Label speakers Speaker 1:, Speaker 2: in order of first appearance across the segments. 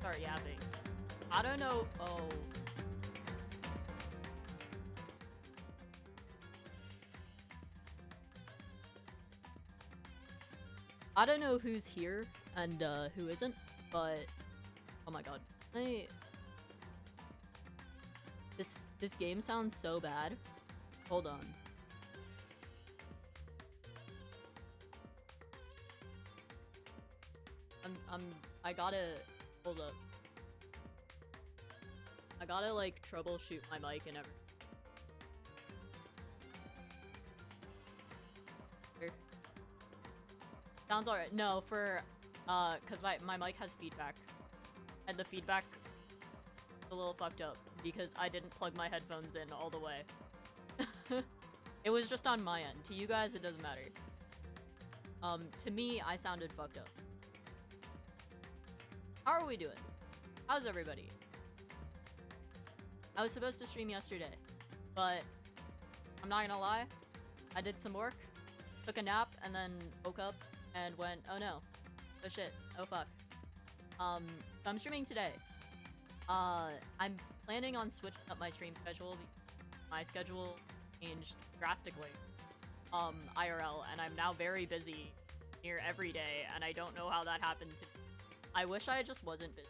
Speaker 1: start yapping. I don't know. Oh. I don't know who's here and who isn't, but oh my god. This game sounds so bad. Hold on. I gotta hold up. I gotta like troubleshoot my mic and everything. Sounds alright. No, for cause my mic has feedback. And the feedback is a little fucked up because I didn't plug my headphones in all the way. It was just on my end. To you guys, it doesn't matter. To me, I sounded fucked up. How are we doing? How's everybody? I was supposed to stream yesterday, but I'm not gonna lie. I did some work, took a nap, and then woke up and went, oh no. Oh shit. Oh fuck. So I'm streaming today. I'm planning on switching up my stream schedule. My schedule changed drastically, IRL, and I'm now very busy near every day, and I don't know how that happened to me. I wish I just wasn't busy.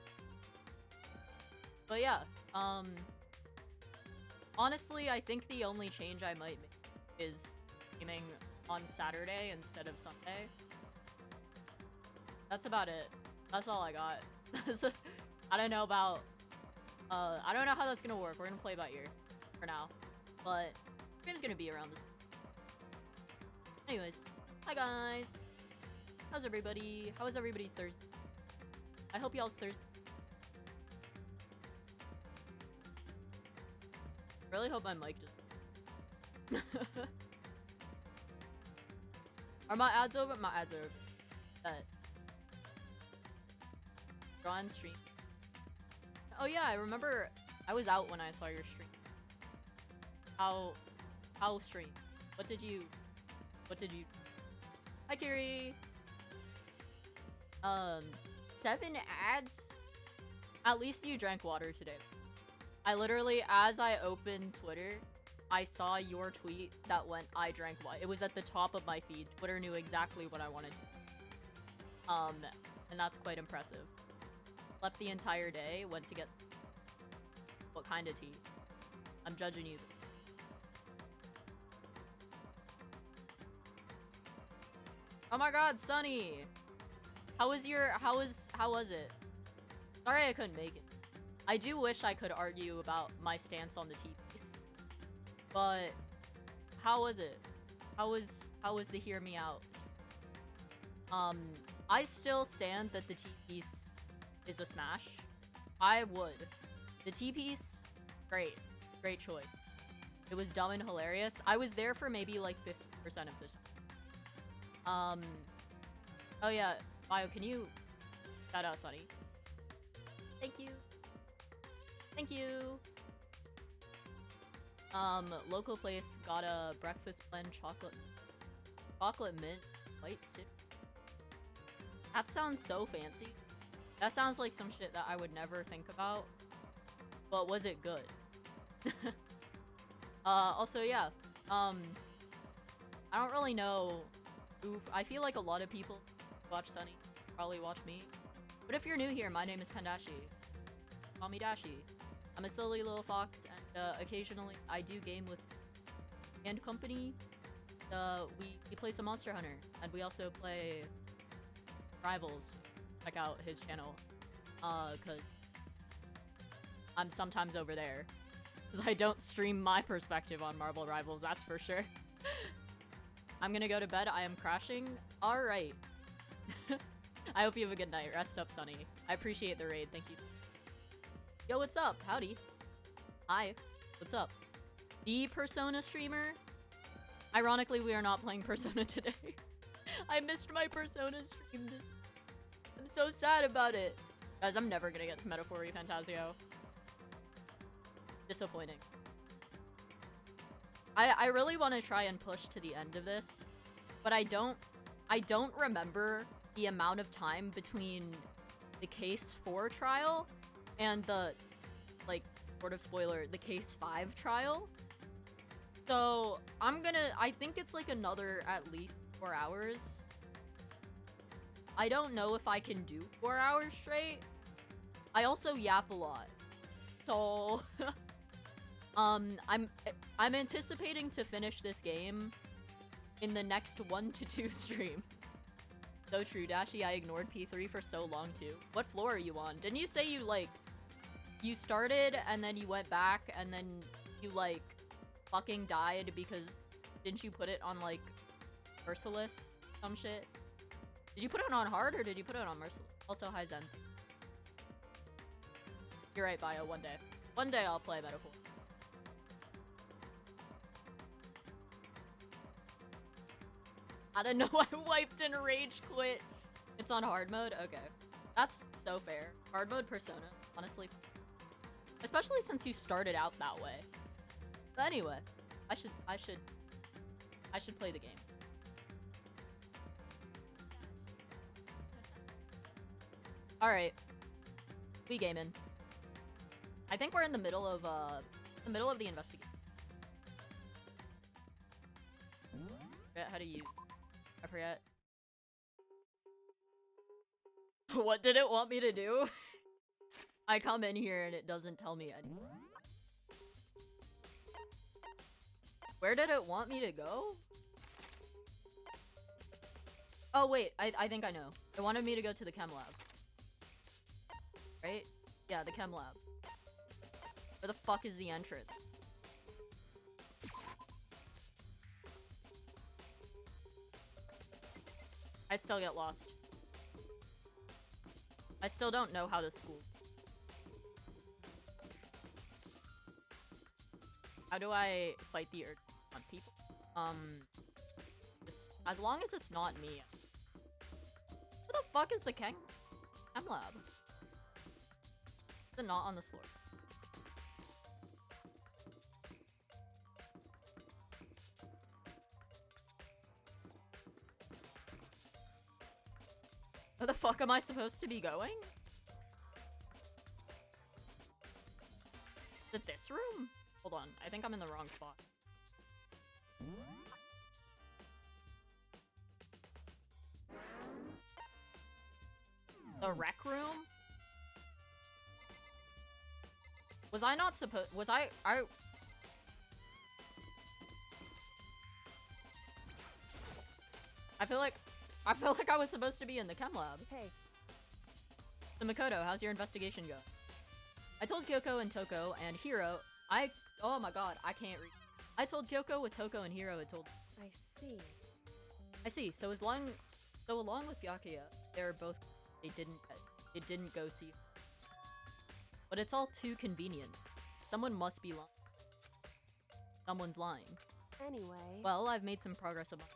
Speaker 1: But yeah, honestly, I think the only change I might make is streaming on Saturday instead of Sunday. That's about it. That's all I got. I don't know about, I don't know how that's gonna work. We're gonna play by ear for now. But the game's gonna be around this. Anyways, hi guys. How's everybody? How is everybody's Thursday? I hope y'all's Thursday. Really hope my mic doesn't. Are my ads over? My ads are over. Draw and stream. Oh yeah, I remember I was out when I saw your stream. How stream? What did you Hi Kiri. 7 ads? At least you drank water today. I literally, as I opened Twitter, I saw your tweet that went, I drank water. It was at the top of my feed. Twitter knew exactly what I wanted to. And that's quite impressive. Slept the entire day, went to get what kind of tea? I'm judging you. Oh my god, Sunny! How was it? Sorry I couldn't make it. I do wish I could argue about my stance on the T-piece. But how was it? How was the hear me out? I still stand that the T-piece is a smash. I would. The T-piece, great choice. It was dumb and hilarious. I was there for maybe like 50% of the time. Oh yeah, Bio, can you shout out Sunny? Thank you. Thank you. Local place got a breakfast blend chocolate mint white sip. That sounds so fancy. That sounds like some shit that I would never think about. But was it good? Also yeah. I don't really know who. I feel like a lot of people watch Sunny probably watch me. But if you're new here, my name is Pendashi. Call me Dashi. I'm a silly little fox, and occasionally I do game with and company. We play some Monster Hunter, and we also play Rivals. Check out his channel, cause I'm sometimes over there. Cause I don't stream my perspective on Marvel Rivals, that's for sure. I'm gonna go to bed. I am crashing. All right. I hope you have a good night. Rest up, Sunny. I appreciate the raid. Thank you. Yo, what's up? Howdy. Hi. What's up? The Persona streamer? Ironically, we are not playing Persona today. I missed my Persona stream this. I'm so sad about it. Guys, I'm never gonna get to Metaphor Fantasio. Disappointing. I really want to try and push to the end of this, but I don't remember the amount of time between the Case 4 trial and the, like, sort of spoiler, the Case 5 trial. So, I think it's like another at least 4 hours. I don't know if I can do 4 hours straight. I also yap a lot. So, I'm anticipating to finish this game in the next 1 to 2 streams. So true, Dashi, I ignored P3 for so long too. What floor are you on? Didn't you say you, like, you started and then you went back and then you, like, fucking died because didn't you put it on, like, Merciless? Some shit? Did you put it on hard or did you put it on Merciless? Also, hi Zen. You're right, Bio, one day. One day I'll play Metaphor. I don't know, I wiped and rage quit. It's on hard mode? Okay. That's so fair. Hard mode Persona, honestly. Especially since you started out that way. But anyway, I should play the game. Alright. We gaming. I think we're in the middle of the investigation. How do you... I forget. What did it want me to do? I come in here and it doesn't tell me anything. Where did it want me to go? Oh wait, I think I know. It wanted me to go to the chem lab. Right? Yeah, the chem lab. Where the fuck is the entrance? I still get lost. I still don't know how to school. How do I fight the urge on people? Just as long as it's not me. Where the fuck is the chem lab? Is it not on this floor? Where the fuck am I supposed to be going? Is it this room? Hold on, I think I'm in the wrong spot. The rec room? Was I not supposed- was I feel like I was supposed to be in the chem lab.
Speaker 2: Hey.
Speaker 1: So Makoto, how's your investigation go? I told Kyoko and Toko and Hiro, oh my god, I can't read. I told Kyoko what Toko and Hiro had told.
Speaker 2: I see.
Speaker 1: So along with Byakuya, they didn't go see. But it's all too convenient. Someone must be lying. Someone's lying.
Speaker 2: Anyway.
Speaker 1: Well, I've made some progress about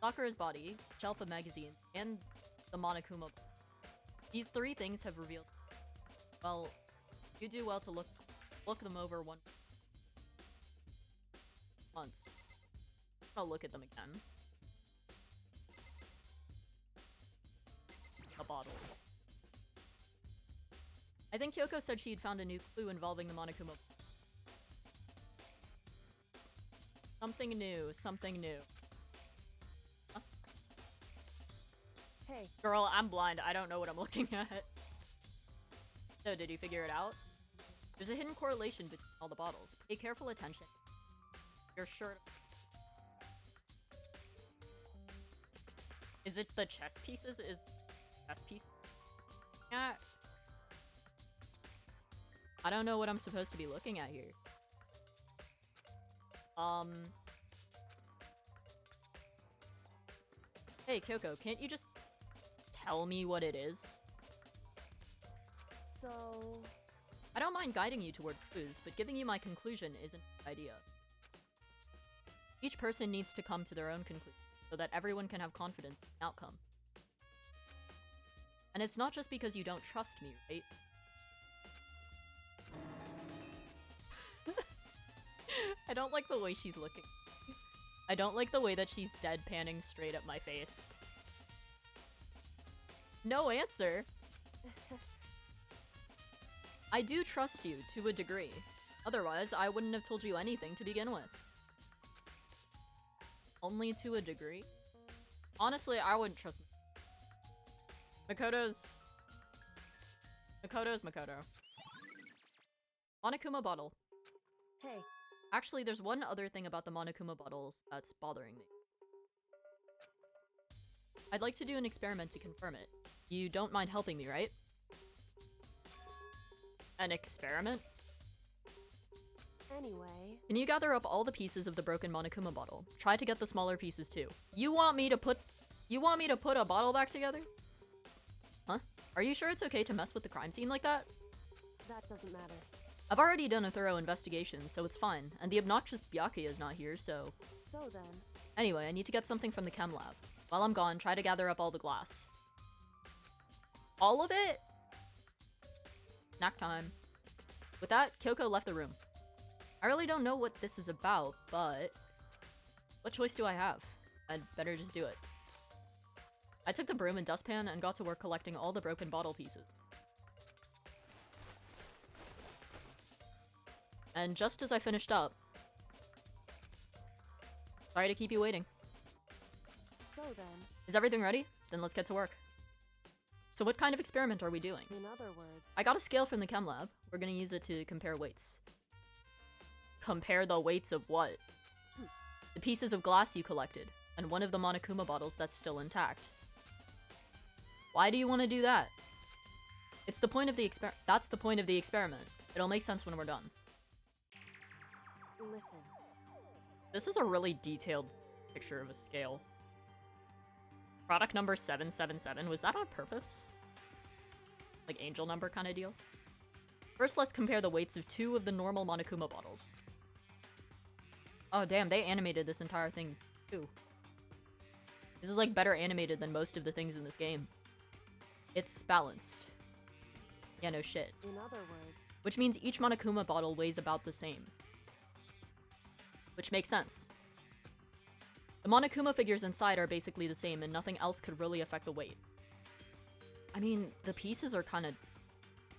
Speaker 1: Sakura's body, shelf of magazines, and the Monokuma. These 3 things have revealed. Well, you do well to look them over once. I'll look at them again. The bottles. I think Kyoko said she'd found a new clue involving the Monokuma. Something new. Huh?
Speaker 2: Hey.
Speaker 1: Girl, I'm blind. I don't know what I'm looking at. So, did you figure it out? There's a hidden correlation between all the bottles. Pay careful attention. You're sure. Is it the chess pieces? Chess piece? Yeah. I don't know what I'm supposed to be looking at here. Hey, Kyoko, can't you just tell me what it is?
Speaker 2: So...
Speaker 1: I don't mind guiding you toward clues, but giving you my conclusion isn't an idea. Each person needs to come to their own conclusion, so that everyone can have confidence in the outcome. And it's not just because you don't trust me, right? I don't like the way she's looking. I don't like the way that she's deadpanning straight at my face. No answer? I do trust you to a degree. Otherwise, I wouldn't have told you anything to begin with. Only to a degree? Honestly, I wouldn't trust Makoto's Makoto. Monokuma bottle.
Speaker 2: Hey,
Speaker 1: Actually, there's one other thing about the Monokuma bottles that's bothering me. I'd like to do an experiment to confirm it. You don't mind helping me, right? An experiment?
Speaker 2: anyway,
Speaker 1: Can you gather up all the pieces of the broken Monokuma bottle? Try to get the smaller pieces too. You want me to put a bottle back together? Huh? Are you sure it's okay to mess with the crime scene like that?
Speaker 2: that doesn't matter.
Speaker 1: I've already done a thorough investigation, so it's fine. And the obnoxious Byakuya is not here, so...
Speaker 2: So then,
Speaker 1: Anyway, I need to get something from the chem lab. While I'm gone, try to gather up all the glass. All of it? Snack time. With that, Kyoko left the room. I really don't know what this is about, but... what choice do I have? I'd better just do it. I took the broom and dustpan and got to work collecting all the broken bottle pieces. And just as I finished up... Sorry to keep you waiting.
Speaker 2: so then,
Speaker 1: Is everything ready? Then let's get to work. So what kind of experiment are we doing?
Speaker 2: in other words,
Speaker 1: I got a scale from the chem lab. We're gonna use it to compare weights. Compare the weights of what? The pieces of glass you collected, and one of the Monokuma bottles that's still intact. Why do you want to do that? It's the point of the that's the point of the experiment. It'll make sense when we're done.
Speaker 2: listen,
Speaker 1: This is a really detailed picture of a scale. Product number 777, was that on purpose? Like angel number kind of deal? First, let's compare the weights of 2 of the normal Monokuma bottles. Oh damn, they animated this entire thing too. This is like better animated than most of the things in this game. It's balanced. Yeah, no shit.
Speaker 2: in other words,
Speaker 1: Which means each Monokuma bottle weighs about the same. Which makes sense. The Monokuma figures inside are basically the same and nothing else could really affect the weight. I mean, the pieces are kind of...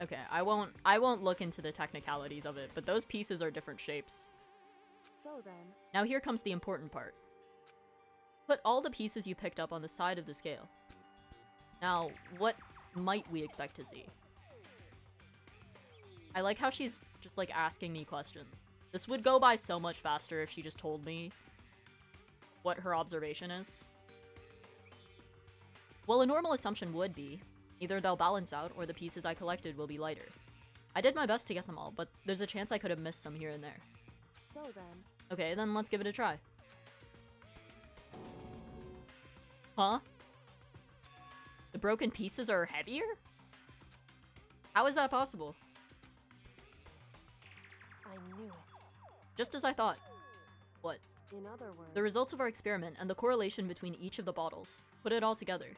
Speaker 1: Okay, I won't look into the technicalities of it, but those pieces are different shapes.
Speaker 2: so then,
Speaker 1: Now here comes the important part. Put all the pieces you picked up on the side of the scale. Now, what might we expect to see? I like how she's just like asking me questions. This would go by so much faster if she just told me what her observation is. Well, a normal assumption would be either they'll balance out or the pieces I collected will be lighter. I did my best to get them all, but there's a chance I could have missed some here and there.
Speaker 2: so then,
Speaker 1: Okay, then let's give it a try. Huh? The broken pieces are heavier? How is that possible?
Speaker 2: I knew it.
Speaker 1: Just as I thought. What?
Speaker 2: In other words,
Speaker 1: The results of our experiment and the correlation between each of the bottles. Put it all together.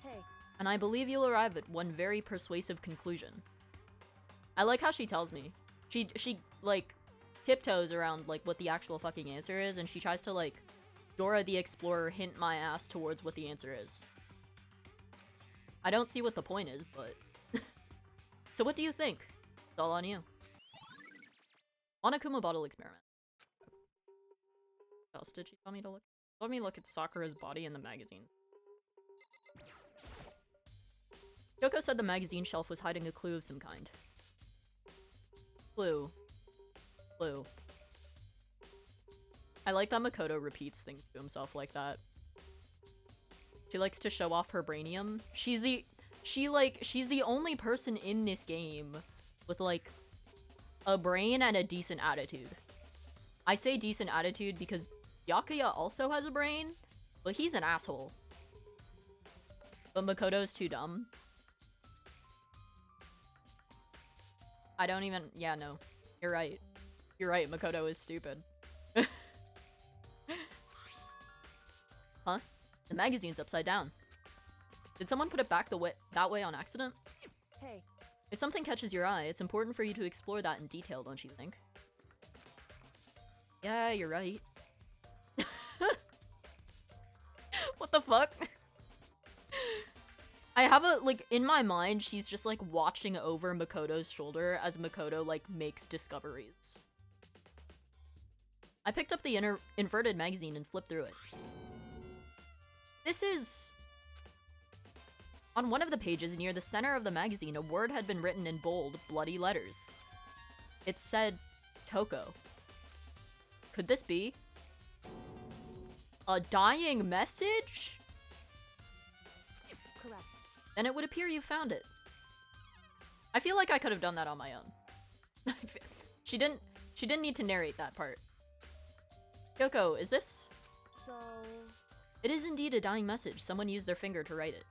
Speaker 2: hey,
Speaker 1: And I believe you'll arrive at one very persuasive conclusion. I like how she tells me. She like, tiptoes around, like, what the actual fucking answer is, and she tries to, like, Dora the Explorer hint my ass towards what the answer is. I don't see what the point is, but... So what do you think? It's all on you. Monokuma bottle experiment. What else did she tell me to look? Let me look at Sakura's body in the magazines. Kyoko said the magazine shelf was hiding a clue of some kind. Clue. Clue. I like that Makoto repeats things to himself like that. She likes to show off her brainium. She's the only person in this game with, like, a brain and a decent attitude. I say decent attitude because Byakuya also has a brain, but he's an asshole. But Makoto's too dumb. I don't even... Yeah, no. You're right. You're right, Makoto is stupid. Huh? The magazine's upside down. Did someone put it back that way on accident?
Speaker 2: hey,
Speaker 1: If something catches your eye, it's important for you to explore that in detail, don't you think? Yeah, you're right. What the fuck? I have a, like, in my mind, she's just, like, watching over Makoto's shoulder as Makoto, like, makes discoveries. I picked up the inverted magazine and flipped through it. This is... On one of the pages near the center of the magazine, a word had been written in bold, bloody letters. It said, Toko. Could this be a dying message?
Speaker 2: Correct.
Speaker 1: Then it would appear you found it. I feel like I could have done that on my own. She didn't need to narrate that part. Kyoko, is this?
Speaker 2: So...
Speaker 1: It is indeed a dying message. Someone used their finger to write it.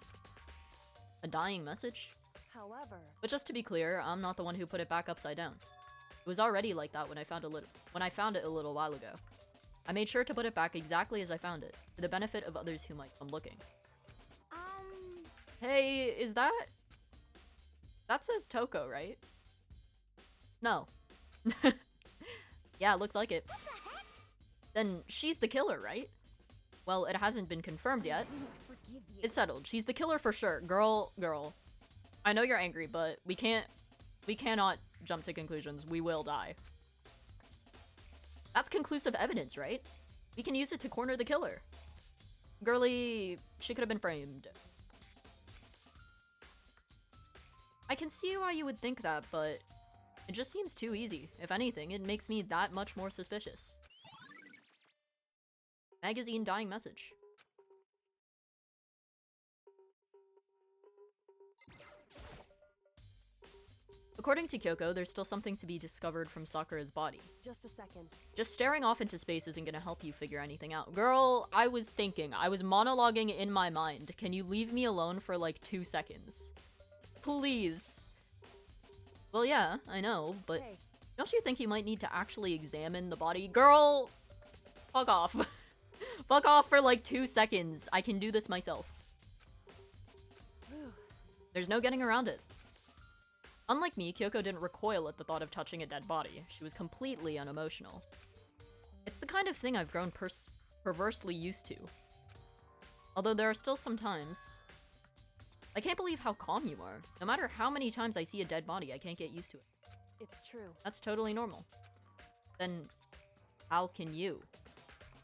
Speaker 1: A dying message?
Speaker 2: However...
Speaker 1: But just to be clear, I'm not the one who put it back upside down. It was already like that when I found it a little while ago. I made sure to put it back exactly as I found it, for the benefit of others who might come looking. Hey, is that... That says Toko, right? No. Yeah, it looks like it. Then she's the killer, right? Well, it hasn't been confirmed yet. It's settled. She's the killer for sure. Girl. I know you're angry, but we cannot jump to conclusions. We will die. That's conclusive evidence, right? We can use it to corner the killer. Girly, she could have been framed. I can see why you would think that, but it just seems too easy. If anything, it makes me that much more suspicious. Magazine dying message. According to Kyoko, there's still something to be discovered from Sakura's body.
Speaker 2: Just a second.
Speaker 1: Just staring off into space isn't gonna help you figure anything out. Girl, I was monologuing in my mind. Can you leave me alone for like 2 seconds? Please. Well, yeah, I know, but
Speaker 2: Hey.
Speaker 1: Don't you think you might need to actually examine the body? Girl, fuck off. Fuck off for like 2 seconds. I can do this myself. There's no getting around it. Unlike me, Kyoko didn't recoil at the thought of touching a dead body. She was completely unemotional. It's the kind of thing I've grown perversely used to. Although there are still some times... I can't believe how calm you are. No matter how many times I see a dead body, I can't get used to it.
Speaker 2: It's true.
Speaker 1: That's totally normal. Then, how can you?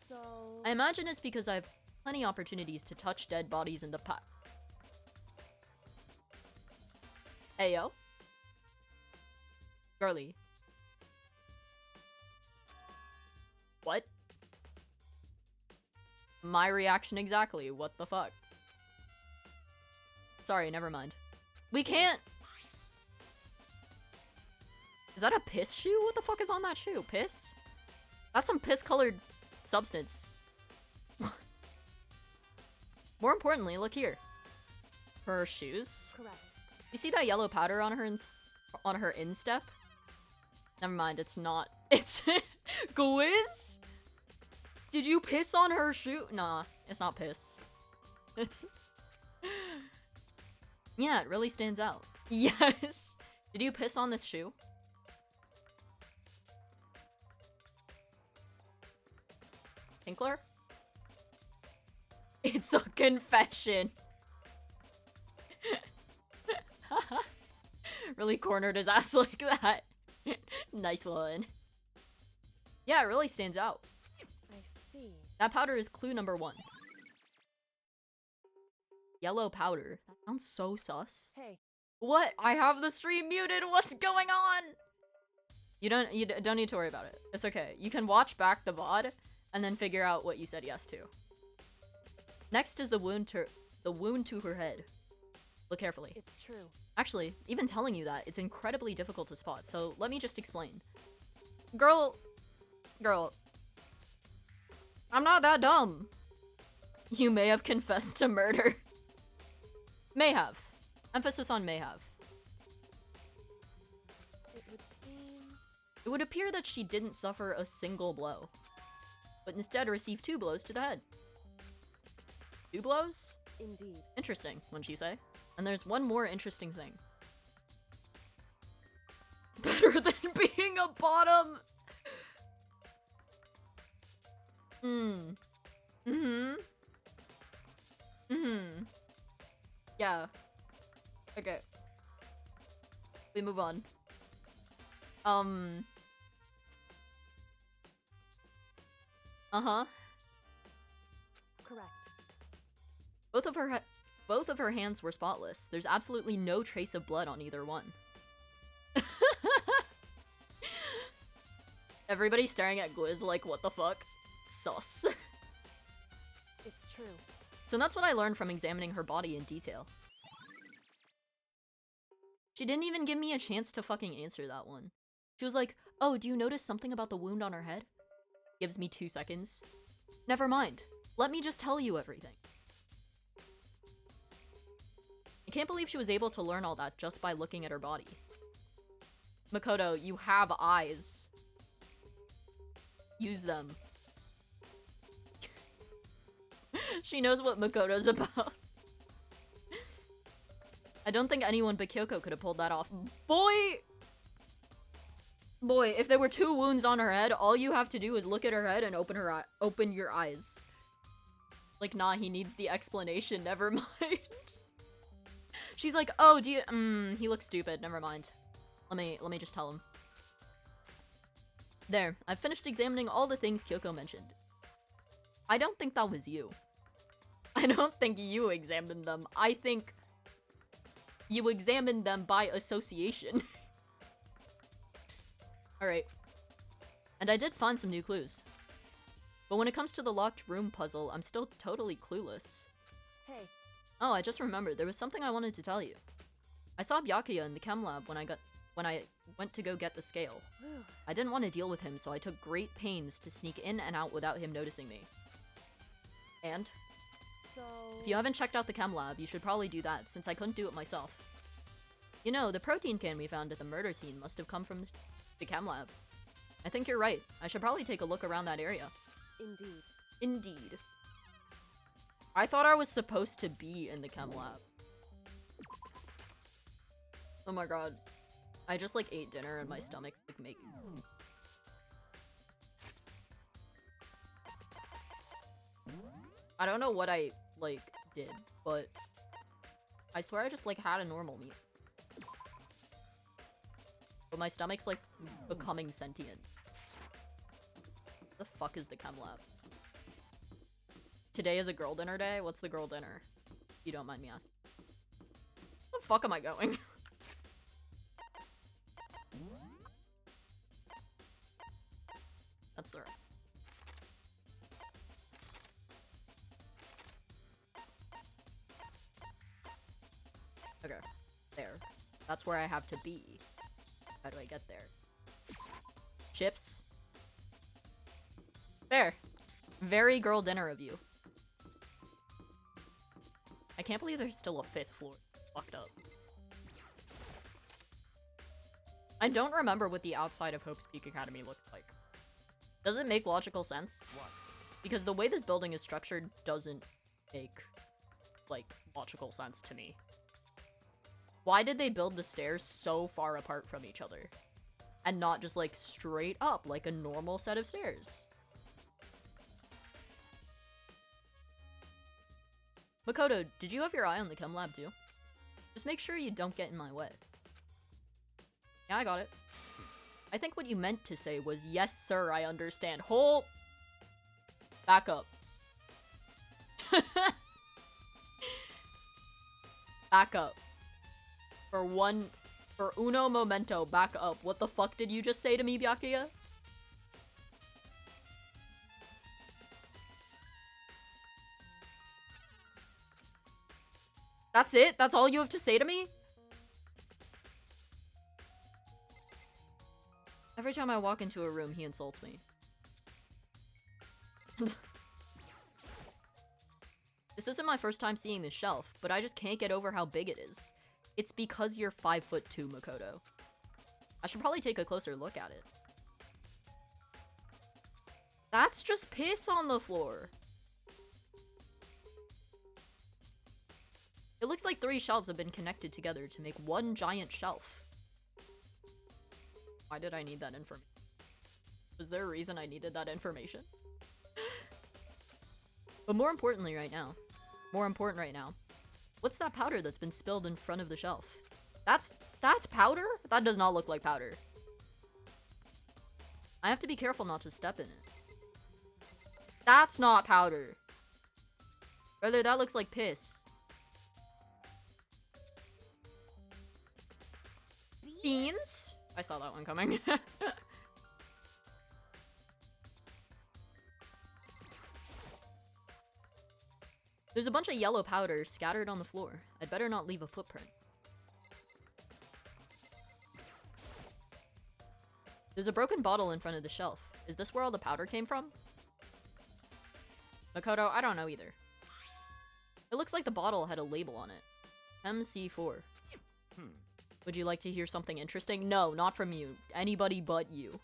Speaker 2: So...
Speaker 1: I imagine it's because I have plenty opportunities to touch dead bodies in the past. Hey, yo. Girly. What? My reaction exactly. What the fuck? Sorry, never mind. We can't... Is that a piss shoe? What the fuck is on that shoe? Piss? That's some piss-colored substance. More importantly, look here. Her shoes.
Speaker 2: Correct.
Speaker 1: You see that yellow powder on her instep? Never mind, it's not. It's Quiz? Did you piss on her shoe? Nah, it's not piss. It's... Yeah, it really stands out. Yes! Did you piss on this shoe? Tinkler? It's a confession. Really cornered his ass like that. Nice one. Yeah, it really stands out.
Speaker 2: I see.
Speaker 1: That powder is clue number 1. Yellow powder. That sounds so sus.
Speaker 2: Hey.
Speaker 1: What? I have the stream muted. What's going on? You don't need to worry about it. It's okay. You can watch back the VOD and then figure out what you said yes to. Next is the wound to her head. Look carefully.
Speaker 2: It's true.
Speaker 1: Actually, even telling you that, it's incredibly difficult to spot, so let me just explain. Girl, I'm not that dumb. You may have confessed to murder. May have. Emphasis on may have.
Speaker 2: It would seem...
Speaker 1: It would appear that she didn't suffer a single blow, but instead received 2 blows to the head. 2 blows?
Speaker 2: Indeed.
Speaker 1: Interesting, wouldn't you say? And there's one more interesting thing. Better than being a bottom! Yeah. Okay. We move on. Uh-huh.
Speaker 2: Correct.
Speaker 1: Both of her hands were spotless. There's absolutely no trace of blood on either one. Everybody's staring at Gliz like, what the fuck? Sus.
Speaker 2: It's true.
Speaker 1: So that's what I learned from examining her body in detail. She didn't even give me a chance to fucking answer that one. She was like, oh, do you notice something about the wound on her head? Gives me 2 seconds. Never mind. Let me just tell you everything. I can't believe she was able to learn all that just by looking at her body. Makoto, you have eyes. Use them. She knows what Makoto's about. I don't think anyone but Kyoko could have pulled that off. Boy, if there were 2 wounds on her head, all you have to do is look at her head and open your eyes. Like, nah, he needs the explanation. Never mind. She's like, oh, do you? He looks stupid. Never mind. Let me just tell him. There, I've finished examining all the things Kyoko mentioned. I don't think that was you. I don't think you examined them. I think you examined them by association. Alright. And I did find some new clues. But when it comes to the locked room puzzle, I'm still totally clueless.
Speaker 2: Hey.
Speaker 1: Oh, I just remembered. There was something I wanted to tell you. I saw Byakuya in the chem lab when I went to go get the scale. I didn't want to deal with him, so I took great pains to sneak in and out without him noticing me. And?
Speaker 2: So...
Speaker 1: If you haven't checked out the chem lab, you should probably do that, since I couldn't do it myself. You know, the protein can we found at the murder scene must have come from the chem lab. I think you're right. I should probably take a look around that area.
Speaker 2: Indeed.
Speaker 1: Indeed. I thought I was supposed to be in the chem lab. Oh my god. I just like ate dinner and my stomach's like making... I don't know what I like did, but I swear I just like had a normal meal. But my stomach's like becoming sentient. The fuck is the chem lab? Today is a girl dinner day? What's the girl dinner? If you don't mind me asking. Where the fuck am I going? That's the right. Okay. There. That's where I have to be. How do I get there? Chips? There. Very girl dinner of you. I can't believe there's still a 5th floor. Fucked up. I don't remember what the outside of Hope's Peak Academy looks like. Does it make logical sense? What? Because the way this building is structured doesn't make, like, logical sense to me. Why did they build the stairs so far apart from each other? And not just, like, straight up, like a normal set of stairs? Makoto, did you have your eye on the chem lab too? Just make sure you don't get in my way. Yeah, I got it. I think what you meant to say was, yes, sir, I understand. Hold! Back up. Back up. For uno momento, back up. What the fuck did you just say to me, Byakuya? That's it? That's all you have to say to me? Every time I walk into a room, he insults me. This isn't my first time seeing this shelf, but I just can't get over how big it is. It's because you're 5'2", Makoto. I should probably take a closer look at it. That's just piss on the floor. It looks like 3 shelves have been connected together to make one giant shelf. Why did I need that information? Was there a reason I needed that information? But more important right now, What's that powder that's been spilled in front of the shelf? That's powder? That does not look like powder. I have to be careful not to step in it. That's not powder. Rather, that looks like piss. Beans? I saw that one coming. There's a bunch of yellow powder scattered on the floor. I'd better not leave a footprint. There's a broken bottle in front of the shelf. Is this where all the powder came from? Makoto, I don't know either. It looks like the bottle had a label on it. MC4. Would you like to hear something interesting? No, not from you. Anybody but you.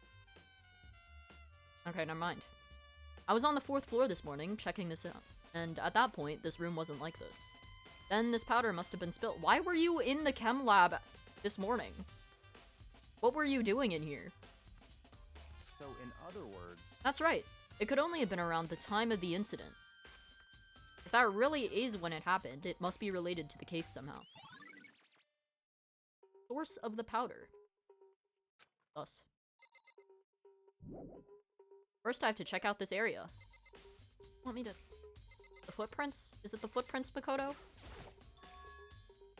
Speaker 1: Okay, never mind. I was on the 4th floor this morning, checking this out. And at that point, this room wasn't like this. Then this powder must have been spilled. Why were you in the chem lab this morning? What were you doing in here?
Speaker 3: So, in other words...
Speaker 1: That's right. It could only have been around the time of the incident. If that really is when it happened, it must be related to the case somehow. Source of the powder. Thus. First, I have to check out this area. Want me to... The footprints? Is it the footprints, Makoto?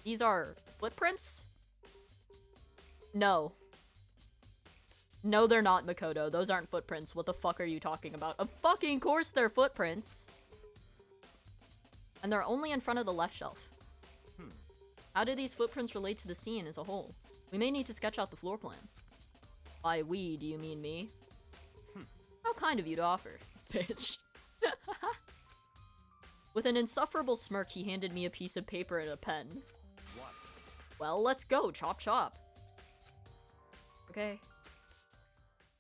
Speaker 1: These are footprints? No. No, they're not, Makoto. Those aren't footprints. What the fuck are you talking about? Of fucking course they're footprints! And they're only in front of the left shelf. How do these footprints relate to the scene as a whole? We may need to sketch out the floor plan. By we, do you mean me? How kind of you to offer, bitch. With an insufferable smirk, he handed me a piece of paper and a pen.
Speaker 3: What?
Speaker 1: Well, let's go, chop chop. Okay.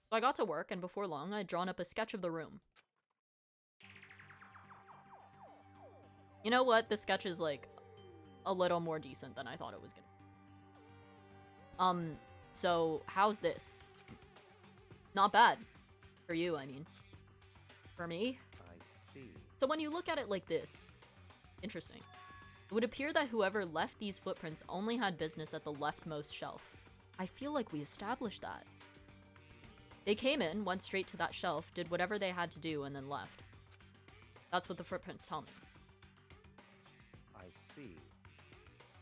Speaker 1: So I got to work, and before long, I'd drawn up a sketch of the room. You know what? This sketch is, like, a little more decent than I thought it was gonna be. So, how's this? Not bad. For you, I mean. For me?
Speaker 3: I see.
Speaker 1: So when you look at it like this, interesting. It would appear that whoever left these footprints only had business at the leftmost shelf. I feel like we established that. They came in, went straight to that shelf, did whatever they had to do, and then left. That's what the footprints tell me.
Speaker 3: I see.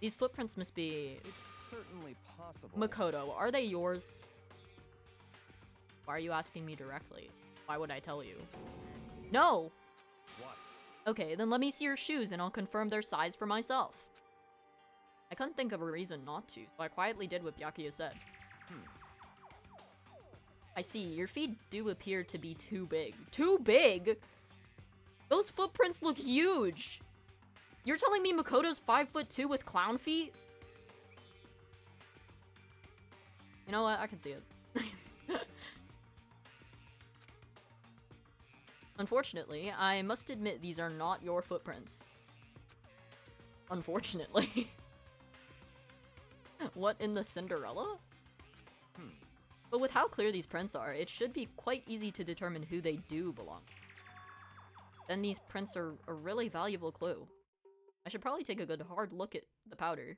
Speaker 1: These footprints must be...
Speaker 3: It's certainly possible.
Speaker 1: Makoto, are they yours? Why are you asking me directly? Why would I tell you? No!
Speaker 3: What?
Speaker 1: Okay, then let me see your shoes and I'll confirm their size for myself. I couldn't think of a reason not to, so I quietly did what Byakuya said. I see, your feet do appear to be too big. Too big?! Those footprints look huge! You're telling me Makoto's 5'2" with clown feet? You know what? I can see it. Unfortunately, I must admit these are not your footprints. Unfortunately. What in the Cinderella? But with how clear these prints are, it should be quite easy to determine who they do belong. Then these prints are a really valuable clue. I should probably take a good hard look at the powder.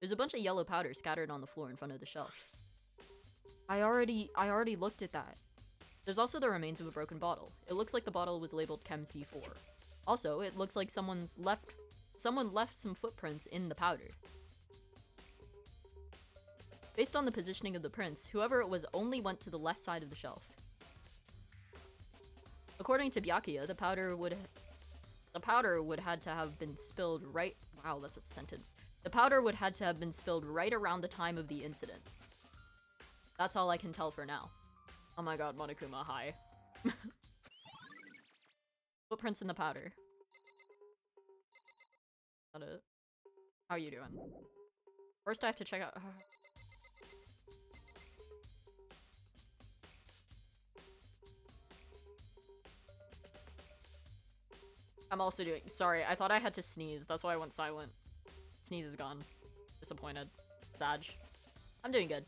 Speaker 1: There's a bunch of yellow powder scattered on the floor in front of the shelf. I already looked at that. There's also the remains of a broken bottle. It looks like the bottle was labeled Chem C4. Also, it looks like someone left some footprints in the powder. Based on the positioning of the prints, whoever it was only went to the left side of the shelf. According to Byakuya, the powder would had to have been spilled right... Wow, that's a sentence. The powder would had to have been spilled right around the time of the incident. That's all I can tell for now. Oh my god, Monokuma, hi. Footprints in the powder. Is that it? How are you doing? First I have to check out... I'm also doing... Sorry, I thought I had to sneeze. That's why I went silent. Sneeze is gone. Disappointed. Sag. I'm doing good.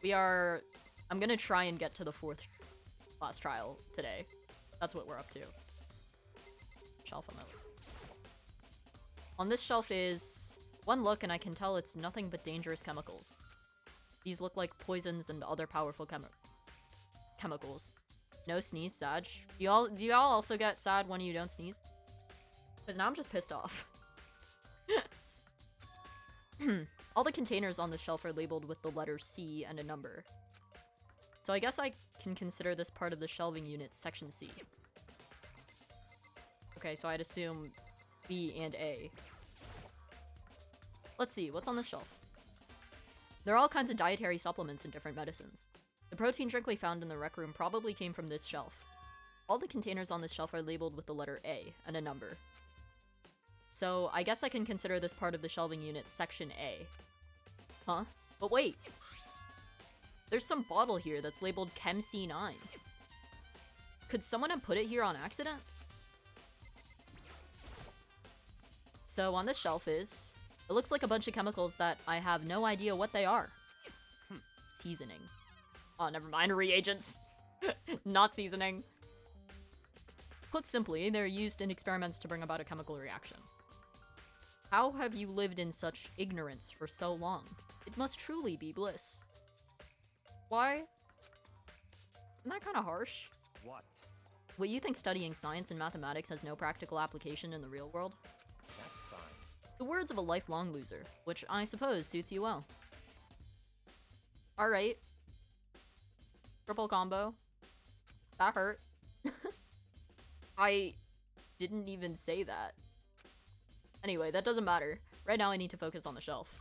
Speaker 1: We are... I'm gonna try and get to the 4th class trial today. That's what we're up to. Shelf on that. On this shelf is one look and I can tell it's nothing but dangerous chemicals. These look like poisons and other powerful chemicals. No sneeze, Sag. Do y'all also get sad when you don't sneeze? Because now I'm just pissed off. All the containers on the shelf are labeled with the letter C and a number. So I guess I can consider this part of the shelving unit, section C. Okay, so I'd assume B and A. Let's see, what's on the shelf? There are all kinds of dietary supplements and different medicines. The protein drink we found in the rec room probably came from this shelf. All the containers on this shelf are labeled with the letter A and a number. So I guess I can consider this part of the shelving unit, section A. Huh? But wait! There's some bottle here that's labeled Chem C9. Could someone have put it here on accident? So on this shelf is... It looks like a bunch of chemicals that I have no idea what they are. Seasoning. Oh, never mind. Reagents. Not seasoning. Put simply, they're used in experiments to bring about a chemical reaction. How have you lived in such ignorance for so long? It must truly be bliss. Why? Isn't that kind of harsh?
Speaker 3: What?
Speaker 1: Wait, you think studying science and mathematics has no practical application in the real world?
Speaker 3: That's fine.
Speaker 1: The words of a lifelong loser, which I suppose suits you well. Alright. Triple combo. That hurt. I didn't even say that. Anyway, that doesn't matter. Right now I need to focus on the shelf.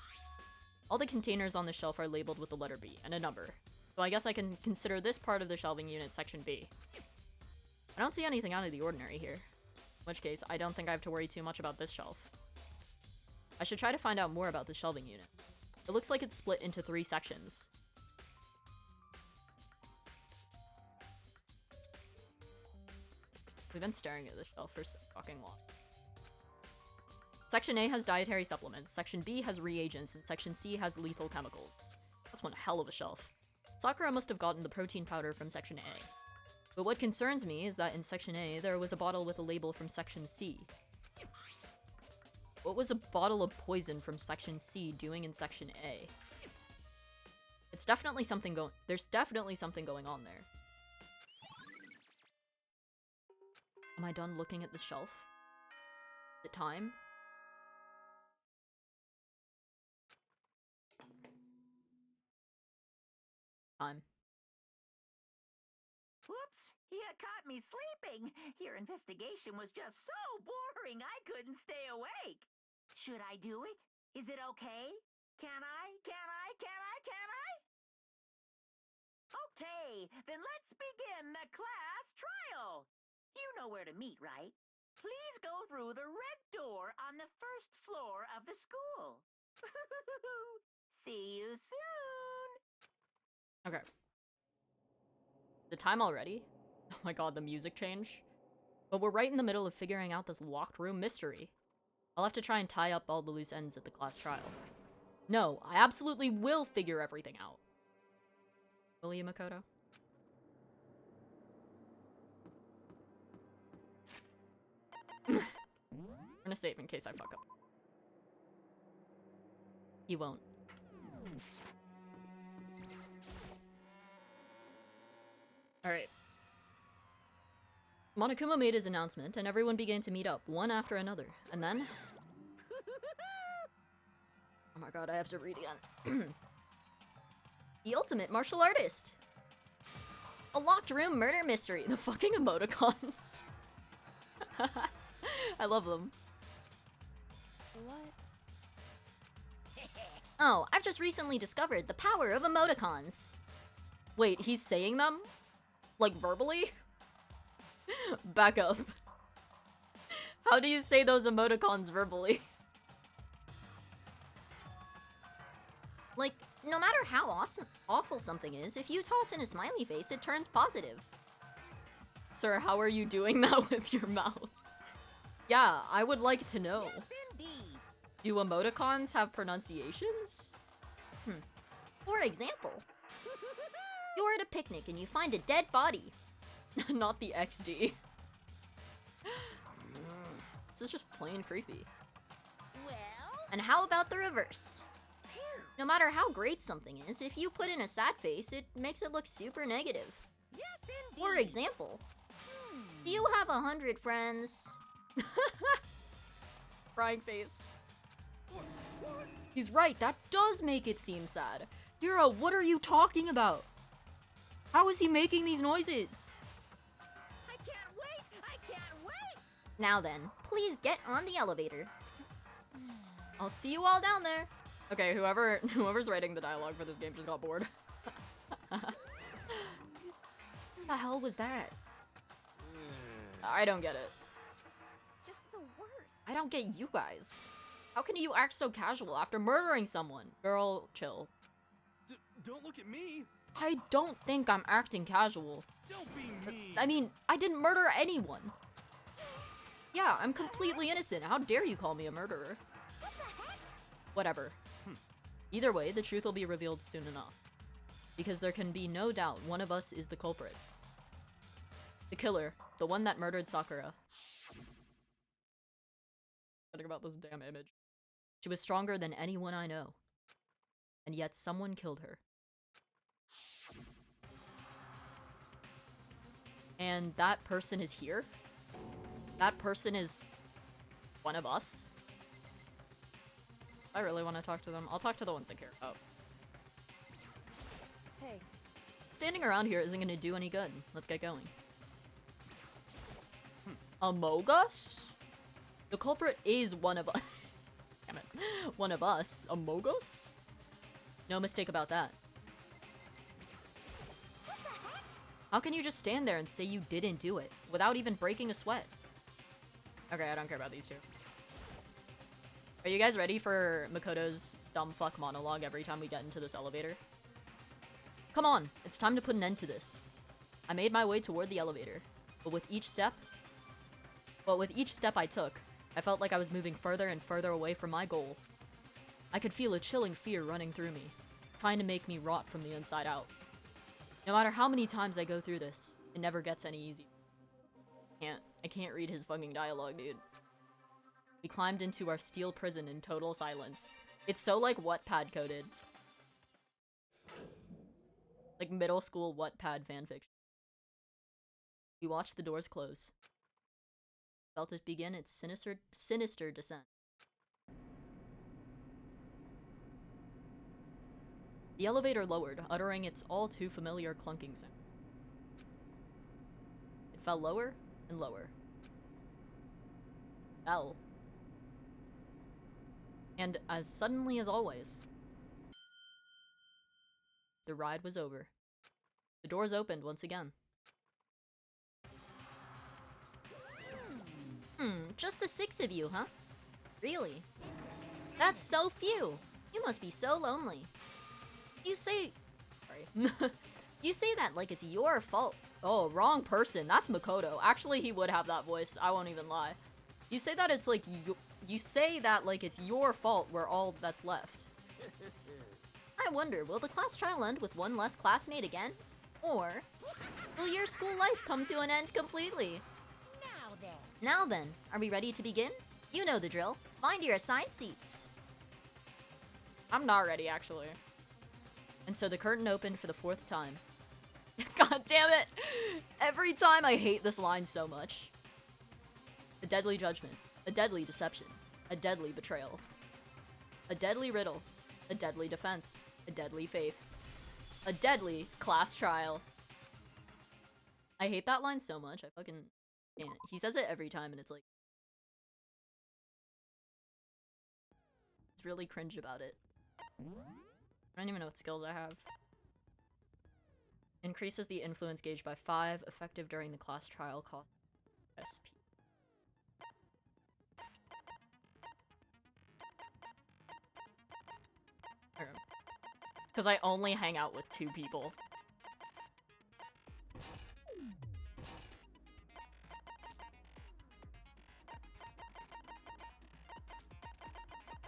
Speaker 1: All the containers on the shelf are labeled with the letter B and a number. So I guess I can consider this part of the shelving unit section B. I don't see anything out of the ordinary here. In which case, I don't think I have to worry too much about this shelf. I should try to find out more about the shelving unit. It looks like it's split into 3 sections. We've been staring at this shelf for so fucking long. Section A has dietary supplements, Section B has reagents, and Section C has lethal chemicals. That's one hell of a shelf. Sakura must have gotten the protein powder from Section A. But what concerns me is that in Section A, there was a bottle with a label from Section C. What was a bottle of poison from Section C doing in Section A? It's definitely something there's definitely something going on there. Am I done looking at the shelf? Is it time? Time.
Speaker 4: Whoops! You caught me sleeping. Your investigation was just so boring I couldn't stay awake. Should I do it? Is it okay? Can I? Okay, then let's begin the class trial. You know where to meet, right? Please go through the red door on the first floor of the school. See you soon.
Speaker 1: Okay. The time already? Oh my god, the music change. But we're right in the middle of figuring out this locked room mystery. I'll have to try and tie up all the loose ends at the class trial. No, I absolutely will figure everything out. Will you, Makoto? I'm gonna save in case I fuck up. He won't. Alright. Monokuma made his announcement, and everyone began to meet up, one after another. And then... Oh my god, I have to read again. The ultimate martial artist! A locked room murder mystery! The fucking emoticons! I love them.
Speaker 2: What?
Speaker 1: Oh, I've just recently discovered the power of emoticons! Wait, he's saying them? Like, verbally? Back up. How do you say those emoticons verbally? Like, no matter how awful something is, if you toss in a smiley face, it turns positive. Sir, how are you doing that with your mouth? Yeah, I would like to know.
Speaker 4: Yes, indeed.
Speaker 1: Do emoticons have pronunciations? For example, you're at a picnic and you find a dead body. Not the XD. This is just plain creepy. And how about the reverse? No matter how great something is, if you put in a sad face, it makes it look super negative.
Speaker 2: Yes, indeed.
Speaker 1: For example, do you have 100 friends? Crying face. He's right, that does make it seem sad. Hero, what are you talking about? How is he making these noises?
Speaker 2: I can't wait! I can't wait!
Speaker 1: Now then, please get on the elevator. I'll see you all down there. Okay, whoever's writing the dialogue for this game just got bored. What the hell was that? I don't get it.
Speaker 2: Just the worst.
Speaker 1: I don't get you guys. How can you act so casual after murdering someone? Girl, chill.
Speaker 3: Don't look at me.
Speaker 1: I don't think I'm acting casual.
Speaker 3: Don't be mean.
Speaker 1: I mean, I didn't murder anyone. Yeah, I'm completely innocent. How dare you call me a murderer? Whatever. Either way, the truth will be revealed soon enough. Because there can be no doubt one of us is the culprit. The killer, the one that murdered Sakura. Think about this damn image. She was stronger than anyone I know. And yet someone killed her. And that person is here? That person is one of us? I really want to talk to them. I'll talk to the ones I care about.
Speaker 2: Hey.
Speaker 1: Standing around here isn't going to do any good. Let's get going. Among Us? The culprit is one of us. Damn it. One of us. Among Us? No mistake about that. How can you just stand there and say you didn't do it without even breaking a sweat? Okay, I don't care about these two. Are you guys ready for Makoto's dumb fuck monologue every time we get into this elevator? Come on, it's time to put an end to this. I made my way toward the elevator, but with each step I took, I felt like I was moving further and further away from my goal. I could feel a chilling fear running through me, trying to make me rot from the inside out. No matter how many times I go through this, it never gets any easier. I can't read his fucking dialogue, dude. We climbed into our steel prison in total silence. It's so like Wattpad coded. Like middle school Wattpad fanfiction. We watched the doors close. Felt it begin its sinister descent. The elevator lowered, uttering its all too familiar clunking sound. It fell lower and lower. Fell. And as suddenly as always, the ride was over. The doors opened once again. Just the 6 of you, huh? Really? That's so few. You must be so lonely. You say... Sorry. You say that like it's your fault. Oh, wrong person. That's Makoto. Actually, he would have that voice. I won't even lie. You say that it's like... You say that like it's your fault we're all that's left. I wonder, will the class trial end with one less classmate again? Or will your school life come to an end completely? Now then, are we ready to begin? You know the drill. Find your assigned seats. I'm not ready, actually. And so the curtain opened for the 4th time. God damn it! Every time I hate this line so much. A deadly judgment. A deadly deception. A deadly betrayal. A deadly riddle. A deadly defense. A deadly faith. A deadly class trial. I hate that line so much. I fucking can't. He says it every time and it's like... It's really cringe about it. I don't even know what skills I have. Increases the influence gauge by 5, effective during the class trial, cost SP. Because I only hang out with 2 people.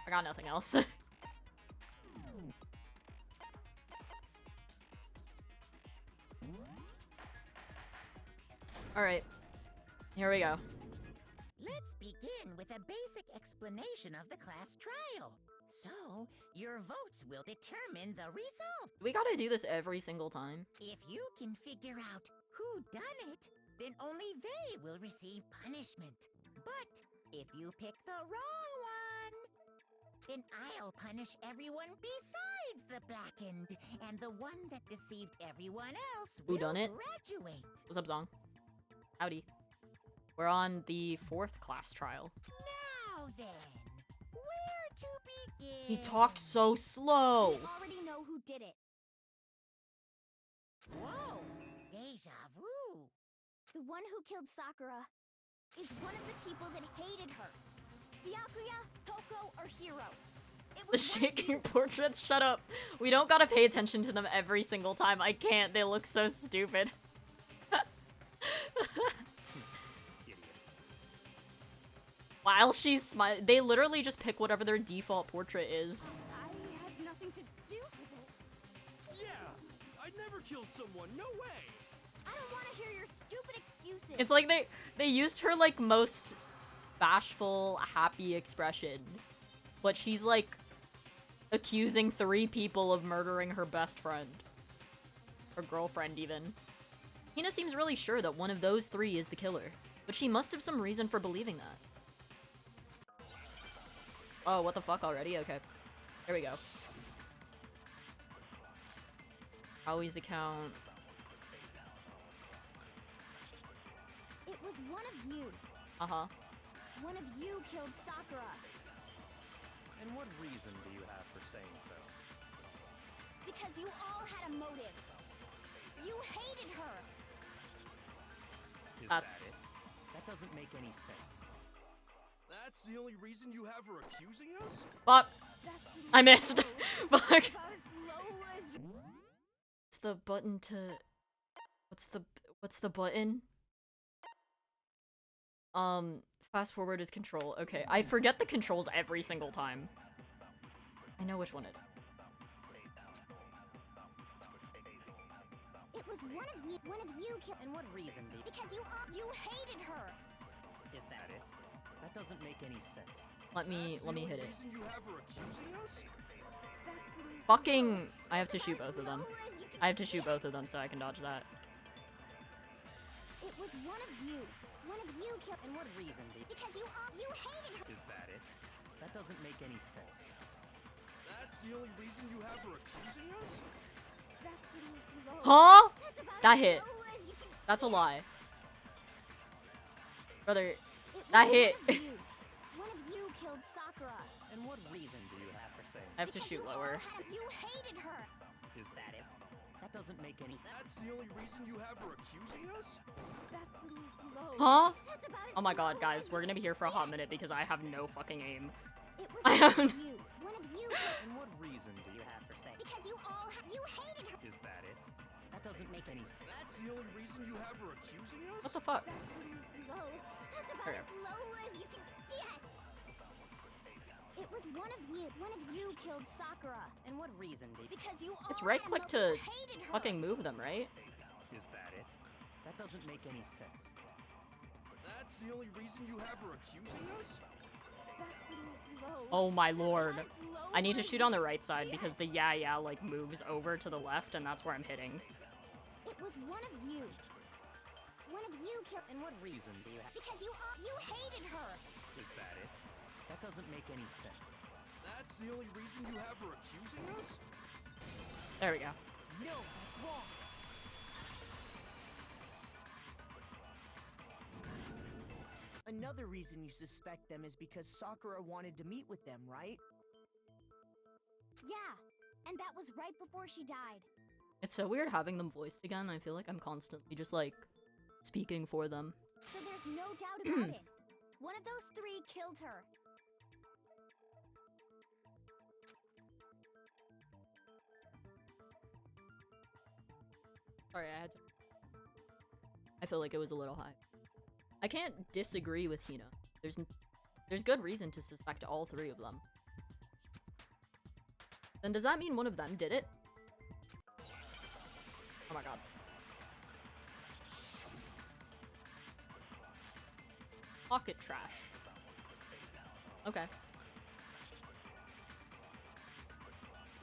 Speaker 1: I got nothing else. Alright. Here we go.
Speaker 2: Let's begin with a basic explanation of the class trial. So, your votes will determine the results.
Speaker 1: We gotta do this every single time.
Speaker 2: If you can figure out who done it, then only they will receive punishment. But if you pick the wrong one, then I'll punish everyone besides the blackened, and the one that deceived everyone else
Speaker 1: Who
Speaker 2: will
Speaker 1: done it?
Speaker 2: graduate.
Speaker 1: What's up, Zong? Howdy. We're on the 4th class trial.
Speaker 2: Now then, where to begin?
Speaker 1: He talked so slow.
Speaker 5: We already know who did it.
Speaker 2: Whoa, deja vu.
Speaker 5: The one who killed Sakura is one of the people that hated her. Byakuya, Toko, or Hiro. It
Speaker 1: The
Speaker 5: was one of
Speaker 1: shaking
Speaker 5: you.
Speaker 1: portraits, shut up. We don't gotta pay attention to them every single time. I can't, they look so stupid. While she's smiling, they literally just pick whatever their default portrait is.
Speaker 5: I had nothing to do with it.
Speaker 3: Yeah, I'd never kill someone. No way.
Speaker 5: I don't want to hear your stupid excuses.
Speaker 1: It's like they used her like most bashful, happy expression, but she's like accusing 3 people of murdering her best friend. Her girlfriend, even. Hina seems really sure that one of those 3 is the killer, but she must have some reason for believing that. Oh, what the fuck already? Okay. Here we go. Howie's account.
Speaker 5: It was one of you.
Speaker 1: Uh-huh.
Speaker 5: One of you killed Sakura.
Speaker 3: And what reason do you have for saying so?
Speaker 5: Because you all had a motive. You hated her.
Speaker 3: Is
Speaker 1: That's-
Speaker 3: that it? That doesn't make any sense. That's the only reason you have her accusing us?
Speaker 1: Fuck!
Speaker 5: That's
Speaker 1: I missed!
Speaker 5: low.
Speaker 1: Fuck!
Speaker 5: About as low as you.
Speaker 1: What's the button to... What's the button? Fast forward is control. Okay, I forget the controls every single time. I know which one it is.
Speaker 5: It was one of you. One of you killed.
Speaker 6: And what reason do
Speaker 5: Because you hated her.
Speaker 6: is that it? That doesn't make any sense.
Speaker 1: Let me hit it.
Speaker 3: Reason you have her accusing us?
Speaker 5: That's
Speaker 1: Fucking... I have to shoot
Speaker 5: about
Speaker 1: both of
Speaker 5: as
Speaker 1: them.
Speaker 5: low as you can
Speaker 1: I have to shoot
Speaker 5: get.
Speaker 1: both of them so I can dodge that.
Speaker 5: It was one of you. One of you killed.
Speaker 6: And what reason do
Speaker 5: Because you hated her.
Speaker 3: Is that it?
Speaker 6: that doesn't make any sense.
Speaker 3: That's the only reason you have her accusing us?
Speaker 5: That's low.
Speaker 1: Huh?
Speaker 5: That's about
Speaker 1: That
Speaker 5: as
Speaker 1: hit.
Speaker 5: low as you can
Speaker 1: That's a
Speaker 5: get.
Speaker 1: lie. Brother,
Speaker 5: It was
Speaker 1: that hit.
Speaker 5: One of you. One of you killed Sakura.
Speaker 6: And what reason do you have for saying
Speaker 1: I have to
Speaker 5: Because
Speaker 1: shoot
Speaker 5: you all
Speaker 1: lower.
Speaker 5: You hated her.
Speaker 6: is that it? That doesn't make any sense.
Speaker 3: That's the only reason you have her accusing us?
Speaker 5: That's low.
Speaker 1: Huh?
Speaker 5: That's about as
Speaker 1: Oh my god,
Speaker 5: low
Speaker 1: guys,
Speaker 5: as
Speaker 1: we're
Speaker 5: you
Speaker 1: gonna be
Speaker 5: can
Speaker 1: here for a hot
Speaker 5: get.
Speaker 1: minute because I have no fucking aim.
Speaker 5: It was
Speaker 1: I
Speaker 5: one
Speaker 1: haven't-
Speaker 5: of you. One of you.
Speaker 6: And what reason do you have for saying
Speaker 5: Because you all you hated her.
Speaker 3: Is that it?
Speaker 6: that doesn't make any sense?
Speaker 3: That's the only reason you have her accusing us?
Speaker 1: What the fuck?
Speaker 5: That's low. That's about
Speaker 1: Okay.
Speaker 5: as low as you can get. It was one of you. One of you killed Sakura.
Speaker 6: And what reason do
Speaker 5: Because you all
Speaker 1: It's right
Speaker 5: had a
Speaker 1: click
Speaker 5: motive.
Speaker 1: to
Speaker 5: You hated her.
Speaker 1: fucking move them, right?
Speaker 3: Is that it?
Speaker 6: that doesn't make any sense?
Speaker 3: That's the only reason you have her accusing us?
Speaker 5: That's low.
Speaker 1: Oh my
Speaker 5: That's
Speaker 1: lord.
Speaker 5: about as low
Speaker 1: I need to
Speaker 5: as
Speaker 1: shoot
Speaker 5: you
Speaker 1: on the
Speaker 5: can
Speaker 1: right side
Speaker 5: get.
Speaker 1: because the yeah like moves over to the left and that's where I'm hitting.
Speaker 5: It was one of you. One of you killed.
Speaker 6: And what reason do you have?
Speaker 5: Because you hated her.
Speaker 3: Is that it?
Speaker 6: That doesn't make any sense.
Speaker 3: That's the only reason you have her accusing us?
Speaker 1: There we go.
Speaker 2: No, that's wrong.
Speaker 7: Another reason you suspect them is because Sakura wanted to meet with them, right?
Speaker 5: Yeah, and that was right before she died.
Speaker 1: It's so weird having them voiced again. I feel like I'm constantly just like speaking for them.
Speaker 5: So there's no doubt about it. One of those 3 killed her.
Speaker 1: Sorry, I had to. I feel like it was a little high. I can't disagree with Hina. There's good reason to suspect all 3 of them. Then does that mean one of them did it? Oh my god. Pocket trash. Okay.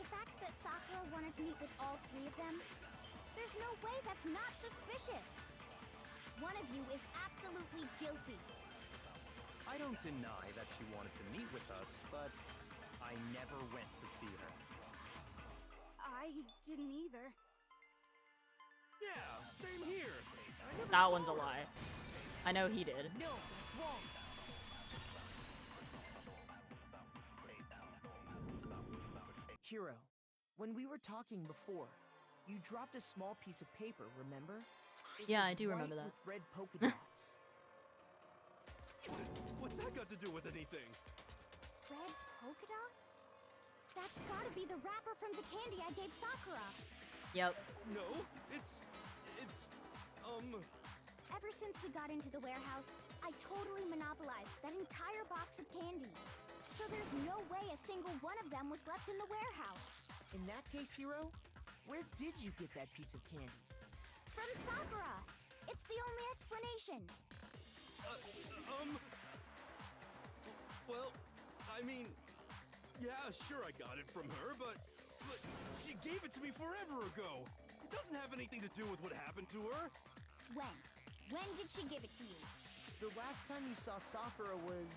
Speaker 5: The fact that Sakura wanted to meet with all three of them, there's no way that's not suspicious. One of you is absolutely guilty.
Speaker 6: I don't deny that she wanted to meet with us, but I never went to see her.
Speaker 8: I didn't either.
Speaker 3: Yeah, same here. I never
Speaker 1: That
Speaker 3: saw
Speaker 1: one's a
Speaker 3: her.
Speaker 1: lie. I know he did.
Speaker 7: No, that's wrong. Hiro, when we were talking before, you dropped a small piece of paper, remember? It
Speaker 1: Yeah,
Speaker 7: was
Speaker 1: I do
Speaker 7: white
Speaker 1: remember that.
Speaker 7: With red polka dots.
Speaker 3: What's that got to do with anything?
Speaker 5: Red polka dots? That's gotta be the wrapper from the candy I gave Sakura.
Speaker 1: Yep.
Speaker 3: No, it's
Speaker 5: Ever since we got into the warehouse, I totally monopolized that entire box of candy. So there's no way a single one of them was left in the warehouse.
Speaker 7: In that case, Hiro, where did you get that piece of candy?
Speaker 5: From Sakura! It's the only explanation.
Speaker 3: well, I mean, yeah, sure I got it from her, but she gave it to me forever ago. It doesn't have anything to do with what happened to her.
Speaker 5: When? When did she give it to you?
Speaker 7: The last time you saw Sakura was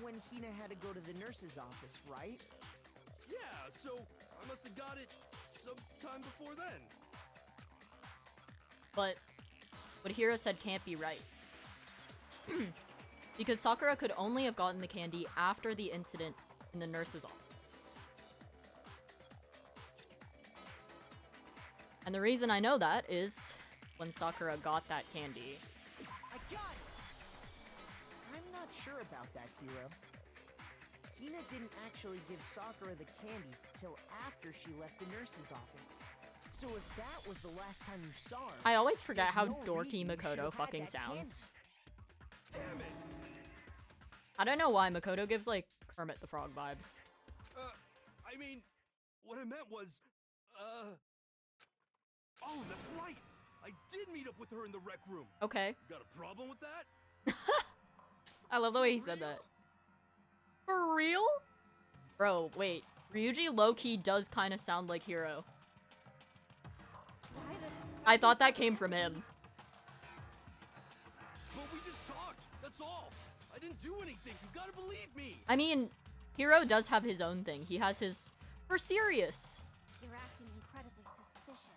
Speaker 7: when Hina had to go to the nurse's office, right?
Speaker 3: Yeah, so I must have got it sometime before then.
Speaker 1: But what Hiro said can't be right. Because Sakura could only have gotten the candy after the incident in the nurse's office. And the reason I know that is when Sakura got that candy.
Speaker 7: I got it! I'm not sure about that, Hiro. Hina didn't actually give Sakura the candy till after she left the nurse's office. So if that was the last time you saw her,
Speaker 1: I always forget
Speaker 7: there's
Speaker 1: how
Speaker 7: no
Speaker 1: dorky
Speaker 7: reason you should
Speaker 1: Makoto
Speaker 7: have had
Speaker 1: fucking
Speaker 7: that
Speaker 1: sounds.
Speaker 3: Damn it!
Speaker 1: I don't know why Makoto gives like Kermit the Frog vibes.
Speaker 3: I mean, what I meant was, oh, that's right. I did meet up with her in the rec room.
Speaker 1: Okay.
Speaker 3: Got a problem with that?
Speaker 1: I love the way he said that. For real? Bro, wait. Ryuji low-key does kind of sound like Hiro.
Speaker 8: Why the
Speaker 1: I thought that came from him.
Speaker 3: But we just talked. That's all. I didn't do anything. You gotta believe me.
Speaker 1: I mean, Hiro does have his own thing. He has his... For serious.
Speaker 5: You're acting incredibly suspicious.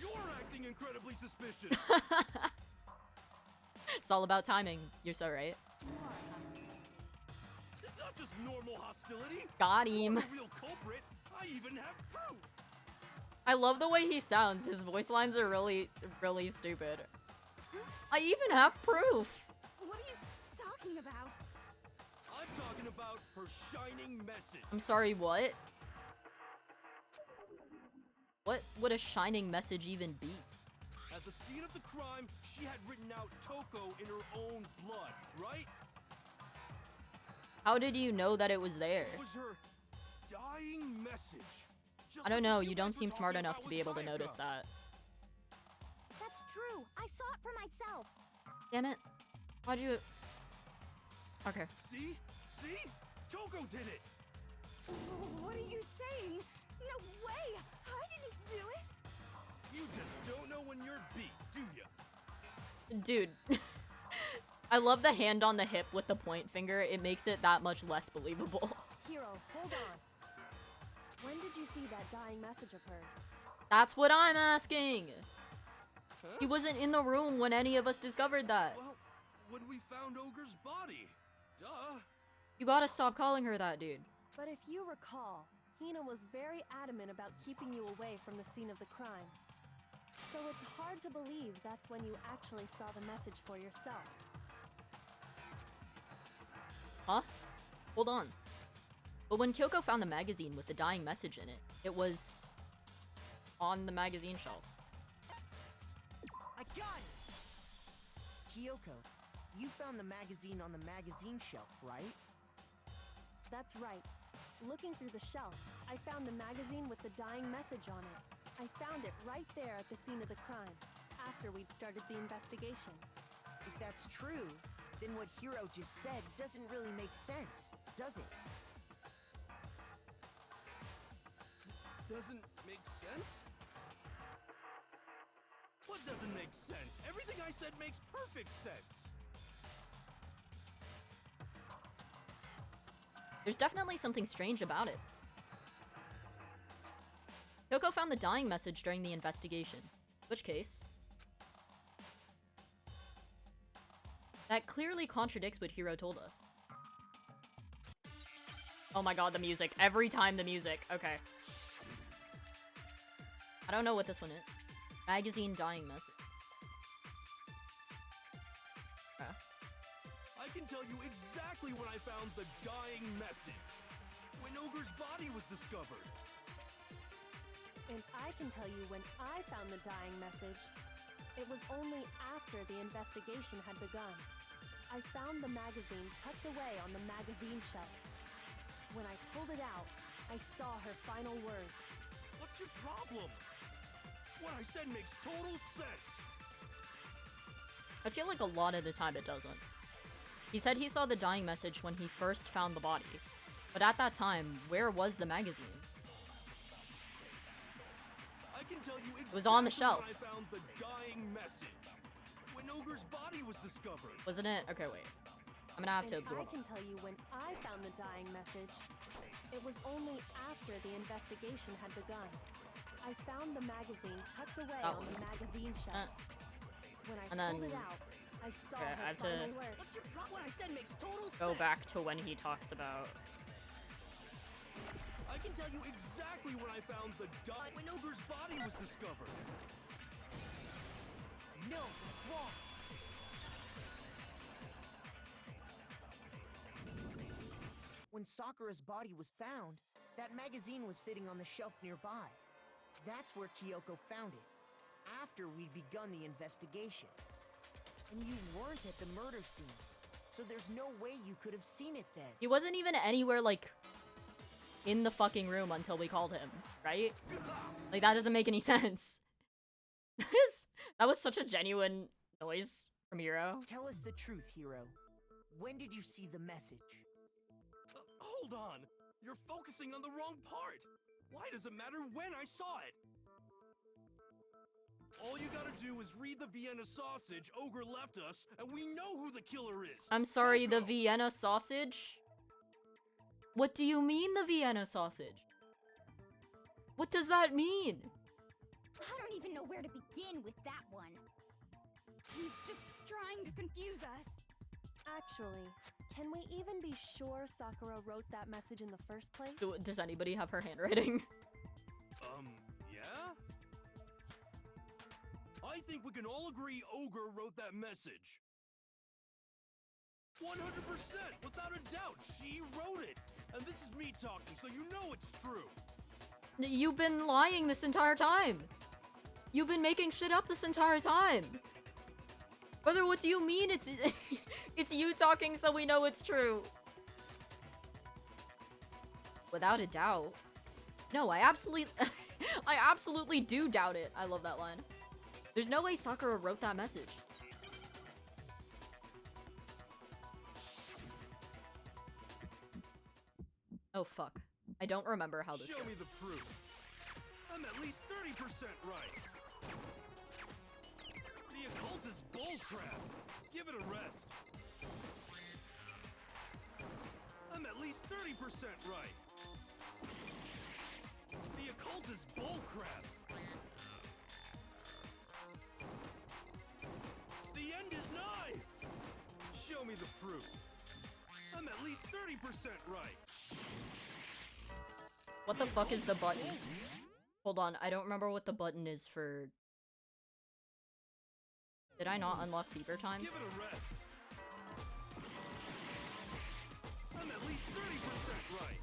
Speaker 3: You're acting incredibly suspicious.
Speaker 1: It's all about timing. You're so right.
Speaker 5: More hostile.
Speaker 3: It's not just normal hostility.
Speaker 1: Got
Speaker 3: You're
Speaker 1: him.
Speaker 3: the real culprit. I even have proof.
Speaker 1: I love the way he sounds. His voice lines are really, really stupid. I even have proof.
Speaker 8: What are you talking about?
Speaker 3: I'm talking about her shining message.
Speaker 1: I'm sorry, what? What would a shining message even be?
Speaker 3: At the scene of the crime, she had written out Toko in her own blood, right?
Speaker 1: How did you know that it was there?
Speaker 3: It was her dying message. Just
Speaker 1: I don't
Speaker 3: like
Speaker 1: know,
Speaker 3: what
Speaker 1: you don't
Speaker 3: guys were
Speaker 1: seem smart
Speaker 3: talking
Speaker 1: enough
Speaker 3: about
Speaker 1: to
Speaker 3: with
Speaker 1: be able to
Speaker 3: Sayaka.
Speaker 1: notice that.
Speaker 5: That's true. I saw it for myself.
Speaker 1: Damn it. Why'd you... Okay.
Speaker 3: See? See? Toko did it!
Speaker 8: What are you saying? No way! I didn't do it!
Speaker 3: You just don't know when you're beat, do ya?
Speaker 1: Dude. I love the hand on the hip with the point finger. It makes it that much less believable.
Speaker 8: Hiro, hold on. When did you see that dying message of hers?
Speaker 1: That's what I'm asking.
Speaker 3: Huh?
Speaker 1: He wasn't in the room when any of us discovered that.
Speaker 3: Well, when we found Ogre's body. Duh.
Speaker 1: You gotta stop calling her that, dude.
Speaker 8: But if you recall, Hina was very adamant about keeping you away from the scene of the crime. So it's hard to believe that's when you actually saw the message for yourself.
Speaker 1: Huh? Hold on. But when Kyoko found the magazine with the dying message in it, it was on the magazine shelf.
Speaker 7: I got it! Kyoko, you found the magazine on the magazine shelf, right?
Speaker 8: That's right. Looking through the shelf, I found the magazine with the dying message on it. I found it right there at the scene of the crime, after we'd started the investigation.
Speaker 7: If that's true, then what Hiro just said doesn't really make sense, does it?
Speaker 3: Doesn't make sense? What doesn't make sense? Everything I said makes perfect sense.
Speaker 1: There's definitely something strange about it. Kyoko found the dying message during the investigation. In which case... that clearly contradicts what Hiro told us. Oh my god, the music. Every time the music. Okay. I don't know what this one is. Magazine dying message.
Speaker 3: I can tell you exactly when I found the dying message. When Ogre's body was discovered.
Speaker 8: And I can tell you when I found the dying message. It was only after the investigation had begun. I found the magazine tucked away on the magazine shelf. When I pulled it out, I saw her final words.
Speaker 3: What's your problem? What I said makes total sense.
Speaker 1: I feel like a lot of the time it doesn't. He said he saw the dying message when he first found the body. But at that time, where was the magazine?
Speaker 3: I can tell you exactly
Speaker 1: It was on the shelf.
Speaker 3: when I found the dying message. When Ogre's body was discovered.
Speaker 1: Wasn't it? Okay, wait. I'm gonna have to
Speaker 8: And
Speaker 1: absorb
Speaker 8: I can tell you when I found the dying message. It was only after the investigation had begun. I found the magazine tucked away
Speaker 1: That
Speaker 8: on
Speaker 1: one.
Speaker 8: the magazine shelf. When I
Speaker 1: and
Speaker 8: pulled
Speaker 1: then-
Speaker 8: it out, I saw
Speaker 1: Okay,
Speaker 8: her
Speaker 1: I have to
Speaker 8: final words.
Speaker 4: What's your problem? What I said makes total
Speaker 1: go
Speaker 4: sense.
Speaker 1: back to when he talks about...
Speaker 3: I can tell you exactly when I found the when Ogre's body was discovered.
Speaker 7: No, it's wrong. When Sakura's body was found, that magazine was sitting on the shelf nearby. That's where Kyoko found it, after we'd begun the investigation. And you weren't at the murder scene, so there's no way you could have seen it then.
Speaker 1: He wasn't even anywhere, like, in the fucking room until we called him, right? Like, that doesn't make any sense. That was such a genuine noise from Hiro.
Speaker 7: Tell us the truth, Hiro. When did you see the message?
Speaker 3: Hold on. You're focusing on the wrong part. Why does it matter when I saw it? All you gotta do is read the Vienna sausage Ogre left us, and we know who the killer is.
Speaker 1: I'm sorry,
Speaker 3: So
Speaker 1: the
Speaker 3: go.
Speaker 1: Vienna sausage? What do you mean, the Vienna sausage? What does that mean?
Speaker 5: I don't even know where to begin with that one. He's just trying to confuse us.
Speaker 8: Actually, can we even be sure Sakura wrote that message in the first place?
Speaker 1: Does anybody have her handwriting?
Speaker 3: Yeah? I think we can all agree Ogre wrote that message. 100%, without a doubt, she wrote it. And this is me talking, so you know it's true.
Speaker 1: You've been lying this entire time. You've been making shit up this entire time. Brother, what do you mean it's it's you talking so we know it's true? Without a doubt. No, I absolutely do doubt it. I love that line. There's no way Sakura wrote that message. Oh fuck. I don't remember how this
Speaker 3: Show
Speaker 1: goes.
Speaker 3: me the proof. I'm at least 30% right. The occult is bullcrap. Give it a rest. I'm at least 30% right. The occult is bullcrap. The end is nigh. Show me the proof. I'm at least 30% right.
Speaker 1: What the fuck is the button? Hold on, I don't remember what the button is for... Did I not unlock Fever Time?
Speaker 3: Give it a rest. I'm at least 30% right.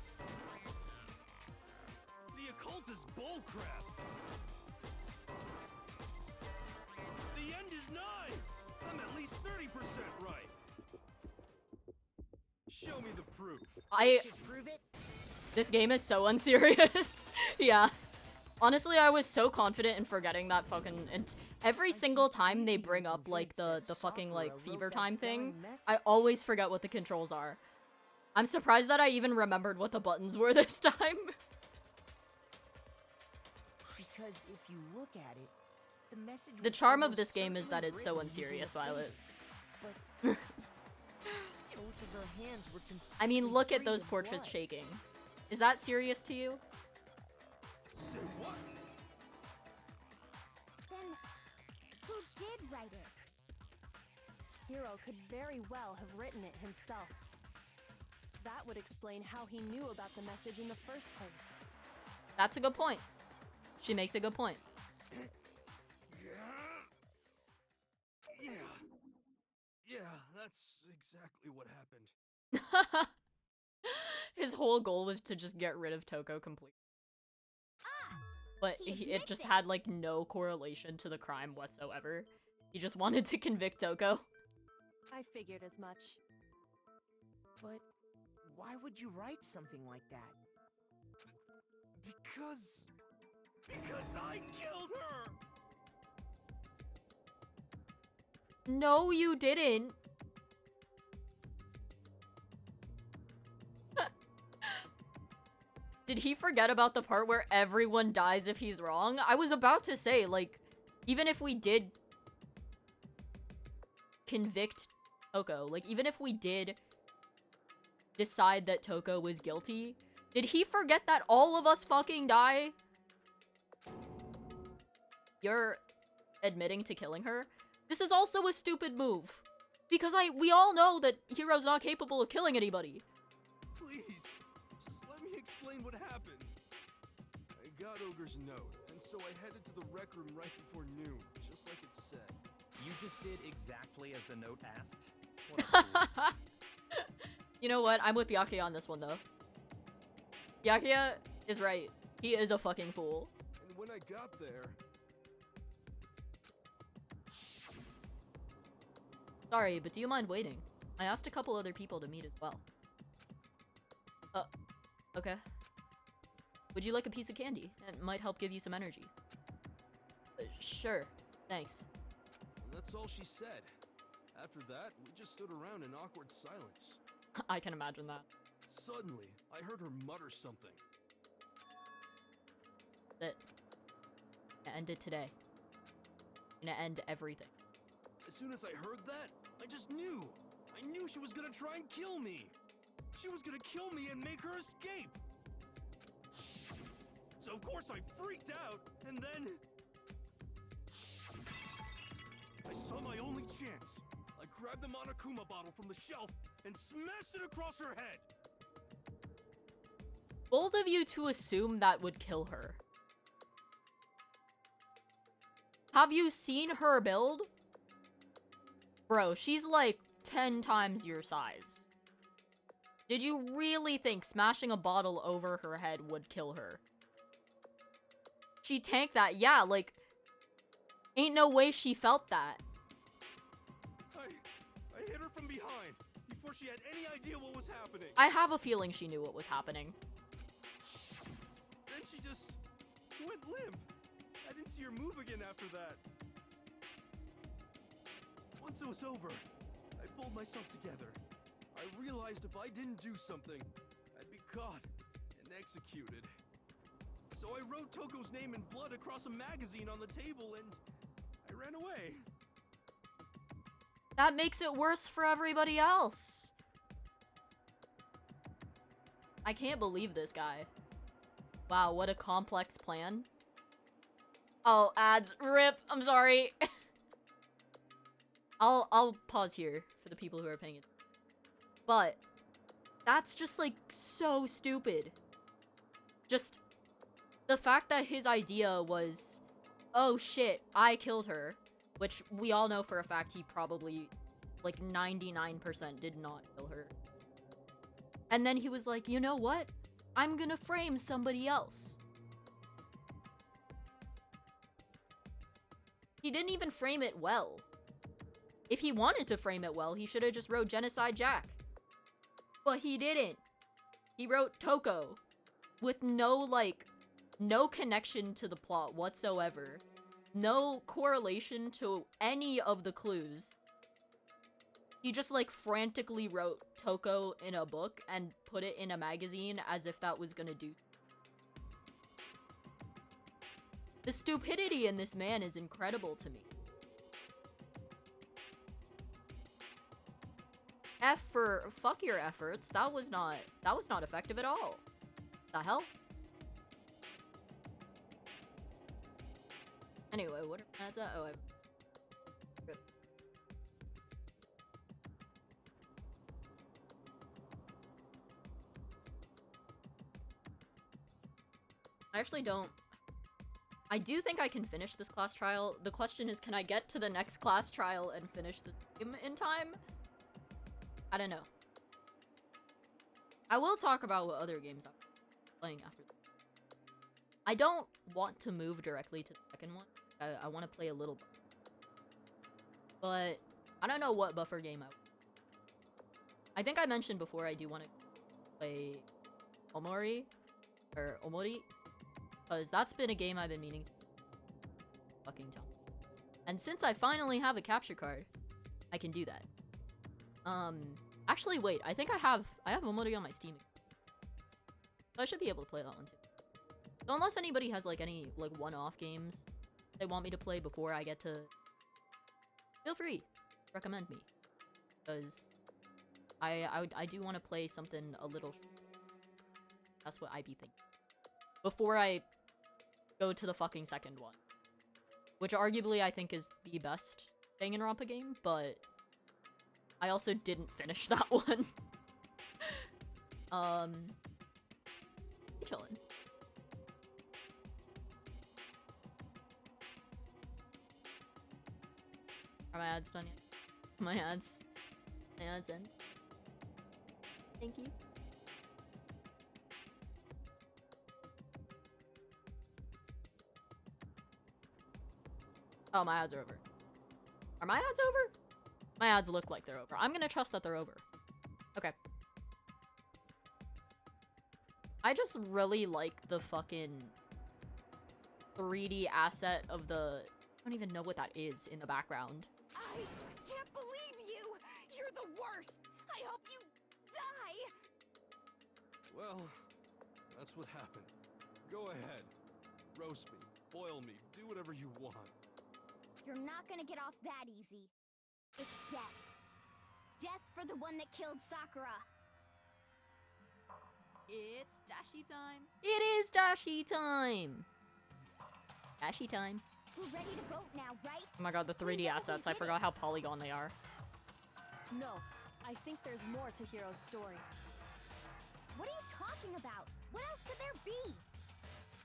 Speaker 3: The occult is bullcrap. The end is nigh. I'm at least 30% right. Show me the proof.
Speaker 7: Should prove it?
Speaker 1: This game is so unserious. Yeah. Honestly, I was so confident in forgetting that fucking... And every single time they bring up, like, the fucking, like, fever time thing, I always forget what the controls are. I'm surprised that I even remembered what the buttons were this time.
Speaker 7: Because if you look at it, the message
Speaker 1: The
Speaker 7: was
Speaker 1: charm of
Speaker 7: almost
Speaker 1: this game is that
Speaker 7: certainly
Speaker 1: it's so
Speaker 7: written using
Speaker 1: unserious,
Speaker 7: a finger.
Speaker 1: Violet.
Speaker 7: But both of her hands were
Speaker 1: I mean,
Speaker 7: completely
Speaker 1: look at
Speaker 7: free
Speaker 1: those
Speaker 7: of
Speaker 1: portraits
Speaker 7: blood.
Speaker 1: shaking. Is that serious to you?
Speaker 3: Say what?
Speaker 5: Then, who did write it?
Speaker 8: Hero could very well have written it himself. That would explain how he knew about the message in the first place.
Speaker 1: That's a good point. She makes a good point.
Speaker 3: Yeah, that's exactly what happened.
Speaker 1: His whole goal was to just get rid of Toko completely. But it just had, like, no correlation to the crime whatsoever. He just wanted to convict Toko.
Speaker 8: I figured as much.
Speaker 7: But why would you write something like that?
Speaker 3: Because I killed her!
Speaker 1: No, you didn't. Did he forget about the part where everyone dies if he's wrong? I was about to say, like, even if we did convict Toko, like, even if we did decide that Toko was guilty, did he forget that all of us fucking die? You're admitting to killing her? This is also a stupid move. Because we all know that Hiro's not capable of killing anybody.
Speaker 3: Please, just let me explain what happened. I got Ogre's note, and so I headed to the rec room right before noon, just like it said.
Speaker 6: You just did exactly as the note asked. What a fool.
Speaker 1: You know what? I'm with Byakuya on this one, though. Byakuya is right. He is a fucking fool.
Speaker 3: And when I got there...
Speaker 1: Sorry, but do you mind waiting? I asked a couple other people to meet as well. Okay. Would you like a piece of candy? It might help give you some energy. Sure. Thanks.
Speaker 3: And that's all she said. After that, we just stood around in awkward silence.
Speaker 1: I can imagine that.
Speaker 3: Suddenly, I heard her mutter something.
Speaker 1: That it ended today. Gonna end everything.
Speaker 3: As soon as I heard that, I just knew. I knew she was gonna try and kill me. She was gonna kill me and make her escape. So of course I freaked out, and then... I saw my only chance. I grabbed the Monokuma bottle from the shelf and smashed it across her head.
Speaker 1: Bold of you to assume that would kill her. Have you seen her build? Bro, she's like 10 times your size. Did you really think smashing a bottle over her head would kill her? She tanked that, yeah, like... Ain't no way she felt that.
Speaker 3: I hit her from behind, before she had any idea what was happening.
Speaker 1: I have a feeling she knew what was happening.
Speaker 3: Then she just went limp. I didn't see her move again after that. Once it was over, I pulled myself together. I realized if I didn't do something, I'd be caught and executed. So I wrote Toko's name in blood across a magazine on the table and I ran away.
Speaker 1: That makes it worse for everybody else. I can't believe this guy. Wow, what a complex plan. Oh, ads. RIP. I'm sorry. I'll pause here for the people who are paying it. But that's just like so stupid. Just the fact that his idea was, oh shit, I killed her, which we all know for a fact he probably like 99% did not kill her. And then he was like, you know what? I'm gonna frame somebody else. He didn't even frame it well. If he wanted to frame it well, he should have just wrote Genocide Jack. But he didn't. He wrote Toko with no, like, no connection to the plot whatsoever. No correlation to any of the clues. He just like frantically wrote Toko in a book and put it in a magazine as if that was gonna do. The stupidity in this man is incredible to me. F for fuck your efforts. That was not effective at all. The hell? Anyway, what are that's oh good. I actually don't. I do think I can finish this class trial. The question is, can I get to the next class trial and finish this game in time? I don't know. I will talk about what other games I'm playing after this. I don't want to move directly to the second one. I want to play a little bit. But I don't know what buffer game I think I mentioned before I do want to play Omori. Or Omori. Because that's been a game I've been meaning to fucking tell. And since I finally have a capture card, I can do that. Actually, wait. I think I have Omori on my Steam. So I should be able to play that one too. So unless anybody has like any like one-off games they want me to play before I get to, feel free to recommend me, because I do want to play something a little. That's what I be thinking before I go to the fucking second one, which arguably I think is the best Danganronpa game, but I also didn't finish that one. Chillin'. Are my ads done yet? My ads end. Thank you. Oh, my ads are over. Are my ads over? My ads look like they're over. I'm gonna trust that they're over. Okay. I just really like the fucking 3D asset of the... I don't even know what that is in the background.
Speaker 9: I can't believe you! You're the worst! I hope you die!
Speaker 3: Well, that's what happened. Go ahead. Roast me, boil me, do whatever you want.
Speaker 5: You're not gonna get off that easy. It's death. Death for the one that killed Sakura.
Speaker 1: It's dashi time. It is dashi time. Dashi time.
Speaker 5: We're ready to vote now, right?
Speaker 1: Oh my god, the 3D assets. I forgot how polygon they are.
Speaker 8: No, I think there's more to Hiro's story.
Speaker 5: What are you talking about? What else could there be?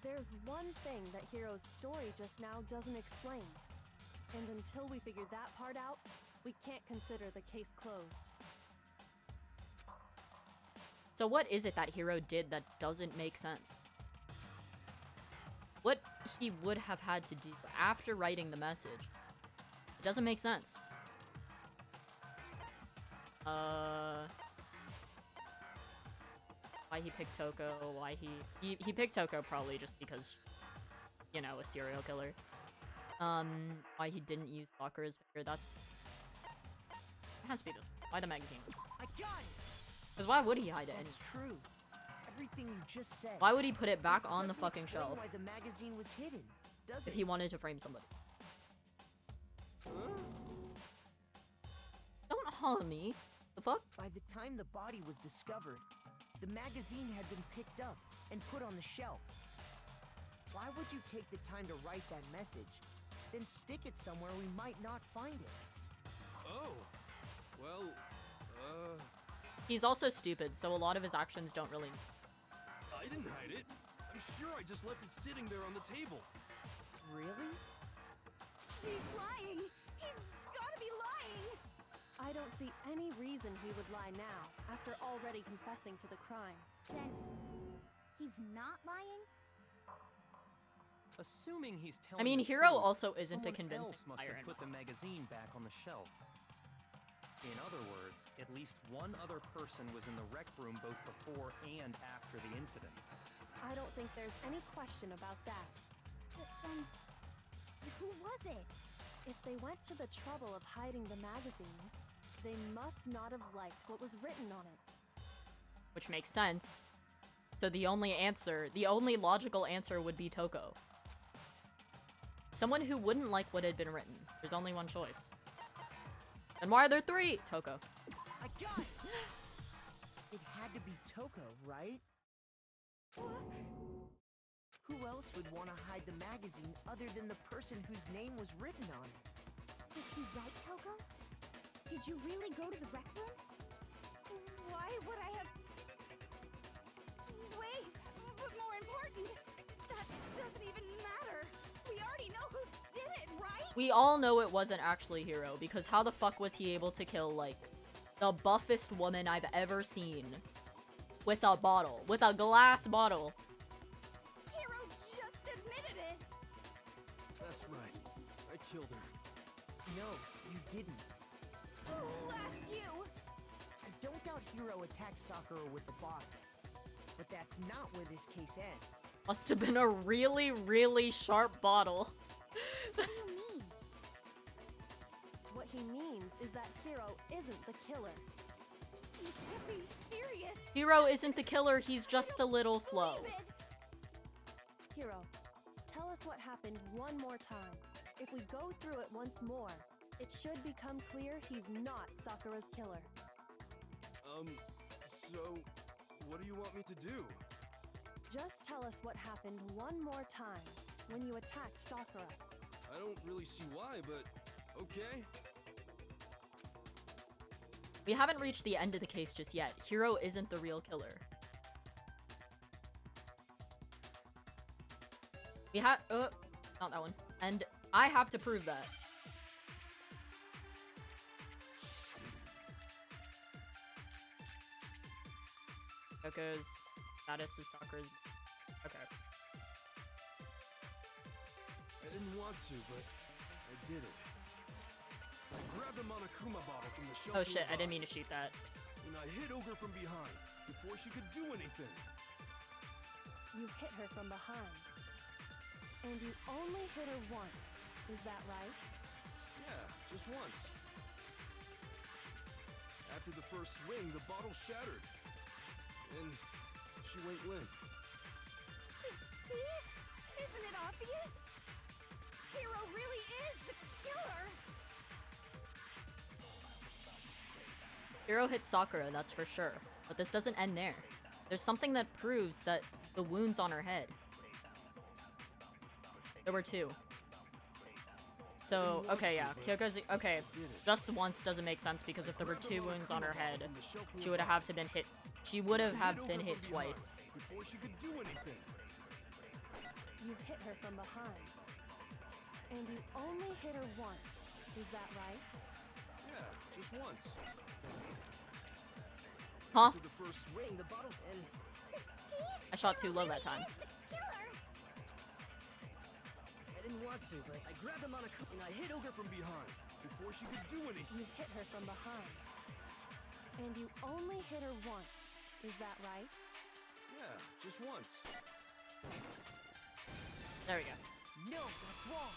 Speaker 8: There's one thing that Hiro's story just now doesn't explain. And until we figure that part out, we can't consider the case closed.
Speaker 1: So what is it that Hiro did that doesn't make sense? What he would have had to do after writing the message, it doesn't make sense. Why he picked Toko, why he picked Toko probably just because, you know, a serial killer. Why he didn't use Sakura's finger, that's... It has to be this. Why the magazine?
Speaker 7: I got it!
Speaker 1: Because why would he hide it?
Speaker 7: That's true. Everything you just said.
Speaker 1: Why would he put it back
Speaker 7: It
Speaker 1: on the
Speaker 7: doesn't
Speaker 1: fucking
Speaker 7: explain
Speaker 1: shelf
Speaker 7: why the magazine was hidden, does
Speaker 1: if
Speaker 7: it?
Speaker 1: he wanted to frame somebody? Don't holler me. The fuck?
Speaker 7: By the time the body was discovered, the magazine had been picked up and put on the shelf. Why would you take the time to write that message, then stick it somewhere we might not find it?
Speaker 3: Oh, well,
Speaker 1: He's also stupid, so a lot of his actions don't really...
Speaker 3: I didn't hide it. I'm sure I just left it sitting there on the table.
Speaker 7: Really?
Speaker 9: He's lying! He's gotta be lying!
Speaker 8: I don't see any reason he would lie now, after already confessing to the crime.
Speaker 5: Then he's not lying?
Speaker 6: Assuming he's telling
Speaker 1: I mean,
Speaker 6: the
Speaker 1: Hiro
Speaker 6: truth,
Speaker 1: also isn't a
Speaker 6: someone
Speaker 1: convincing
Speaker 6: else must
Speaker 1: liar
Speaker 6: have
Speaker 1: in
Speaker 6: put the magazine back on the shelf. In other words, at least one other person was in the rec room both before and after the incident.
Speaker 8: I don't think there's any question about that.
Speaker 5: But then, who was it?
Speaker 8: If they went to the trouble of hiding the magazine, they must not have liked what was written on it.
Speaker 1: Which makes sense. So the only logical answer would be Toko. Someone who wouldn't like what had been written. There's only one choice. And why are there three? Toko.
Speaker 7: I got it! It had to be Toko, right? Who else would want to hide the magazine other than the person whose name was written on it?
Speaker 5: Was he right, Toko? Did you really go to the rec room?
Speaker 9: Why would I have... Wait, but more important, that doesn't even matter. We already know who did it, right?
Speaker 1: We all know it wasn't actually Hiro, because how the fuck was he able to kill, like, the buffest woman I've ever seen with a bottle, with a glass bottle?
Speaker 9: Hiro just admitted it.
Speaker 3: That's right. I killed her.
Speaker 7: No, you didn't.
Speaker 9: Who asked you?
Speaker 7: I don't doubt Hiro attacked Sakura with the bottle. But that's not where this case ends.
Speaker 1: Must have been a really, really sharp bottle.
Speaker 5: What do you mean?
Speaker 8: What he means is that Hiro isn't the killer.
Speaker 9: You can't be serious.
Speaker 1: Hiro isn't the killer, he's just a little slow.
Speaker 9: Believe it.
Speaker 8: Hiro, tell us what happened one more time. If we go through it once more, it should become clear he's not Sakura's killer.
Speaker 3: So, what do you want me to do?
Speaker 8: Just tell us what happened one more time when you attacked Sakura.
Speaker 3: I don't really see why, but okay.
Speaker 1: We haven't reached the end of the case just yet. Hiro isn't the real killer. We have, not that one. And I have to prove that. Toko's status of Sakura's. Okay.
Speaker 3: I didn't want to, but I did it. I grabbed a Monokuma bottle from the shelf.
Speaker 1: Oh shit, I didn't
Speaker 3: nearby,
Speaker 1: mean to shoot that.
Speaker 3: And I hit Ogre from behind before she could do anything.
Speaker 8: You hit her from behind. And you only hit her once. Is that right?
Speaker 3: Yeah, just once. After the first swing, the bottle shattered. And she went limp.
Speaker 9: See? Isn't it obvious? Hiro really is the killer.
Speaker 1: Hiro hit Sakura, that's for sure. But this doesn't end there. There's something that proves that the wounds on her head. There were two. So, okay, yeah. Kyoko's, okay, just once doesn't make sense because if there were two wounds on her head, she would have to been hit. She would have been hit twice.
Speaker 3: Before she could do anything.
Speaker 8: You hit her from behind. And you only hit her once. Is that right?
Speaker 3: Yeah, just once.
Speaker 1: Huh?
Speaker 3: After the first swing, the bottle and
Speaker 1: I shot too low that time.
Speaker 3: I didn't want to, but I grabbed him on a cup and I hit Ogre from behind before she could do anything.
Speaker 8: You hit her from behind. And you only hit her once. Is that right?
Speaker 3: Yeah, just once.
Speaker 1: There we go.
Speaker 7: No, that's wrong.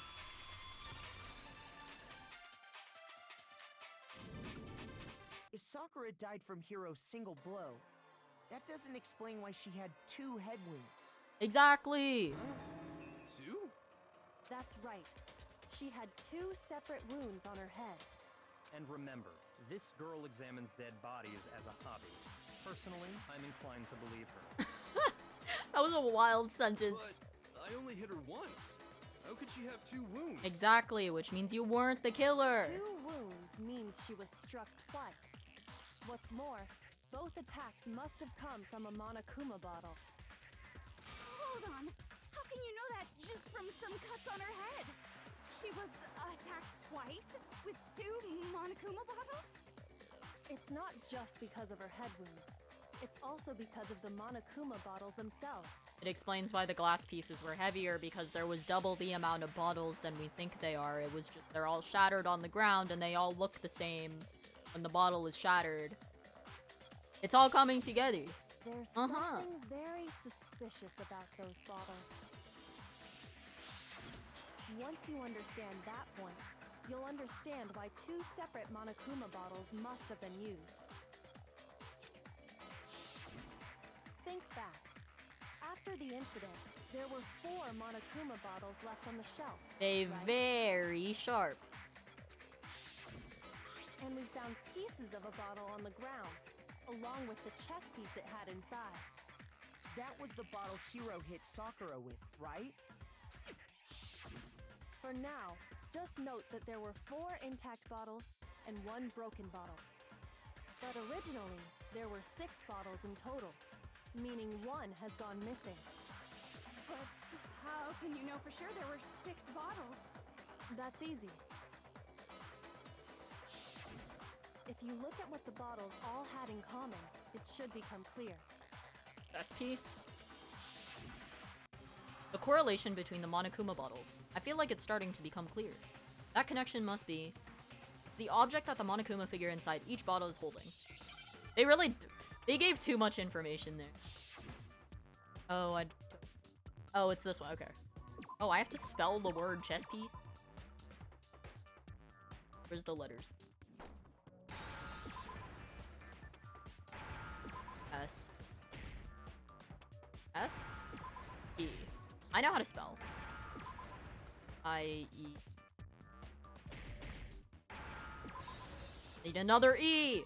Speaker 7: If Sakura died from Hiro's single blow, that doesn't explain why she had two head wounds.
Speaker 1: Exactly!
Speaker 3: Two?
Speaker 8: That's right. She had two separate wounds on her head.
Speaker 6: And remember, this girl examines dead bodies as a hobby. Personally, I'm inclined to believe her.
Speaker 1: That was a wild sentence.
Speaker 3: But I only hit her once. How could she have two wounds?
Speaker 1: Exactly, which means you weren't the killer.
Speaker 8: Two wounds means she was struck twice. What's more, both attacks must have come from a Monokuma bottle.
Speaker 9: Hold on. How can you know that just from some cuts on her head? She was attacked twice with two Monokuma bottles?
Speaker 8: It's not just because of her head wounds. It's also because of the Monokuma bottles themselves.
Speaker 1: It explains why the glass pieces were heavier, because there was double the amount of bottles than we think they are. It was just, they're all shattered on the ground and they all look the same when the bottle is shattered. It's all coming together.
Speaker 8: There's
Speaker 1: Uh-huh.
Speaker 8: something very suspicious about those bottles. Once you understand that point, you'll understand why 2 separate Monokuma bottles must have been used. Think back. After the incident, there were 4 Monokuma bottles left on the shelf.
Speaker 1: They
Speaker 8: right?
Speaker 1: very sharp.
Speaker 8: And we found pieces of a bottle on the ground, along with the chess piece it had inside.
Speaker 7: That was the bottle Hiro hit Sakura with, right?
Speaker 8: For now, just note that there were 4 intact bottles and 1 broken bottle. But originally, there were 6 bottles in total, meaning 1 has gone missing.
Speaker 9: But how can you know for sure there were 6 bottles?
Speaker 8: That's easy. If you look at what the bottles all had in common, it should become clear.
Speaker 1: Chess piece. The correlation between the Monokuma bottles. I feel like it's starting to become clear. That connection must be... It's the object that the Monokuma figure inside each bottle is holding. They really... They gave too much information there. Oh, Oh, it's this one. Okay. Oh, I have to spell the word chess piece? Where's the letters? S. S? E. I know how to spell. I, E. Need another E!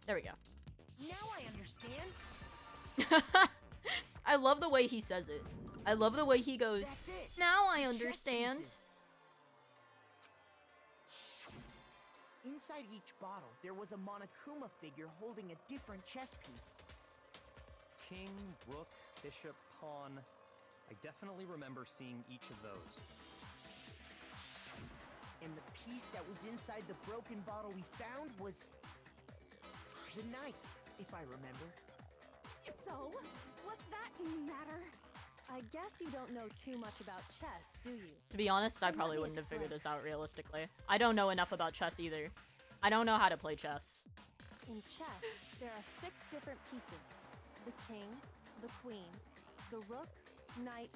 Speaker 1: There we go.
Speaker 7: Now I understand.
Speaker 1: I love the way he says it. I love the way he goes,
Speaker 7: That's it.
Speaker 1: now I
Speaker 7: Chess
Speaker 1: understand.
Speaker 7: pieces. Inside each bottle, there was a Monokuma figure holding a different chess piece.
Speaker 6: King, rook, bishop, pawn. I definitely remember seeing each of those.
Speaker 7: And the piece that was inside the broken bottle we found was... the knight, if I remember.
Speaker 9: So, what's that matter?
Speaker 8: I guess you don't know too much about chess, do you?
Speaker 1: To be honest, I probably wouldn't have figured this out realistically. I don't know enough about chess either. I don't know how to play chess.
Speaker 8: In chess, there are 6 different pieces. The king, the queen, the rook, knight,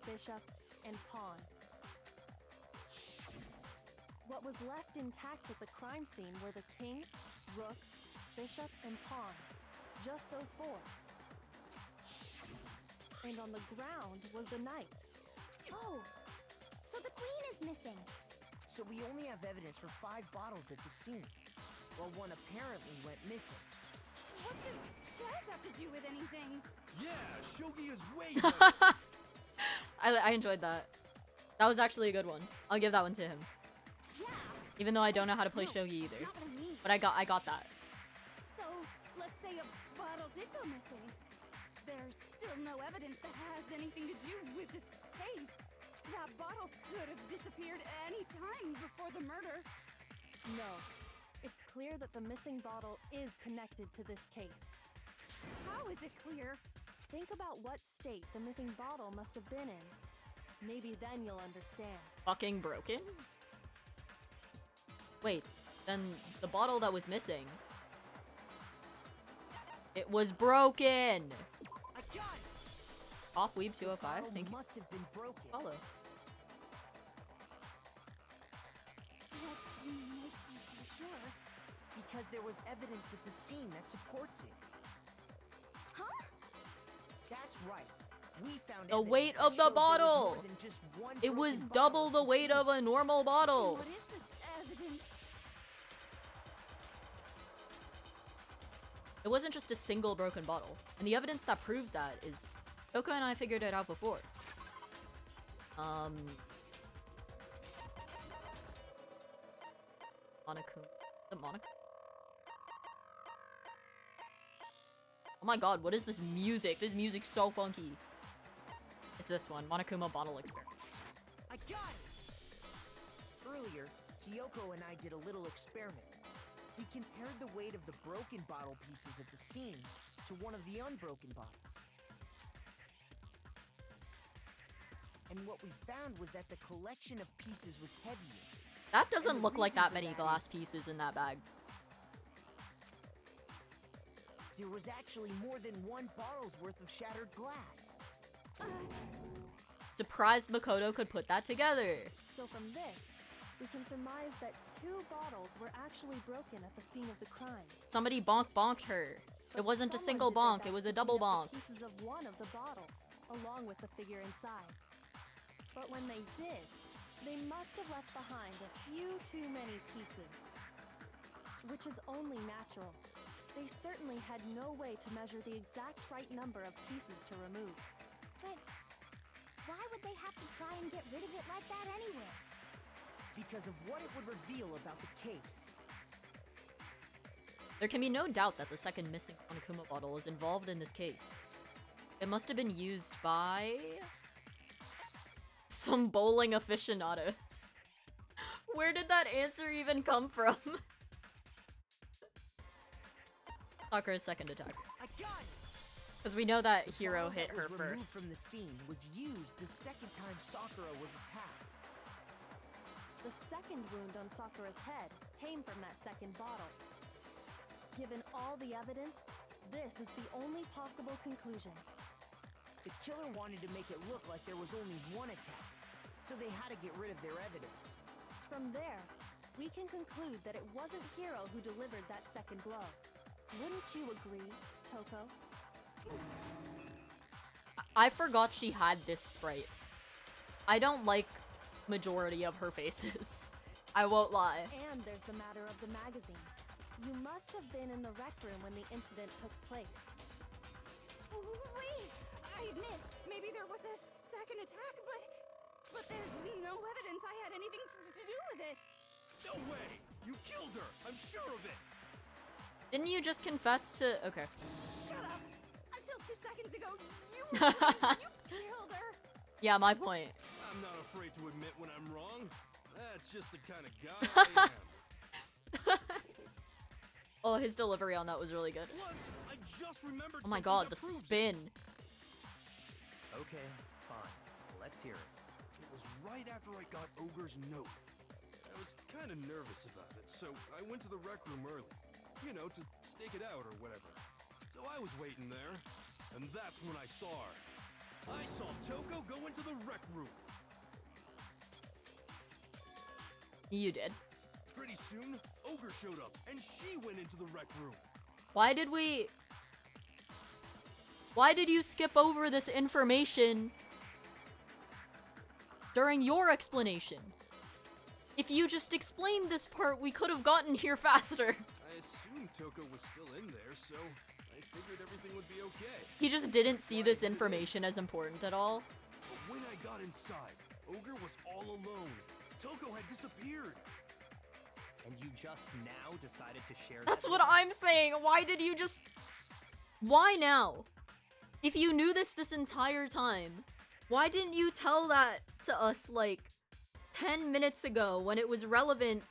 Speaker 8: bishop, and pawn. What was left intact at the crime scene were the king, rook, bishop, and pawn. Just those 4. And on the ground was the knight.
Speaker 5: Oh, so the queen is missing.
Speaker 7: So we only have evidence for 5 bottles at the scene, while one apparently went missing.
Speaker 9: What does chess have to do with anything?
Speaker 3: Yeah, shogi is way better.
Speaker 1: I enjoyed that. That was actually a good one. I'll give that one to him.
Speaker 9: Yeah.
Speaker 1: Even though I don't know how to play
Speaker 9: No,
Speaker 1: shogi either.
Speaker 9: it's not what I mean.
Speaker 1: But I got that.
Speaker 9: So, let's say a bottle did go missing. There's still no evidence that has anything to do with this case. That bottle could have disappeared any time before the murder.
Speaker 8: No. It's clear that the missing bottle is connected to this case.
Speaker 9: How is it clear?
Speaker 8: Think about what state the missing bottle must have been in. Maybe then you'll understand.
Speaker 1: Fucking broken? Wait, then the bottle that was missing... It was broken!
Speaker 7: I got it!
Speaker 1: Top Weeb 205?
Speaker 7: Bottle
Speaker 1: Thank you.
Speaker 7: must have been broken.
Speaker 1: Follow.
Speaker 9: What makes you so sure?
Speaker 7: Because there was evidence at the scene that supports it.
Speaker 9: Huh?
Speaker 7: That's right. We found
Speaker 1: The
Speaker 7: evidence
Speaker 1: weight
Speaker 7: that
Speaker 1: of the
Speaker 7: shows there was
Speaker 1: bottle!
Speaker 7: more than just one
Speaker 1: It was
Speaker 7: broken
Speaker 1: double
Speaker 7: bottle
Speaker 1: the
Speaker 7: at the
Speaker 1: weight
Speaker 7: scene.
Speaker 1: of a normal bottle!
Speaker 9: What is this evidence?
Speaker 1: It wasn't just a single broken bottle. And the evidence that proves that is... Coco and I figured it out before. Monaco. Is it Monaco? Oh my god, what is this music? This music's so funky. It's this one, Monokuma Bottle Experiment.
Speaker 7: I got it! Earlier, Kyoko and I did a little experiment. We compared the weight of the broken bottle pieces at the scene to one of the unbroken bottles. And what we found was that the collection of pieces was heavier.
Speaker 1: That doesn't
Speaker 7: And the
Speaker 1: look like
Speaker 7: reason
Speaker 1: that
Speaker 7: for
Speaker 1: many
Speaker 7: that
Speaker 1: glass
Speaker 7: is-
Speaker 1: pieces in that bag.
Speaker 7: There was actually more than one bottle's worth of shattered glass.
Speaker 1: Surprised Makoto could put that together.
Speaker 8: So from this, we can surmise that 2 bottles were actually broken at the scene of the crime.
Speaker 1: Somebody bonked her.
Speaker 8: But
Speaker 1: It wasn't a
Speaker 8: someone
Speaker 1: single
Speaker 8: did their
Speaker 1: bonk, it
Speaker 8: best
Speaker 1: was
Speaker 8: to
Speaker 1: a double
Speaker 8: clean
Speaker 1: bonk.
Speaker 8: up the pieces of one of the bottles, along with the figure inside. But when they did, they must have left behind a few too many pieces. Which is only natural. They certainly had no way to measure the exact right number of pieces to remove.
Speaker 5: But why would they have to try and get rid of it like that anyway?
Speaker 7: Because of what it would reveal about the case.
Speaker 1: There can be no doubt that the second missing Onokuma bottle is involved in this case. It must have been used by some bowling aficionados. Where did that answer even come from? Sakura's second attack.
Speaker 7: I got it!
Speaker 1: Because we know that Hiro
Speaker 7: Bottle
Speaker 1: hit
Speaker 7: that
Speaker 1: her
Speaker 7: was removed
Speaker 1: first.
Speaker 7: from the scene was used the second time Sakura was attacked.
Speaker 8: The second wound on Sakura's head came from that second bottle. Given all the evidence, this is the only possible conclusion.
Speaker 7: The killer wanted to make it look like there was only one attack, so they had to get rid of their evidence.
Speaker 8: From there, we can conclude that it wasn't Hiro who delivered that second blow. Wouldn't you agree, Toko?
Speaker 1: I forgot she had this sprite. I don't like majority of her faces. I won't lie.
Speaker 8: And there's the matter of the magazine. You must have been in the rec room when the incident took place.
Speaker 9: Wait! I admit, maybe there was a second attack, but there's no evidence I had anything to do with it.
Speaker 3: No way! You killed her! I'm sure of it!
Speaker 1: Didn't you just confess to... Okay.
Speaker 9: Shut up! Until 2 seconds ago, you were you killed her!
Speaker 1: Yeah, my point.
Speaker 3: I'm not afraid to admit when I'm wrong. That's just the kind of guy I am.
Speaker 1: Oh, his delivery on that was really good.
Speaker 3: Plus, I just remembered
Speaker 1: Oh my
Speaker 3: something
Speaker 1: god,
Speaker 3: that
Speaker 1: the
Speaker 3: proves it.
Speaker 1: spin.
Speaker 6: Okay, fine. Let's hear it.
Speaker 3: It was right after I got Ogre's note. I was kind of nervous about it, so I went to the rec room early. You know, to stake it out or whatever. So I was waiting there, and that's when I saw her. I saw Toko go into the rec room.
Speaker 1: You did.
Speaker 3: Pretty soon, Ogre showed up, and she went into the rec room.
Speaker 1: Why did you skip over this information during your explanation? If you just explained this part, we could have gotten here faster.
Speaker 3: I assumed Toko was still in there, so I figured everything would be okay.
Speaker 1: He just didn't see this information as important at all.
Speaker 3: But when I got inside, Ogre was all alone. Toko had disappeared.
Speaker 6: And you just now decided to share
Speaker 1: That's
Speaker 6: that
Speaker 1: what
Speaker 6: with us?
Speaker 1: I'm saying. Why did you just... Why now? If you knew this entire time, why didn't you tell that to us, like, 10 minutes ago when it was relevant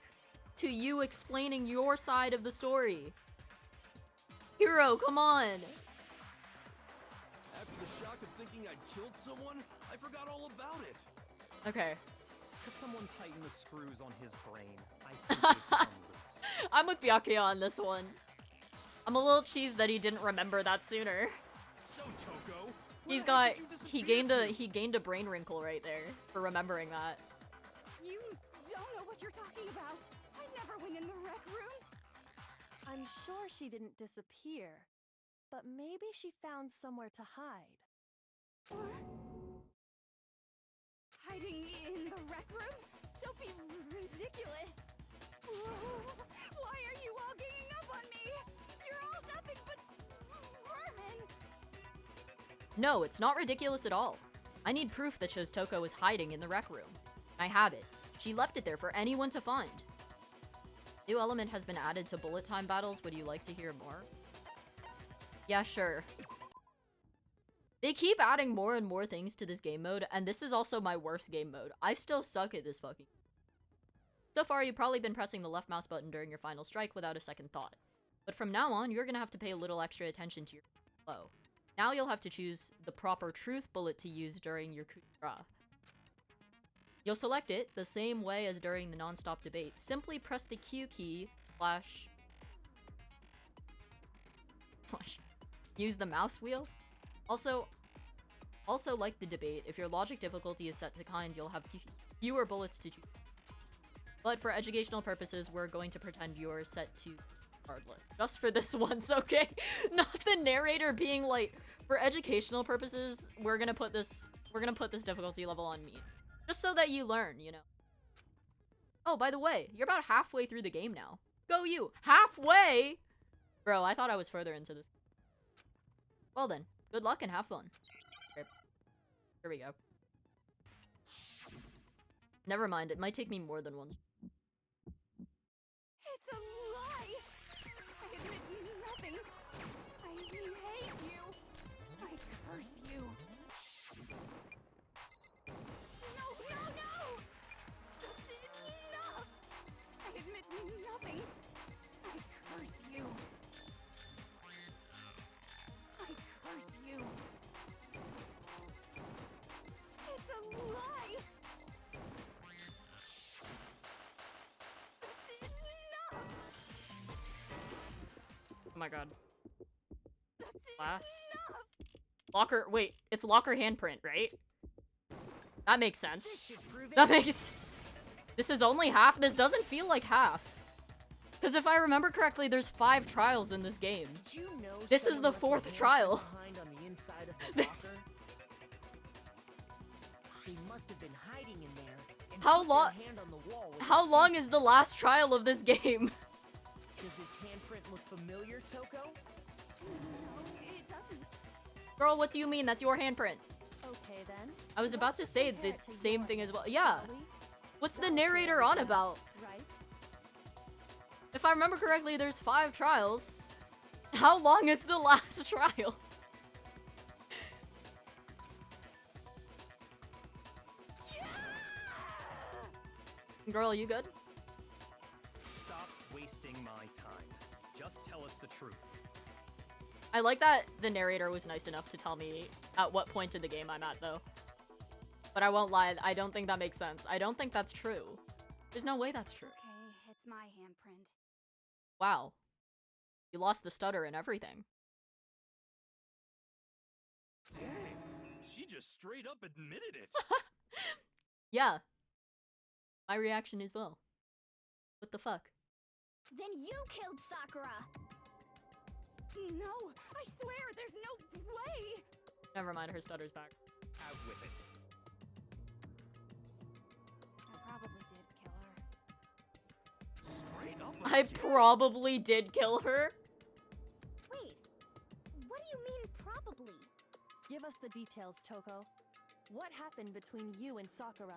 Speaker 1: to you explaining your side of the story? Hiro, come on!
Speaker 3: After the shock of thinking I'd killed someone, I forgot all about it.
Speaker 1: Okay.
Speaker 6: Could someone tighten the screws on his brain? I think they've come loose.
Speaker 1: I'm with Byakuya on this one. I'm a little cheesed that he didn't remember that sooner.
Speaker 3: So, Toko,
Speaker 1: He's
Speaker 3: where
Speaker 1: got...
Speaker 3: did you
Speaker 1: He
Speaker 3: disappear
Speaker 1: gained
Speaker 3: to?
Speaker 1: a brain wrinkle right there for remembering that.
Speaker 9: You don't know what you're talking about. I never went in the rec room.
Speaker 8: I'm sure she didn't disappear, but maybe she found somewhere to hide.
Speaker 9: What? Hiding in the rec room? Don't be ridiculous. Why are you all ganging up on me? You're all nothing but vermin.
Speaker 1: No, it's not ridiculous at all. I need proof that shows Toko is hiding in the rec room. I have it. She left it there for anyone to find. New element has been added to bullet time battles. Would you like to hear more? Yeah, sure. They keep adding more and more things to this game mode, and this is also my worst game mode. I still suck at this fucking... So far, you've probably been pressing the left mouse button during your final strike without a second thought. But from now on, you're gonna have to pay a little extra attention to your flow. Now you'll have to choose the proper truth bullet to use during your coup de grace. You'll select it the same way as during the non-stop debate. Simply press the Q key / Use the mouse wheel. Also, like the debate, if your logic difficulty is set to kind, you'll have fewer bullets to choose. But for educational purposes, we're going to pretend you're set to regardless. Just for this once, okay? Not the narrator being like, for educational purposes, we're gonna put this difficulty level on me. Just so that you learn, you know? Oh, by the way, you're about halfway through the game now. Go you! Halfway?! Bro, I thought I was further into this. Well then, good luck and have fun. Okay. Here we go. Never mind, it might take me more than once.
Speaker 9: It's a lie! I admit nothing. I hate you. I curse you. No, no, no! That's enough! I admit nothing. I curse you. I curse you. It's a lie! That's enough!
Speaker 1: Oh my god.
Speaker 9: That's
Speaker 1: Class.
Speaker 9: enough!
Speaker 1: Locker- wait, it's locker handprint, right? That makes
Speaker 7: This
Speaker 1: sense.
Speaker 7: should prove
Speaker 1: That
Speaker 7: it.
Speaker 1: makes- This is only half? This doesn't feel like half. Because if I remember correctly, there's 5 trials in this game.
Speaker 7: Did you know
Speaker 1: This is
Speaker 7: someone
Speaker 1: the
Speaker 7: left a
Speaker 1: 4th
Speaker 7: handprint
Speaker 1: trial.
Speaker 7: behind on the inside of the
Speaker 1: This-
Speaker 7: locker? They must have been hiding in there. And
Speaker 1: How
Speaker 7: put their
Speaker 1: long-
Speaker 7: hand on the wall with
Speaker 1: How
Speaker 7: their
Speaker 1: long
Speaker 7: feet.
Speaker 1: is the last trial of this game?
Speaker 7: Does this handprint look familiar, Toko?
Speaker 9: No, it doesn't.
Speaker 1: Girl, what do you mean? That's your handprint.
Speaker 8: Okay then.
Speaker 1: I was about to
Speaker 8: Let's
Speaker 1: say
Speaker 8: compare
Speaker 1: the
Speaker 8: it to
Speaker 1: same
Speaker 8: yours,
Speaker 1: thing as well. Yeah.
Speaker 8: shall we?
Speaker 1: What's the
Speaker 8: Well,
Speaker 1: narrator
Speaker 8: there we
Speaker 1: on
Speaker 8: go,
Speaker 1: about?
Speaker 8: Right?
Speaker 1: If I remember correctly, there's 5 trials. How long is the last trial? Girl, you good?
Speaker 6: Stop wasting my time. Just tell us the truth.
Speaker 1: I like that the narrator was nice enough to tell me at what point in the game I'm at, though. But I won't lie, I don't think that makes sense. I don't think that's true. There's no way that's true.
Speaker 9: Okay, it's my handprint.
Speaker 1: Wow. You lost the stutter and everything.
Speaker 3: Dang, she just straight up admitted it.
Speaker 1: Yeah. My reaction as well. What the fuck?
Speaker 5: Then you killed Sakura!
Speaker 9: No, I swear, there's no way!
Speaker 1: Never mind, her stutter's back.
Speaker 6: Out with it.
Speaker 9: I probably did kill her.
Speaker 3: Straight up
Speaker 1: I
Speaker 3: again?
Speaker 1: probably did kill her.
Speaker 5: Wait, what do you mean probably?
Speaker 8: Give us the details, Toko. What happened between you and Sakura?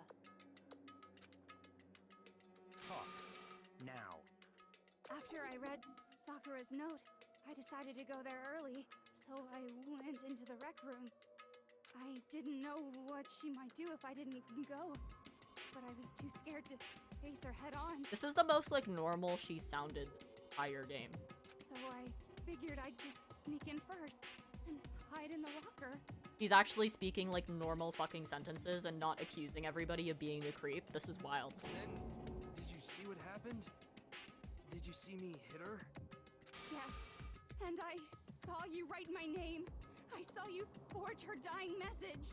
Speaker 6: Talk. Now.
Speaker 9: After I read Sakura's note, I decided to go there early, so I went into the rec room. I didn't know what she might do if I didn't go, but I was too scared to face her head on,
Speaker 1: This is the most, like, normal she sounded entire game.
Speaker 9: so I figured I'd just sneak in first and hide in the locker.
Speaker 1: He's actually speaking, like, normal fucking sentences and not accusing everybody of being a creep. This is wild.
Speaker 3: Then, did you see what happened? Did you see me hit her?
Speaker 9: Yes, and I saw you write my name. I saw you forge her dying message.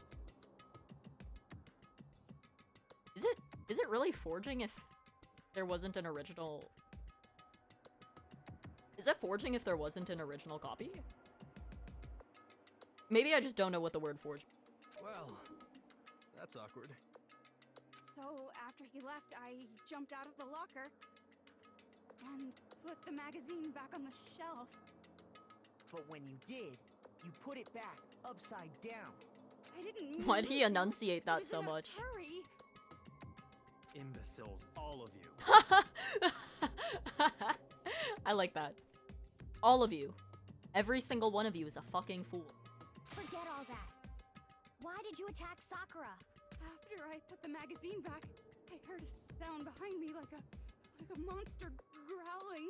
Speaker 1: Is it really forging if there wasn't an original... Is it forging if there wasn't an original copy? Maybe I just don't know what the word forge...
Speaker 3: Well, that's awkward.
Speaker 9: So after he left, I jumped out of the locker and put the magazine back on the shelf.
Speaker 7: But when you did, you put it back upside down.
Speaker 9: I didn't mean
Speaker 1: Why'd he
Speaker 9: to.
Speaker 1: enunciate
Speaker 9: I
Speaker 1: that
Speaker 9: was
Speaker 1: so
Speaker 9: in a
Speaker 1: much?
Speaker 9: Hurry.
Speaker 6: Imbeciles, all of you.
Speaker 1: I like that. All of you. Every single one of you is a fucking fool.
Speaker 5: Forget all that. Why did you attack Sakura?
Speaker 9: After I put the magazine back, I heard a sound behind me like a monster growling.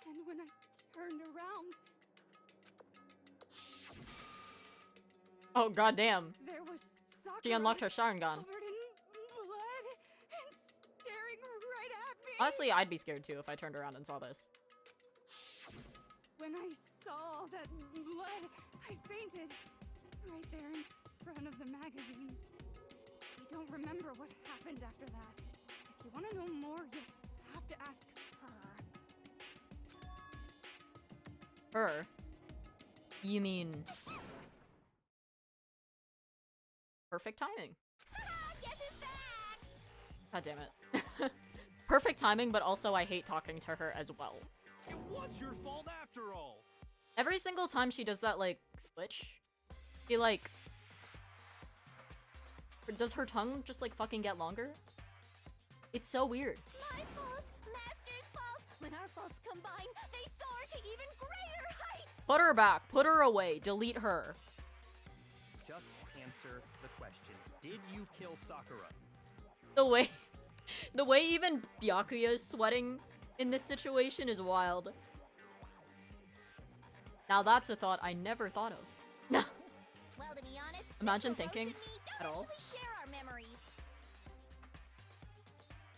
Speaker 9: And when I turned around,
Speaker 1: Oh, goddamn.
Speaker 9: there was Sakura.
Speaker 1: She unlocked her Sharingan.
Speaker 9: Covered in blood and staring right at me.
Speaker 1: Honestly, I'd be scared too if I turned around and saw this.
Speaker 9: When I saw all that blood, I fainted. Right there in front of the magazines. I don't remember what happened after that. If you want to know more, you'll have to ask her.
Speaker 1: Her? You mean... perfect timing.
Speaker 5: Guess who's back?
Speaker 1: God damn it. Perfect timing, but also I hate talking to her as well.
Speaker 3: It was your fault after all.
Speaker 1: Every single time she does that, like, switch, she, like... does her tongue just, like, fucking get longer? It's so weird.
Speaker 5: My fault, Master's fault. When our faults combine, they soar to even greater heights.
Speaker 1: Put her back. Put her away. Delete her.
Speaker 6: Just answer the question. Did you kill Sakura?
Speaker 1: The way even Byakuya is sweating in this situation is wild. Now that's a thought I never thought of.
Speaker 5: Well, to be honest,
Speaker 1: Imagine
Speaker 5: Mr.
Speaker 1: thinking
Speaker 5: Rose and me
Speaker 1: at
Speaker 5: don't
Speaker 1: all.
Speaker 5: actually share our memories.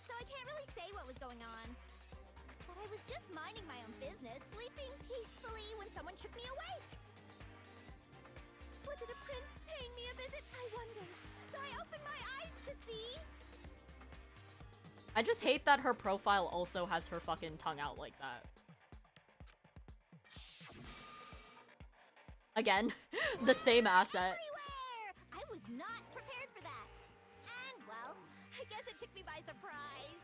Speaker 5: So I can't really say what was going on. But I was just minding my own business, sleeping peacefully when someone shook me awake. Was it a prince paying me a visit? I wonder. So I opened my eyes to see.
Speaker 1: I just hate that her profile also has her fucking tongue out like that. Again, the same asset.
Speaker 5: Everywhere! I was not prepared for that. And, well, I guess it took me by surprise.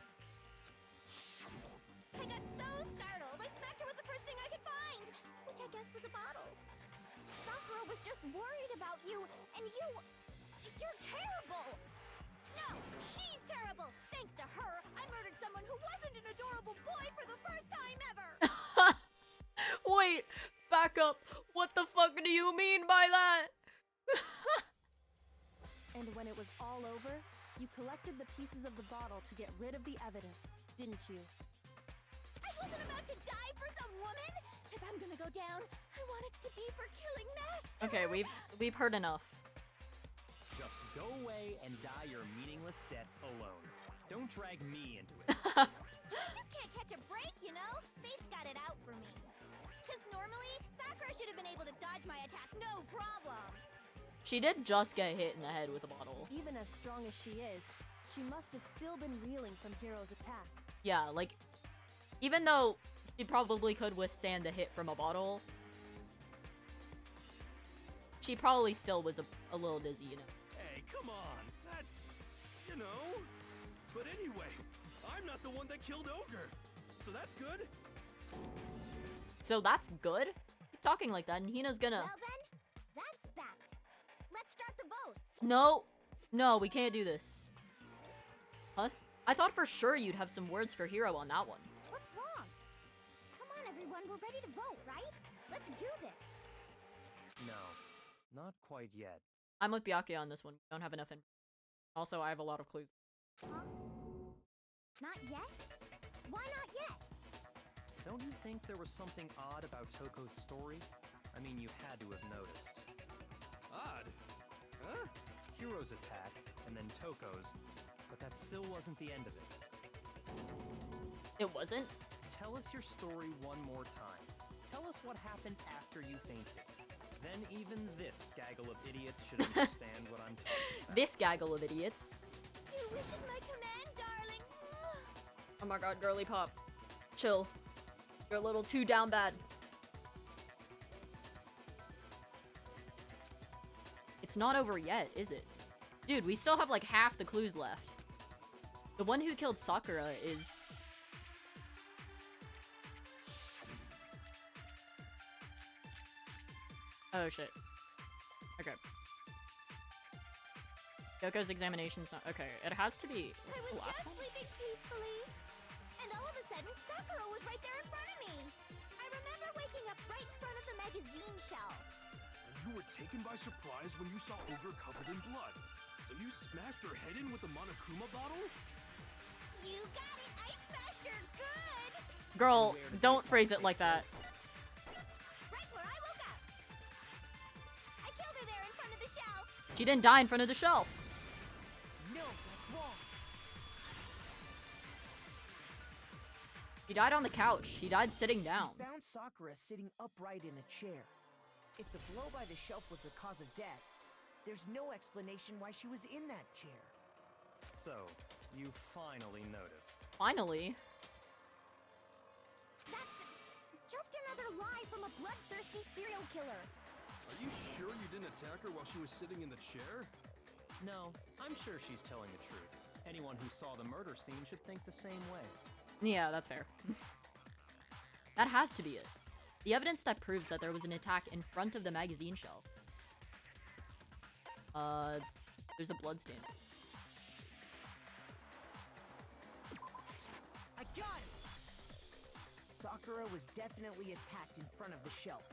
Speaker 5: I got so startled, I smacked her with the first thing I could find, which I guess was a bottle. Sakura was just worried about you, and you're terrible! No, she's terrible! Thanks to her, I murdered someone who wasn't an adorable boy for the first time ever!
Speaker 1: Wait, back up. What the fuck do you mean by that?
Speaker 8: And when it was all over, you collected the pieces of the bottle to get rid of the evidence, didn't you?
Speaker 5: I wasn't about to die for some woman! If I'm gonna go down, I want it to be for killing Master!
Speaker 1: Okay, we've heard enough.
Speaker 6: Just go away and die your meaningless death alone. Don't drag me into it.
Speaker 5: I just can't catch a break, you know? Fate's got it out for me. Because normally, Sakura should have been able to dodge my attack, no problem.
Speaker 1: She did just get hit in the head with a bottle.
Speaker 8: Even as strong as she is, she must have still been reeling from Hiro's attack.
Speaker 1: Yeah, like, even though she probably could withstand a hit from a bottle, she probably still was a little dizzy, you know.
Speaker 3: Hey, come on. That's, you know. But anyway, I'm not the one that killed Ogre. So that's good.
Speaker 1: So that's good? Keep talking like that and Hina's gonna...
Speaker 5: Well then, that's that. Let's start the vote.
Speaker 1: No, we can't do this. Huh? I thought for sure you'd have some words for Hiro on that one.
Speaker 5: What's wrong? Come on, everyone, we're ready to vote, right? Let's do this.
Speaker 6: No, not quite yet.
Speaker 1: I'm with Byakuya on this one. We don't have enough in. Also, I have a lot of clues.
Speaker 5: Huh? Not yet? Why not yet?
Speaker 6: Don't you think there was something odd about Toko's story? I mean, you had to have noticed.
Speaker 3: Odd. Huh?
Speaker 6: Hiro's attack, and then Toko's, but that still wasn't the end of it.
Speaker 1: It wasn't?
Speaker 6: Tell us your story one more time. Tell us what happened after you fainted. Then even this gaggle of idiots should understand what I'm talking about.
Speaker 1: This gaggle of idiots.
Speaker 5: Your wish is my command, darling.
Speaker 1: Oh my god, girly pop. Chill. You're a little too down bad. It's not over yet, is it? Dude, we still have like half the clues left. The one who killed Sakura is... Oh shit. Okay. Yoko's examination's not... Okay, it has to be...
Speaker 5: I was
Speaker 1: the last
Speaker 5: just
Speaker 1: one?
Speaker 5: sleeping peacefully, and all of a sudden, Sakura was right there in front of me. I remember waking up right in front of the magazine shelf.
Speaker 3: You were taken by surprise when you saw Ogre covered in blood. So you smashed her head in with a Monokuma bottle?
Speaker 5: You got it! I smashed her good!
Speaker 1: Girl, don't phrase it like that.
Speaker 5: Right where I woke up. I killed her there in front of the shelf.
Speaker 1: She didn't die in front of the shelf.
Speaker 7: No, that's wrong.
Speaker 1: She died on the couch. She died sitting down.
Speaker 7: We found Sakura sitting upright in a chair. If the blow by the shelf was the cause of death, there's no explanation why she was in that chair.
Speaker 6: So, you finally noticed.
Speaker 1: Finally.
Speaker 5: That's just another lie from a bloodthirsty serial killer.
Speaker 3: Are you sure you didn't attack her while she was sitting in the chair?
Speaker 6: No, I'm sure she's telling the truth. Anyone who saw the murder scene should think the same way.
Speaker 1: Yeah, that's fair. That has to be it. The evidence that proves that there was an attack in front of the magazine shelf. There's a bloodstain.
Speaker 7: I got it! Sakura was definitely attacked in front of the shelf.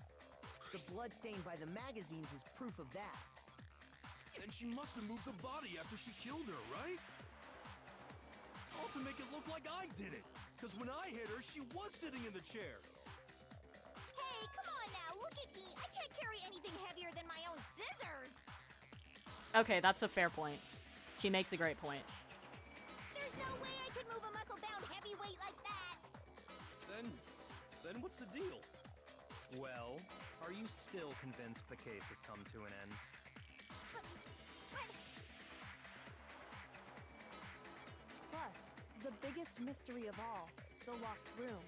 Speaker 7: The blood stain by the magazines is proof of that.
Speaker 3: Then she must have moved the body after she killed her, right? All to make it look like I did it. Because when I hit her, she was sitting in the chair.
Speaker 5: Hey, come on now, look at me. I can't carry anything heavier than my own scissors.
Speaker 1: Okay, that's a fair point. She makes a great point.
Speaker 5: There's no way I could move a muscle-bound heavyweight like that.
Speaker 3: Then what's the deal?
Speaker 6: Well, are you still convinced the case has come to an end?
Speaker 5: But
Speaker 8: Plus, the biggest mystery of all, the locked room,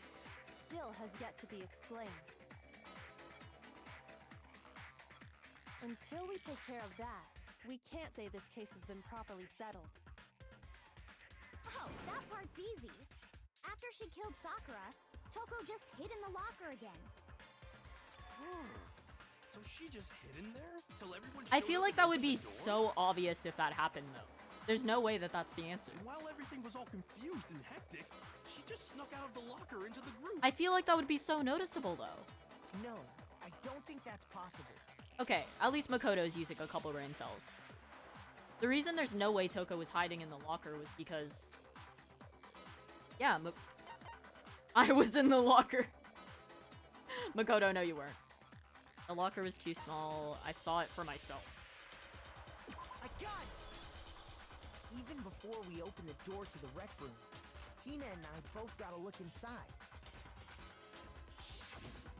Speaker 8: still has yet to be explained. Until we take care of that, we can't say this case has been properly settled.
Speaker 5: oh, that part's easy. After she killed Sakura, Toko just hid in the locker again.
Speaker 3: So she just hid in there till everyone
Speaker 1: I
Speaker 3: showed
Speaker 1: feel
Speaker 3: up
Speaker 1: like
Speaker 3: and
Speaker 1: that would
Speaker 3: opened
Speaker 1: be
Speaker 3: the door?
Speaker 1: so obvious if that happened, though. There's no way that that's the answer.
Speaker 3: And while everything was all confused and hectic, she just snuck out of the locker into the group.
Speaker 1: I feel like that would be so noticeable, though.
Speaker 7: No, I don't think that's possible.
Speaker 1: Okay, at least Makoto's using a couple brain cells. The reason there's no way Toko was hiding in the locker was because... Yeah, I was in the locker. Makoto, no you weren't. The locker was too small. I saw it for myself.
Speaker 7: I got it! Even before we opened the door to the rec room, Hina and I both got a look inside.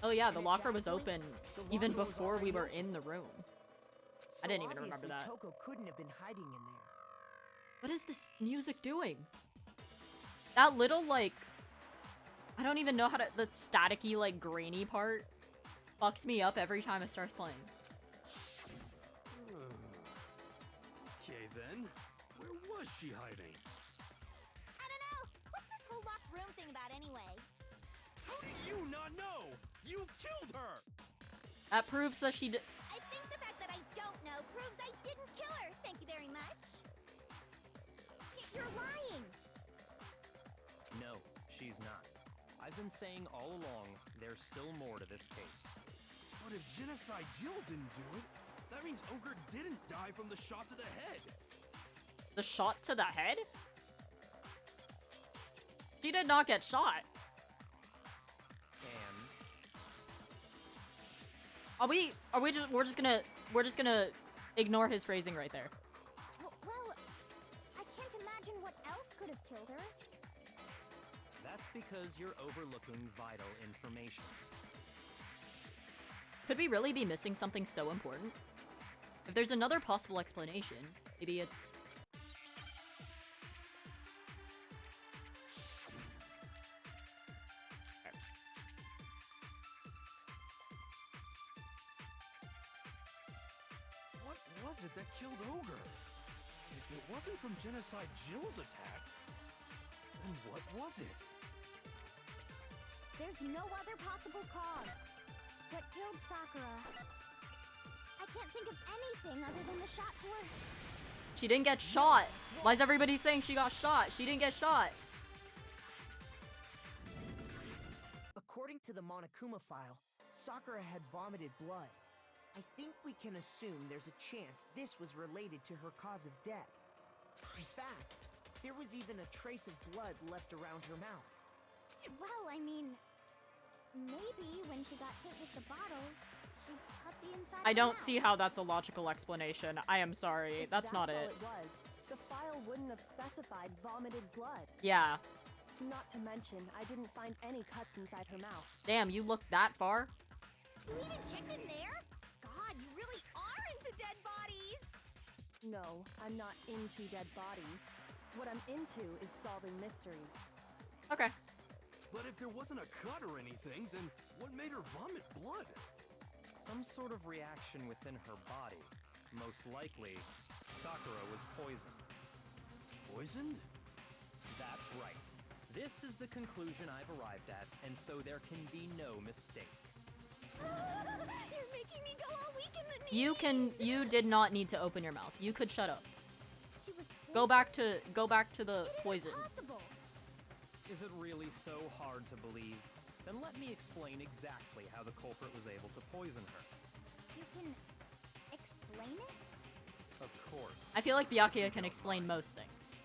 Speaker 1: Oh yeah, the
Speaker 7: And at
Speaker 1: locker
Speaker 7: that
Speaker 1: was
Speaker 7: point,
Speaker 1: open
Speaker 7: the
Speaker 1: even
Speaker 7: locker was
Speaker 1: before we
Speaker 7: already
Speaker 1: were
Speaker 7: open.
Speaker 1: in the room.
Speaker 7: So
Speaker 1: didn't even remember
Speaker 7: obviously
Speaker 1: that.
Speaker 7: Toko couldn't have been hiding in there.
Speaker 1: What is this music doing? That little, like... I don't even know how to... The staticky, like, grainy part fucks me up every time it starts playing.
Speaker 3: Okay then, where was she hiding?
Speaker 5: I don't know. What's this whole locked room thing about anyway?
Speaker 3: How do you not know? You killed her!
Speaker 1: That proves that she
Speaker 5: I think the fact that I don't know proves I didn't kill her. Thank you very much. You're lying.
Speaker 6: No, she's not. I've been saying all along, there's still more to this case.
Speaker 3: But if Genocide Jill didn't do it, that means Ogre didn't die from the shot to the head.
Speaker 1: The shot to the head? She did not get shot.
Speaker 6: And
Speaker 1: We're just gonna ignore his phrasing right there.
Speaker 5: Well, I can't imagine what else could have killed her.
Speaker 6: that's because you're overlooking vital information.
Speaker 1: Could we really be missing something so important? If there's another possible explanation, maybe it's...
Speaker 3: What was it that killed Ogre? If it wasn't from Genocide Jill's attack, then what was it?
Speaker 5: There's no other possible cause. What killed Sakura? I can't think of anything other than the shot to her.
Speaker 1: She didn't get shot! Why is everybody saying she got shot? She didn't get shot!
Speaker 7: According to the Monokuma file, Sakura had vomited blood. I think we can assume there's a chance this was related to her cause of death. In fact, there was even a trace of blood left around her mouth.
Speaker 5: Well, I mean, maybe when she got hit with the bottles, she cut the inside
Speaker 1: I
Speaker 5: of her
Speaker 1: don't
Speaker 5: mouth.
Speaker 1: see how that's a logical explanation. I am sorry.
Speaker 8: If
Speaker 1: That's not
Speaker 8: all
Speaker 1: it.
Speaker 8: it was, the file wouldn't have specified vomited blood.
Speaker 1: Yeah.
Speaker 8: Not to mention, I didn't find any cuts inside her mouth.
Speaker 1: Damn, you looked that far?
Speaker 5: You even checked in there? God, you really are into dead bodies!
Speaker 8: No, I'm not into dead bodies. What I'm into is solving mysteries.
Speaker 1: Okay.
Speaker 3: But if there wasn't a cut or anything, then what made her vomit blood?
Speaker 6: Some sort of reaction within her body. Most likely, Sakura was poisoned.
Speaker 3: Poisoned?
Speaker 6: That's right. This is the conclusion I've arrived at, and so there can be no mistake.
Speaker 5: You're making me go all weak in the knees!
Speaker 1: You did not need to open your mouth. You could shut up.
Speaker 5: She was
Speaker 1: Go back to the
Speaker 5: It is
Speaker 1: poison.
Speaker 5: impossible.
Speaker 6: Is it really so hard to believe? Then let me explain exactly how the culprit was able to poison her.
Speaker 5: You can explain it?
Speaker 6: Of course.
Speaker 1: I feel like Byakuya can explain most things.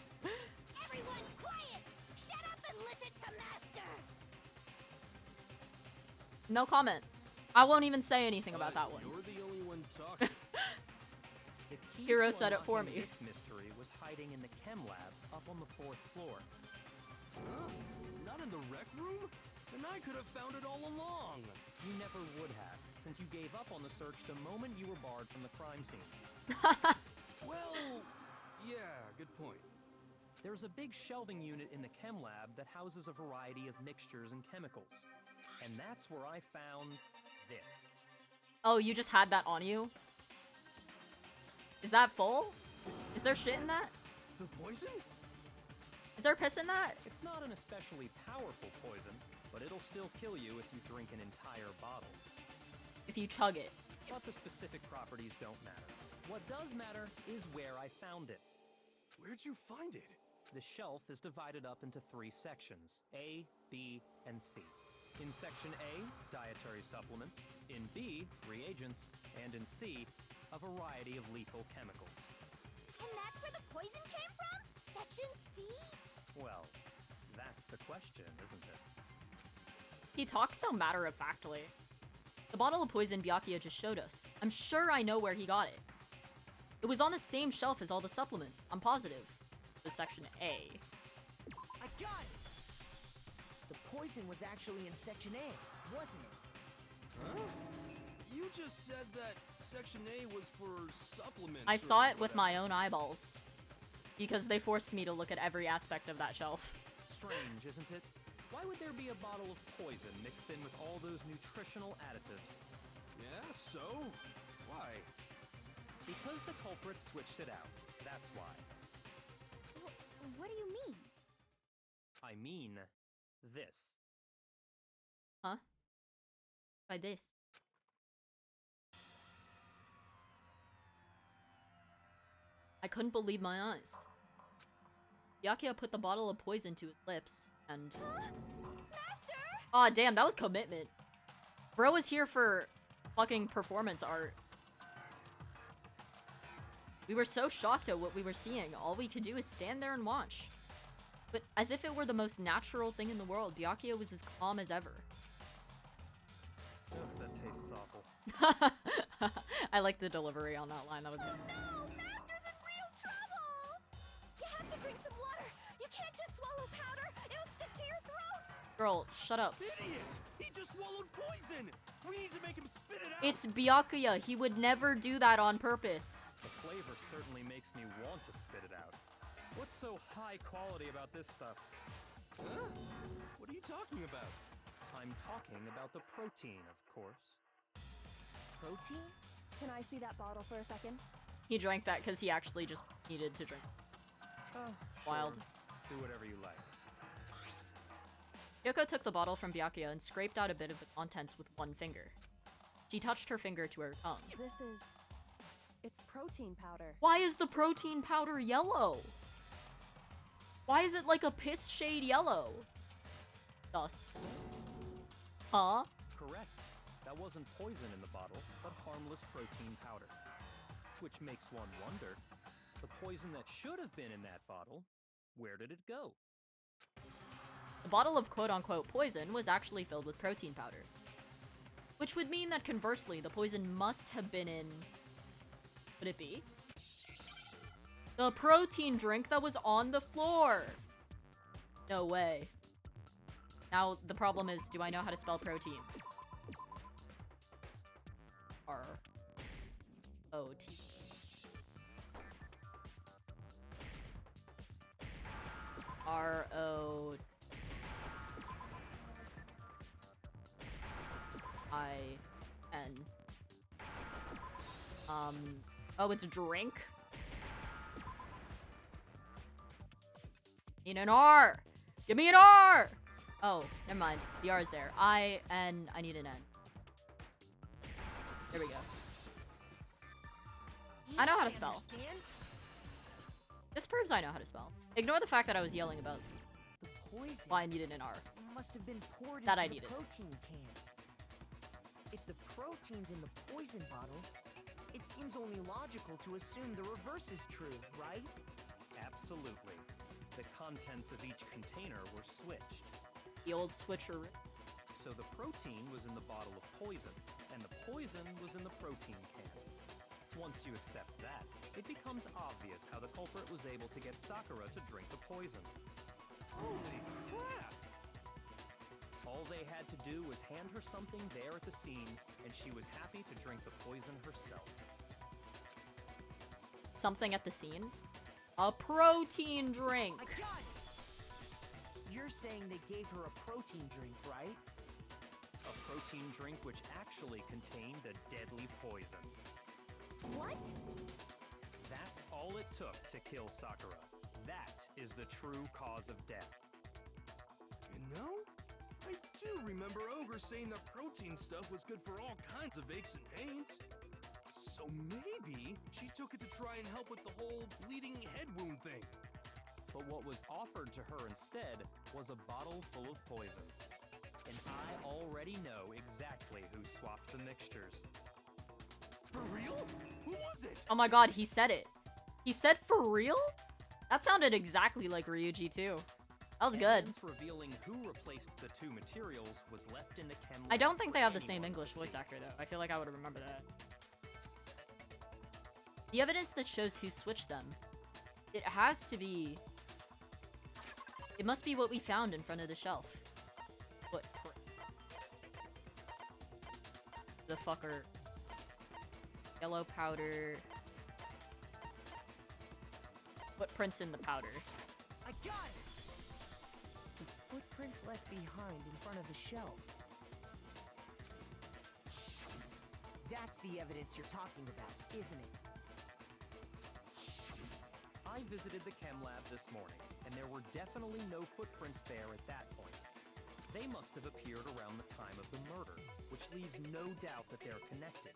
Speaker 5: Everyone quiet! Shut up and listen to Master!
Speaker 1: No comment. I won't even say anything about that one.
Speaker 3: You're the only one talking.
Speaker 6: The key
Speaker 1: Hero
Speaker 6: to
Speaker 1: said it for
Speaker 6: unlocking
Speaker 1: me.
Speaker 6: This mystery was hiding in the chem lab up on the 4th floor.
Speaker 3: Huh? Not in the rec room? Then I could have found it all along.
Speaker 6: You never would have, since you gave up on the search the moment you were barred from the crime scene.
Speaker 3: Well, yeah, good point.
Speaker 6: There's a big shelving unit in the chem lab that houses a variety of mixtures and chemicals. And that's where I found this.
Speaker 1: Oh, you just had that on you? Is that full? Is there shit in that?
Speaker 3: The poison?
Speaker 1: Is there piss in that?
Speaker 6: It's not an especially powerful poison, but it'll still kill you if you drink an entire bottle.
Speaker 1: If you chug it.
Speaker 6: But the specific properties don't matter. What does matter is where I found it.
Speaker 3: Where'd you find it?
Speaker 6: The shelf is divided up into 3 sections, A, B, and C. In section A, dietary supplements. In B, reagents. And in C, a variety of lethal chemicals.
Speaker 5: And that's where the poison came from? Section C?
Speaker 6: Well, that's the question, isn't it?
Speaker 1: He talks so matter-of-factly. The bottle of poison Byakuya just showed us. I'm sure I know where he got it. It was on the same shelf as all the supplements. I'm positive. The section A.
Speaker 7: I got it! The poison was actually in Section A, wasn't it?
Speaker 3: Huh? You just said that Section A was for supplements.
Speaker 1: I
Speaker 3: or
Speaker 1: saw it with
Speaker 3: whatever.
Speaker 1: my own eyeballs. Because they forced me to look at every aspect of that shelf.
Speaker 6: Strange, isn't it? Why would there be a bottle of poison mixed in with all those nutritional additives?
Speaker 3: Yeah, so? Why?
Speaker 6: Because the culprit switched it out. That's why.
Speaker 5: What do you mean?
Speaker 6: I mean, this.
Speaker 1: Huh? By this. I couldn't believe my eyes. Byakuya put the bottle of poison to his lips, and...
Speaker 5: Master!
Speaker 1: Aw, damn, that was commitment. Bro was here for fucking performance art. We were so shocked at what we were seeing, all we could do is stand there and watch. But as if it were the most natural thing in the world, Byakuya was as calm as ever.
Speaker 6: Ugh, that tastes awful.
Speaker 1: I like the delivery on that line, that was good.
Speaker 5: No! Master's in real trouble! You have to drink some water! You can't just swallow powder! It'll stick to your throat!
Speaker 1: Girl, shut up.
Speaker 3: Idiot! He just swallowed poison! We need to make him spit it out!
Speaker 1: It's Byakuya, he would never do that on purpose.
Speaker 6: The flavor certainly makes me want to spit it out. What's so high quality about this stuff?
Speaker 3: Huh? What are you talking about?
Speaker 6: I'm talking about the protein, of course.
Speaker 7: Protein?
Speaker 8: Can I see that bottle for a second?
Speaker 1: He drank that because he actually just needed to drink.
Speaker 6: Oh,
Speaker 1: Wild.
Speaker 6: Sure. Do whatever you like.
Speaker 1: Yoko took the bottle from Byakuya and scraped out a bit of the contents with one finger. She touched her finger to her tongue.
Speaker 8: This is... It's protein powder.
Speaker 1: Why is the protein powder yellow? Why is it like a piss shade yellow? Thus. Huh?
Speaker 6: Correct. That wasn't poison in the bottle, but harmless protein powder. Which makes one wonder, the poison that should have been in that bottle, where did it go?
Speaker 1: The bottle of quote-unquote poison was actually filled with protein powder. Which would mean that conversely, the poison must have been in... Would it be? The protein drink that was on the floor! No way. Now, the problem is, do I know how to spell protein? R-O-T. R-O-I-N. Oh, it's drink? Need an R! Give me an R! Oh, never mind. The R is there. I-N. I need an N. There we go. I know how to spell.
Speaker 7: Understand?
Speaker 1: This proves I know how to spell. Ignore the fact that I was yelling about
Speaker 7: The poison
Speaker 1: why I needed an R.
Speaker 7: must have been poured
Speaker 1: That I
Speaker 7: into the
Speaker 1: needed.
Speaker 7: protein can. If the protein's in the poison bottle, it seems only logical to assume the reverse is true, right?
Speaker 6: Absolutely. The contents of each container were switched.
Speaker 1: The old switcheroo.
Speaker 6: So the protein was in the bottle of poison, and the poison was in the protein can. Once you accept that, it becomes obvious how the culprit was able to get Sakura to drink the poison.
Speaker 3: Holy crap!
Speaker 6: All they had to do was hand her something there at the scene, and she was happy to drink the poison herself.
Speaker 1: Something at the scene? A protein drink!
Speaker 7: I got it! You're saying they gave her a protein drink, right?
Speaker 6: A protein drink which actually contained a deadly poison.
Speaker 5: What?
Speaker 6: That's all it took to kill Sakura. That is the true cause of death.
Speaker 3: You know, I do remember Ogre saying that protein stuff was good for all kinds of aches and pains. So maybe she took it to try and help with the whole bleeding head wound thing.
Speaker 6: But what was offered to her instead was a bottle full of poison. And I already know exactly who swapped the mixtures.
Speaker 3: For real? Who was it?
Speaker 1: Oh my god, he said it. He said for real? That sounded exactly like Ryuji too. That was good.
Speaker 6: Evidence revealing who replaced the two materials was left in the chem
Speaker 1: I
Speaker 6: lab
Speaker 1: don't think
Speaker 6: for
Speaker 1: they have the
Speaker 6: anyone
Speaker 1: same
Speaker 6: to
Speaker 1: English voice
Speaker 6: see.
Speaker 1: actor though. I feel like I would remember that. The evidence that shows who switched them. It has to be... It must be what we found in front of the shelf. Footprint. The fucker. Yellow powder. Footprints in the powder.
Speaker 7: I got it! The footprints left behind in front of the shelf. That's the evidence you're talking about, isn't it?
Speaker 6: I visited the chem lab this morning, and there were definitely no footprints there at that point. They must have appeared around the time of the murder, which leaves no doubt that they're connected.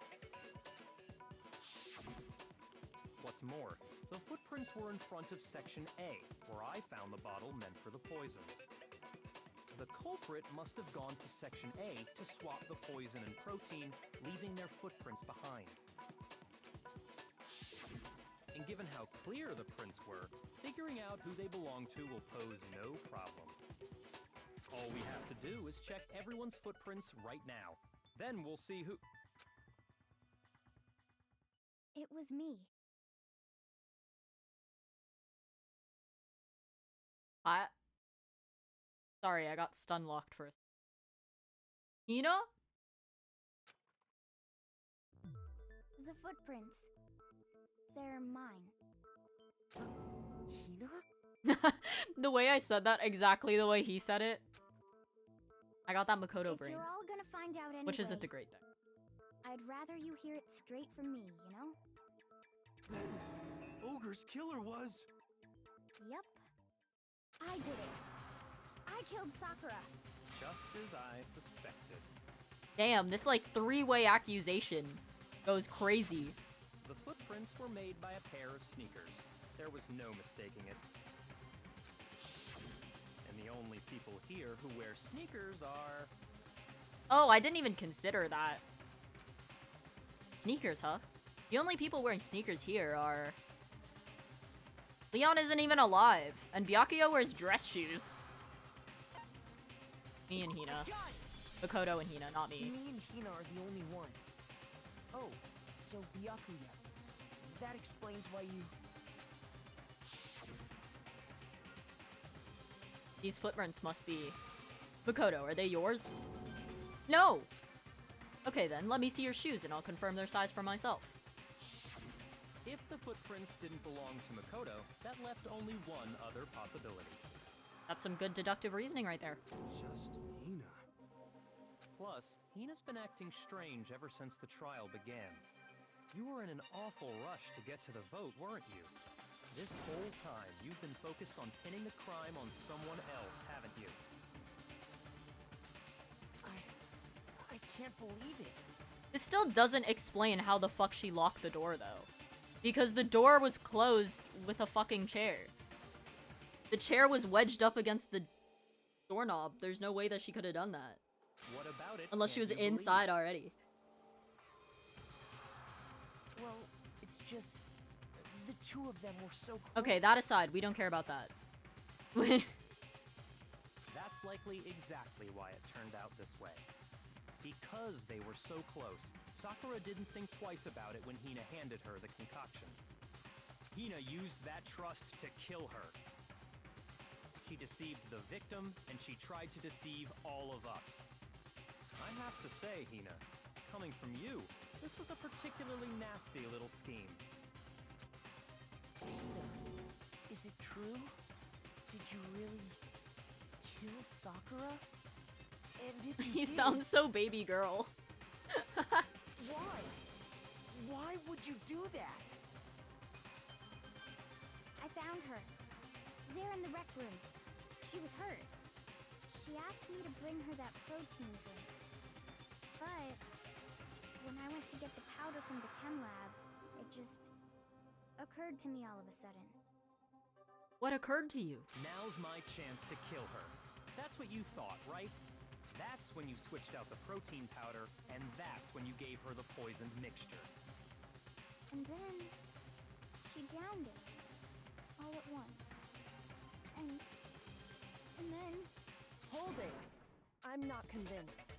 Speaker 6: What's more, the footprints were in front of Section A, where I found the bottle meant for the poison. The culprit must have gone to Section A to swap the poison and protein, leaving their footprints behind. And given how clear the prints were, figuring out who they belong to will pose no problem. All we have to do is check everyone's footprints right now. Then we'll see who...
Speaker 5: It was me.
Speaker 1: Sorry, I got stun locked for a second. Hina?
Speaker 5: The footprints. They're mine.
Speaker 7: Hina?
Speaker 1: The way I said that, exactly the way he said it. I got that Makoto
Speaker 5: If
Speaker 1: brain.
Speaker 5: you're all gonna find out anyway,
Speaker 1: Which isn't a great thing.
Speaker 5: I'd rather you hear it straight from me, you know?
Speaker 3: Then Ogre's killer was...
Speaker 5: Yep. I did it. I killed Sakura.
Speaker 6: Just as I suspected.
Speaker 1: Damn, this like three-way accusation goes crazy.
Speaker 6: The footprints were made by a pair of sneakers. There was no mistaking it. And the only people here who wear sneakers are...
Speaker 1: Oh, I didn't even consider that. Sneakers, huh? The only people wearing sneakers here are... Leon isn't even alive, and Byakuya wears dress shoes. Me and Hina.
Speaker 7: Got it!
Speaker 1: Makoto and Hina, not me.
Speaker 7: Me and Hina are the only ones. Oh, so Byakuya. That explains why you...
Speaker 1: These footprints must be Makoto, are they yours? No! Okay then, let me see your shoes and I'll confirm their size for myself.
Speaker 6: If the footprints didn't belong to Makoto, that left only one other possibility.
Speaker 1: That's some good deductive reasoning right there.
Speaker 3: Just Hina.
Speaker 6: Plus, Hina's been acting strange ever since the trial began. You were in an awful rush to get to the vote, weren't you? This whole time, you've been focused on pinning the crime on someone else, haven't you?
Speaker 7: I can't believe it.
Speaker 1: This still doesn't explain how the fuck she locked the door, though. Because the door was closed with a fucking chair. The chair was wedged up against the doorknob. There's no way that she could have done that.
Speaker 6: What about it?
Speaker 1: Unless she was
Speaker 6: can't you
Speaker 1: inside
Speaker 6: believe?
Speaker 1: already.
Speaker 7: Well, it's just the two of them were so close.
Speaker 1: Okay, that aside, we don't care about that.
Speaker 6: That's likely exactly why it turned out this way. Because they were so close, Sakura didn't think twice about it when Hina handed her the concoction. Hina used that trust to kill her. She deceived the victim, and she tried to deceive all of us. I have to say, Hina, coming from you, this was a particularly nasty little scheme.
Speaker 7: Hina, is it true? Did you really kill Sakura? And if you
Speaker 1: He
Speaker 7: did,
Speaker 1: sounds so baby girl.
Speaker 7: why? Why would you do that?
Speaker 5: I found her. There in the rec room. She was hurt. She asked me to bring her that protein drink. But when I went to get the powder from the chem lab, it just occurred to me all of a sudden.
Speaker 1: What occurred to you?
Speaker 6: Now's my chance to kill her. That's what you thought, right? That's when you switched out the protein powder, and that's when you gave her the poisoned mixture.
Speaker 5: And then she downed it all at once. And then
Speaker 8: Hold it. I'm not convinced.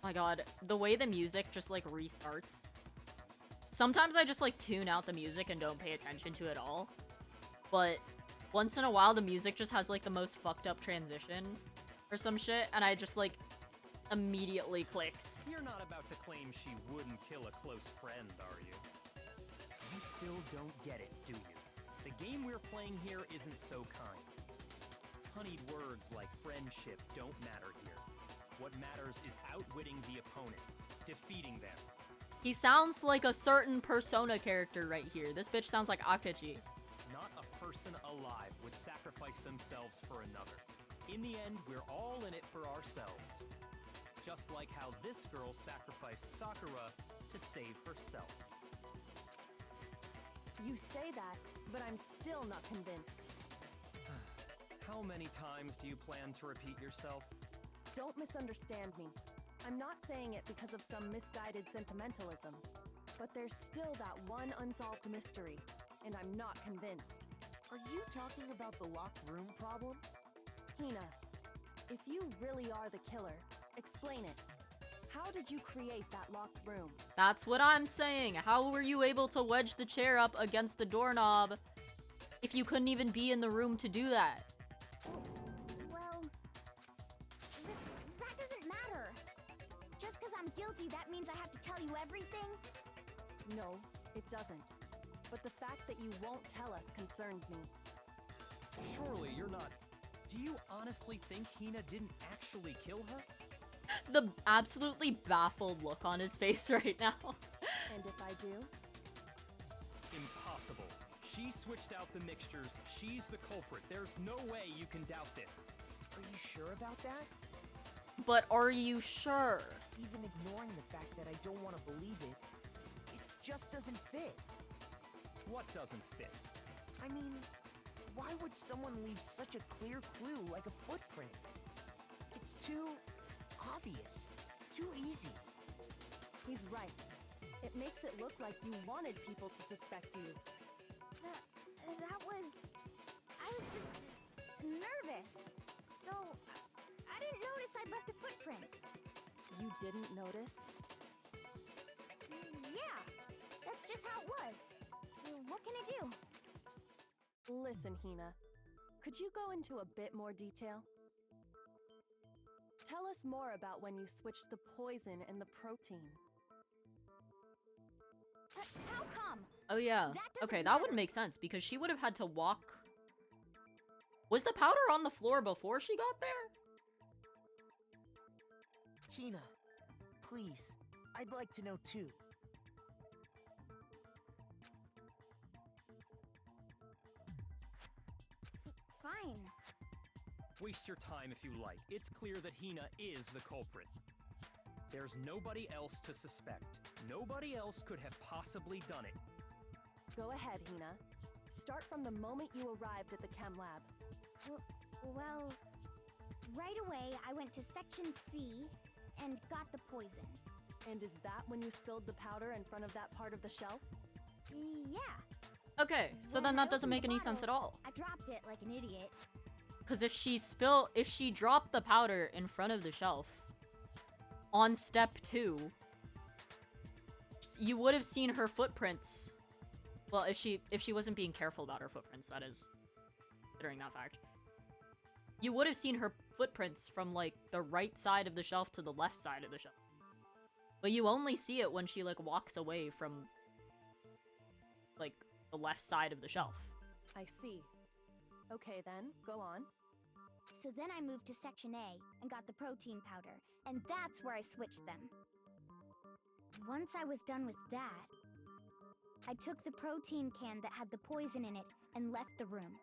Speaker 1: My god, the way the music just like restarts. Sometimes I just like tune out the music and don't pay attention to it all. But once in a while the music just has like the most fucked up transition or some shit, and I just like immediately clicks.
Speaker 6: You're not about to claim she wouldn't kill a close friend, are you? You still don't get it, do you? The game we're playing here isn't so kind. Honeyed words like friendship don't matter here. What matters is outwitting the opponent, defeating them.
Speaker 1: He sounds like a certain Persona character right here. This bitch sounds like Akechi.
Speaker 6: Not a person alive would sacrifice themselves for another. In the end, we're all in it for ourselves. Just like how this girl sacrificed Sakura to save herself.
Speaker 8: You say that, but I'm still not convinced.
Speaker 6: How many times do you plan to repeat yourself?
Speaker 8: Don't misunderstand me. I'm not saying it because of some misguided sentimentalism. But there's still that one unsolved mystery, and I'm not convinced.
Speaker 7: Are you talking about the locked room problem?
Speaker 8: Hina, if you really are the killer, explain it. How did you create that locked room?
Speaker 1: That's what I'm saying. How were you able to wedge the chair up against the doorknob if you couldn't even be in the room to do that?
Speaker 5: well, that doesn't matter. Just because I'm guilty, that means I have to tell you everything?
Speaker 8: No, it doesn't. But the fact that you won't tell us concerns me.
Speaker 6: Surely you're not... Do you honestly think Hina didn't actually kill her?
Speaker 1: The absolutely baffled look on his face right now.
Speaker 8: And if I do?
Speaker 6: Impossible. She switched out the mixtures. She's the culprit. There's no way you can doubt this.
Speaker 7: Are you sure about that?
Speaker 1: But are you sure?
Speaker 7: Even ignoring the fact that I don't want to believe it, it just doesn't fit.
Speaker 6: What doesn't fit?
Speaker 7: I mean, why would someone leave such a clear clue like a footprint? It's too obvious, too easy.
Speaker 8: He's right. It makes it look like you wanted people to suspect you.
Speaker 5: I was just nervous. So, I didn't notice I'd left a footprint.
Speaker 8: You didn't notice?
Speaker 5: Yeah, that's just how it was. What can I do?
Speaker 8: Listen, Hina. Could you go into a bit more detail? Tell us more about when you switched the poison and the protein.
Speaker 5: How come?
Speaker 1: Oh yeah.
Speaker 5: That doesn't
Speaker 1: Okay, that would
Speaker 5: matter.
Speaker 1: make sense because she would have had to walk. Was the powder on the floor before she got there?
Speaker 7: Hina, please, I'd like to know too.
Speaker 5: Fine.
Speaker 6: Waste your time if you like. It's clear that Hina is the culprit. There's nobody else to suspect. Nobody else could have possibly done it.
Speaker 8: Go ahead, Hina. Start from the moment you arrived at the chem lab.
Speaker 5: Well, right away I went to Section C and got the poison.
Speaker 8: And is that when you spilled the powder in front of that part of the shelf?
Speaker 5: Yeah.
Speaker 1: Okay, so
Speaker 5: When
Speaker 1: then
Speaker 5: I
Speaker 1: that doesn't
Speaker 5: opened
Speaker 1: make
Speaker 5: the
Speaker 1: any sense at
Speaker 5: bottle,
Speaker 1: all.
Speaker 5: I dropped it like an idiot.
Speaker 1: Because if she dropped the powder in front of the shelf on step 2, you would have seen her footprints. Well, if she wasn't being careful about her footprints, that is, considering that fact. You would have seen her footprints from, like, the right side of the shelf to the left side of the shelf. But you only see it when she, like, walks away from, like, the left side of the shelf.
Speaker 8: I see. Okay then, go on.
Speaker 5: So then I moved to Section A and got the protein powder, and that's where I switched them. Once I was done with that, I took the protein can that had the poison in it and left the room.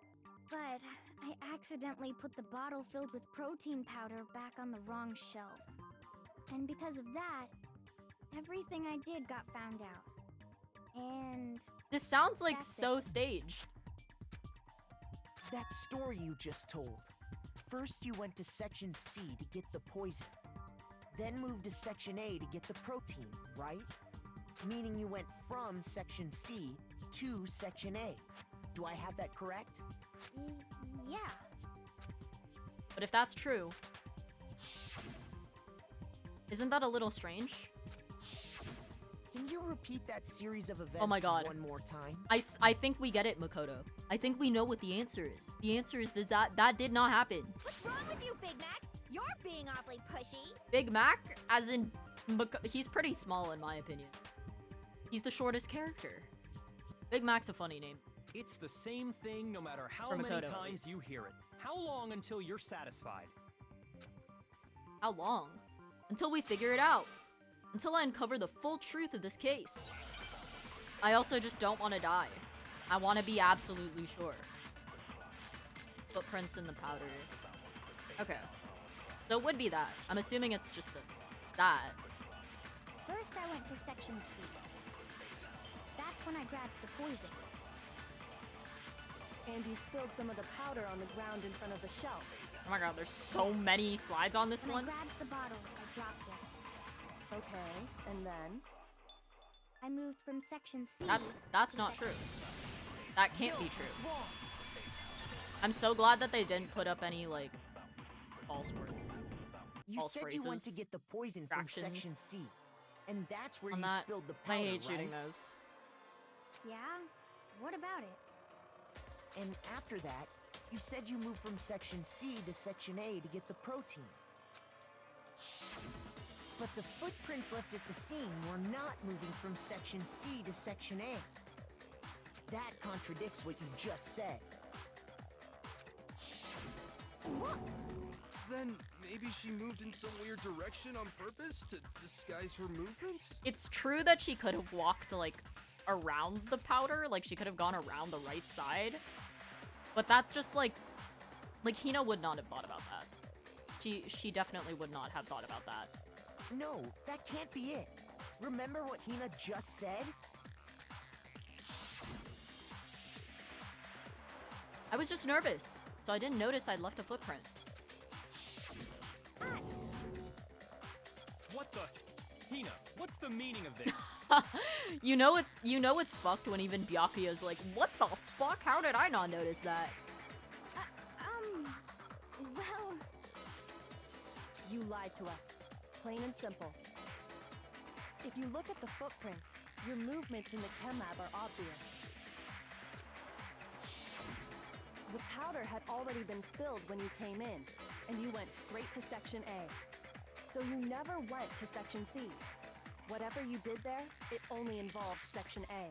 Speaker 5: But I accidentally put the bottle filled with protein powder back on the wrong shelf. And because of that, everything I did got found out. And
Speaker 1: This sounds like
Speaker 5: That's
Speaker 1: so
Speaker 5: it.
Speaker 1: staged.
Speaker 7: That story you just told. First you went to Section C to get the poison. Then moved to Section A to get the protein, right? Meaning you went from Section C to Section A. Do I have that correct?
Speaker 5: yeah.
Speaker 1: But if that's true, isn't that a little strange?
Speaker 7: Can you repeat that series of events
Speaker 1: Oh my God.
Speaker 7: one more time?
Speaker 1: I think we get it, Makoto. I think we know what the answer is. The answer is that did not happen.
Speaker 5: What's wrong with you, Big Mac? You're being awfully pushy.
Speaker 1: Big Mac, as in, he's pretty small in my opinion. He's the shortest character. Big Mac's a funny name.
Speaker 6: It's the same thing no matter how
Speaker 1: For
Speaker 6: many
Speaker 1: Makoto, at
Speaker 6: times you hear it. How long until you're satisfied?
Speaker 1: How long? Until we figure it out. Until I uncover the full truth of this case. I also just don't want to die. I want to be absolutely sure. Footprints in the powder. Okay. So it would be that. I'm assuming it's just that.
Speaker 5: First, I went to Section C. That's when I grabbed the poison.
Speaker 8: And you spilled some of the powder on the ground in front of the shelf.
Speaker 1: Oh my god, there's so many slides on this
Speaker 5: When
Speaker 1: one.
Speaker 5: I grabbed the bottle, I dropped it.
Speaker 8: Okay, and then?
Speaker 5: I moved from Section C.
Speaker 1: That's not true. That can't be true. I'm so glad that they didn't put up any, like, false words.
Speaker 7: You
Speaker 1: False
Speaker 7: said you went to
Speaker 1: phrases,
Speaker 7: get the poison from
Speaker 1: fractions.
Speaker 7: Section C. And that's where
Speaker 1: On
Speaker 7: you
Speaker 1: that,
Speaker 7: spilled the
Speaker 1: I
Speaker 7: powder,
Speaker 1: hate shooting
Speaker 7: right?
Speaker 1: those.
Speaker 5: Yeah? What about it?
Speaker 7: And after that, you said you moved from Section C to Section A to get the protein. But the footprints left at the scene were not moving from Section C to Section A. That contradicts what you just said.
Speaker 3: Then maybe she moved in some weird direction on purpose to disguise her movements?
Speaker 1: It's true that she could have walked, like, around the powder. Like, she could have gone around the right side. But that just, like Hina would not have thought about that. She definitely would not have thought about that.
Speaker 7: No, that can't be it. Remember what Hina just said?
Speaker 1: I was just nervous, so I didn't notice I'd left a footprint.
Speaker 6: What the? Hina, what's the meaning of this?
Speaker 1: You know it's fucked when even Byakuya's like, what the fuck? How did I not notice that?
Speaker 5: Well,
Speaker 8: You lied to us. Plain and simple. If you look at the footprints, your movements in the chem lab are obvious. The powder had already been spilled when you came in, and you went straight to Section A. So you never went to Section C. Whatever you did there, it only involved Section A.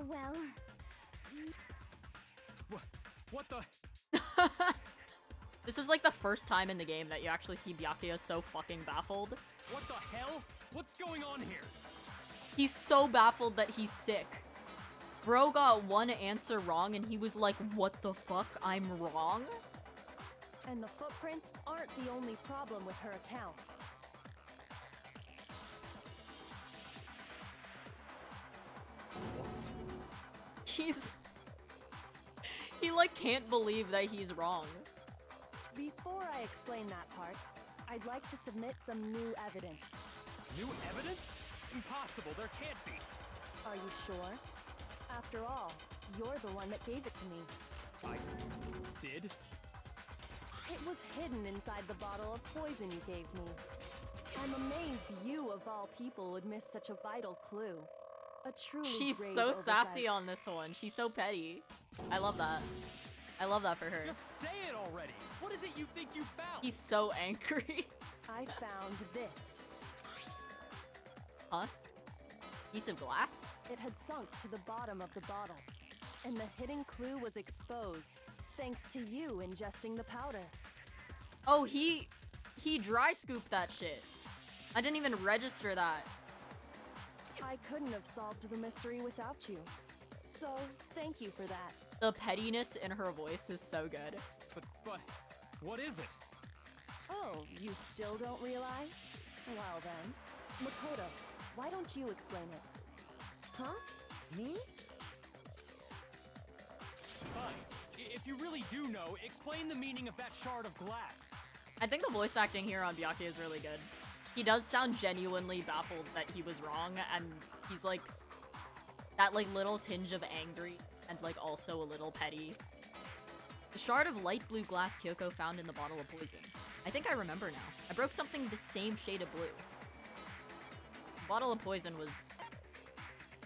Speaker 5: Well...
Speaker 6: What the?
Speaker 1: This is like the first time in the game that you actually see Byakuya so fucking baffled.
Speaker 6: What the hell? What's going on here?
Speaker 1: He's so baffled that he's sick. Bro got one answer wrong and he was like, what the fuck? I'm wrong?
Speaker 8: And the footprints aren't the only problem with her account. He like can't believe that he's wrong. Before I explain that part, I'd like to submit some new evidence.
Speaker 6: New evidence? Impossible, there can't be.
Speaker 8: Are you sure? After all, you're the one that gave it to me.
Speaker 6: I did?
Speaker 8: It was hidden inside the bottle of poison you gave me. I'm amazed you, of all people, would miss such a vital clue. A truly
Speaker 1: She's
Speaker 8: grave
Speaker 1: so
Speaker 8: oversight.
Speaker 1: sassy on this one. She's so petty. I love that. I love that for her.
Speaker 6: Just say it already. What is it you think you found?
Speaker 1: He's so angry.
Speaker 8: I found this.
Speaker 1: Huh? Piece of glass?
Speaker 8: It had sunk to the bottom of the bottle, and the hidden clue was exposed, thanks to you ingesting the powder.
Speaker 1: Oh, he dry scooped that shit. I didn't even register that.
Speaker 8: I couldn't have solved the mystery without you. So, thank you for that.
Speaker 1: The pettiness in her voice is so good.
Speaker 6: But, what is it?
Speaker 8: Oh, you still don't realize? Well then, Makoto, why don't you explain it?
Speaker 7: Huh? Me?
Speaker 6: Fine. If you really do know, explain the meaning of that shard of glass.
Speaker 1: I think the voice acting here on Byakuya is really good. He does sound genuinely baffled that he was wrong, and he's like that like little tinge of angry and like also a little petty. The shard of light blue glass Kyoko found in the bottle of poison. I think I remember now. I broke something the same shade of blue. The bottle of poison was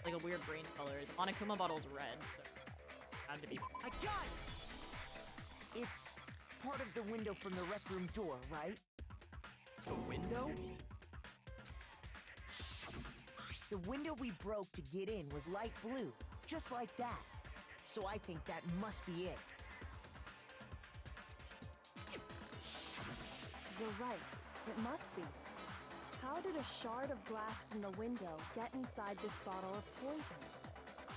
Speaker 1: like a weird green color. The Monokuma bottle's red, so it had to be.
Speaker 7: I got it! It's part of the window from the rec room door, right?
Speaker 6: The window?
Speaker 7: The window we broke to get in was light blue, just like that. So I think that must be it.
Speaker 8: You're right. It must be. How did a shard of glass from the window get inside this bottle of poison?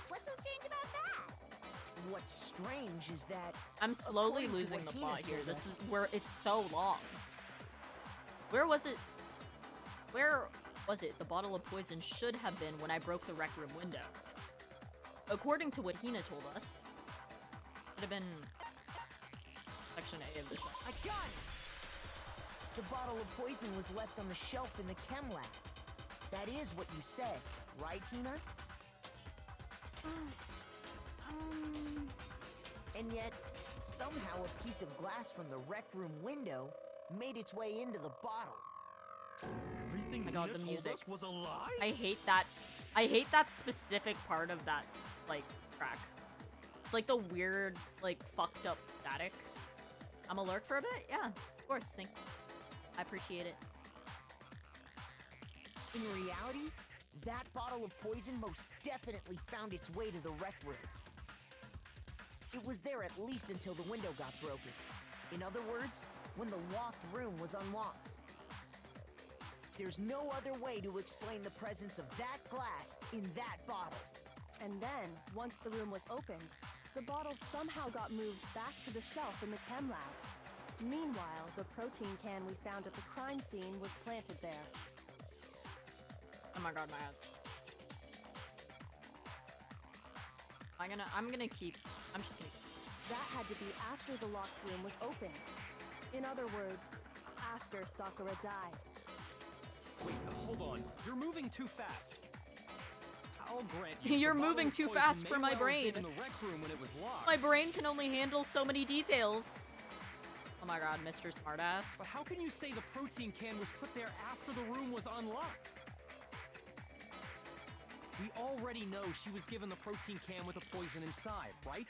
Speaker 5: What's so strange about that?
Speaker 7: What's strange is that
Speaker 1: I'm slowly
Speaker 7: according to
Speaker 1: losing
Speaker 7: what
Speaker 1: the
Speaker 7: Hina
Speaker 1: plot here.
Speaker 7: told
Speaker 1: This
Speaker 7: us-
Speaker 1: is where it's so long. Where was it? Where was it? The bottle of poison should have been when I broke the rec room window. According to what Hina told us, it should have been section A of the shop.
Speaker 7: I got it! The bottle of poison was left on the shelf in the chem lab. That is what you said, right, Hina? And yet, somehow a piece of glass from the rec room window made its way into the bottle.
Speaker 3: Everything
Speaker 1: Oh my God,
Speaker 3: Hina
Speaker 1: the
Speaker 3: told
Speaker 1: music.
Speaker 3: us was a lie?
Speaker 1: I hate that. I hate that specific part of that, like, track. It's like the weird, like, fucked up static. I'm a lurk for a bit? Yeah, of course, thank you. I appreciate it.
Speaker 7: In reality, that bottle of poison most definitely found its way to the rec room. It was there at least until the window got broken. In other words, when the locked room was unlocked. There's no other way to explain the presence of that glass in that bottle.
Speaker 8: And then, once the room was opened, the bottle somehow got moved back to the shelf in the chem lab. Meanwhile, the protein can we found at the crime scene was planted there.
Speaker 1: Oh my God, my head. I'm just gonna.
Speaker 8: That had to be after the locked room was opened. In other words, after Sakura died.
Speaker 6: Wait, hold on. You're moving too fast. I'll grant you.
Speaker 1: You're
Speaker 6: the bottle
Speaker 1: moving
Speaker 6: of
Speaker 1: too
Speaker 6: poison
Speaker 1: fast
Speaker 6: may
Speaker 1: for my
Speaker 6: well have been
Speaker 1: brain.
Speaker 6: in the rec room when it was locked.
Speaker 1: My brain can only handle so many details. Oh my God, Mr. Smartass.
Speaker 6: But how can you say the protein can was put there after the room was unlocked? We already know she was given the protein can with the poison inside, right?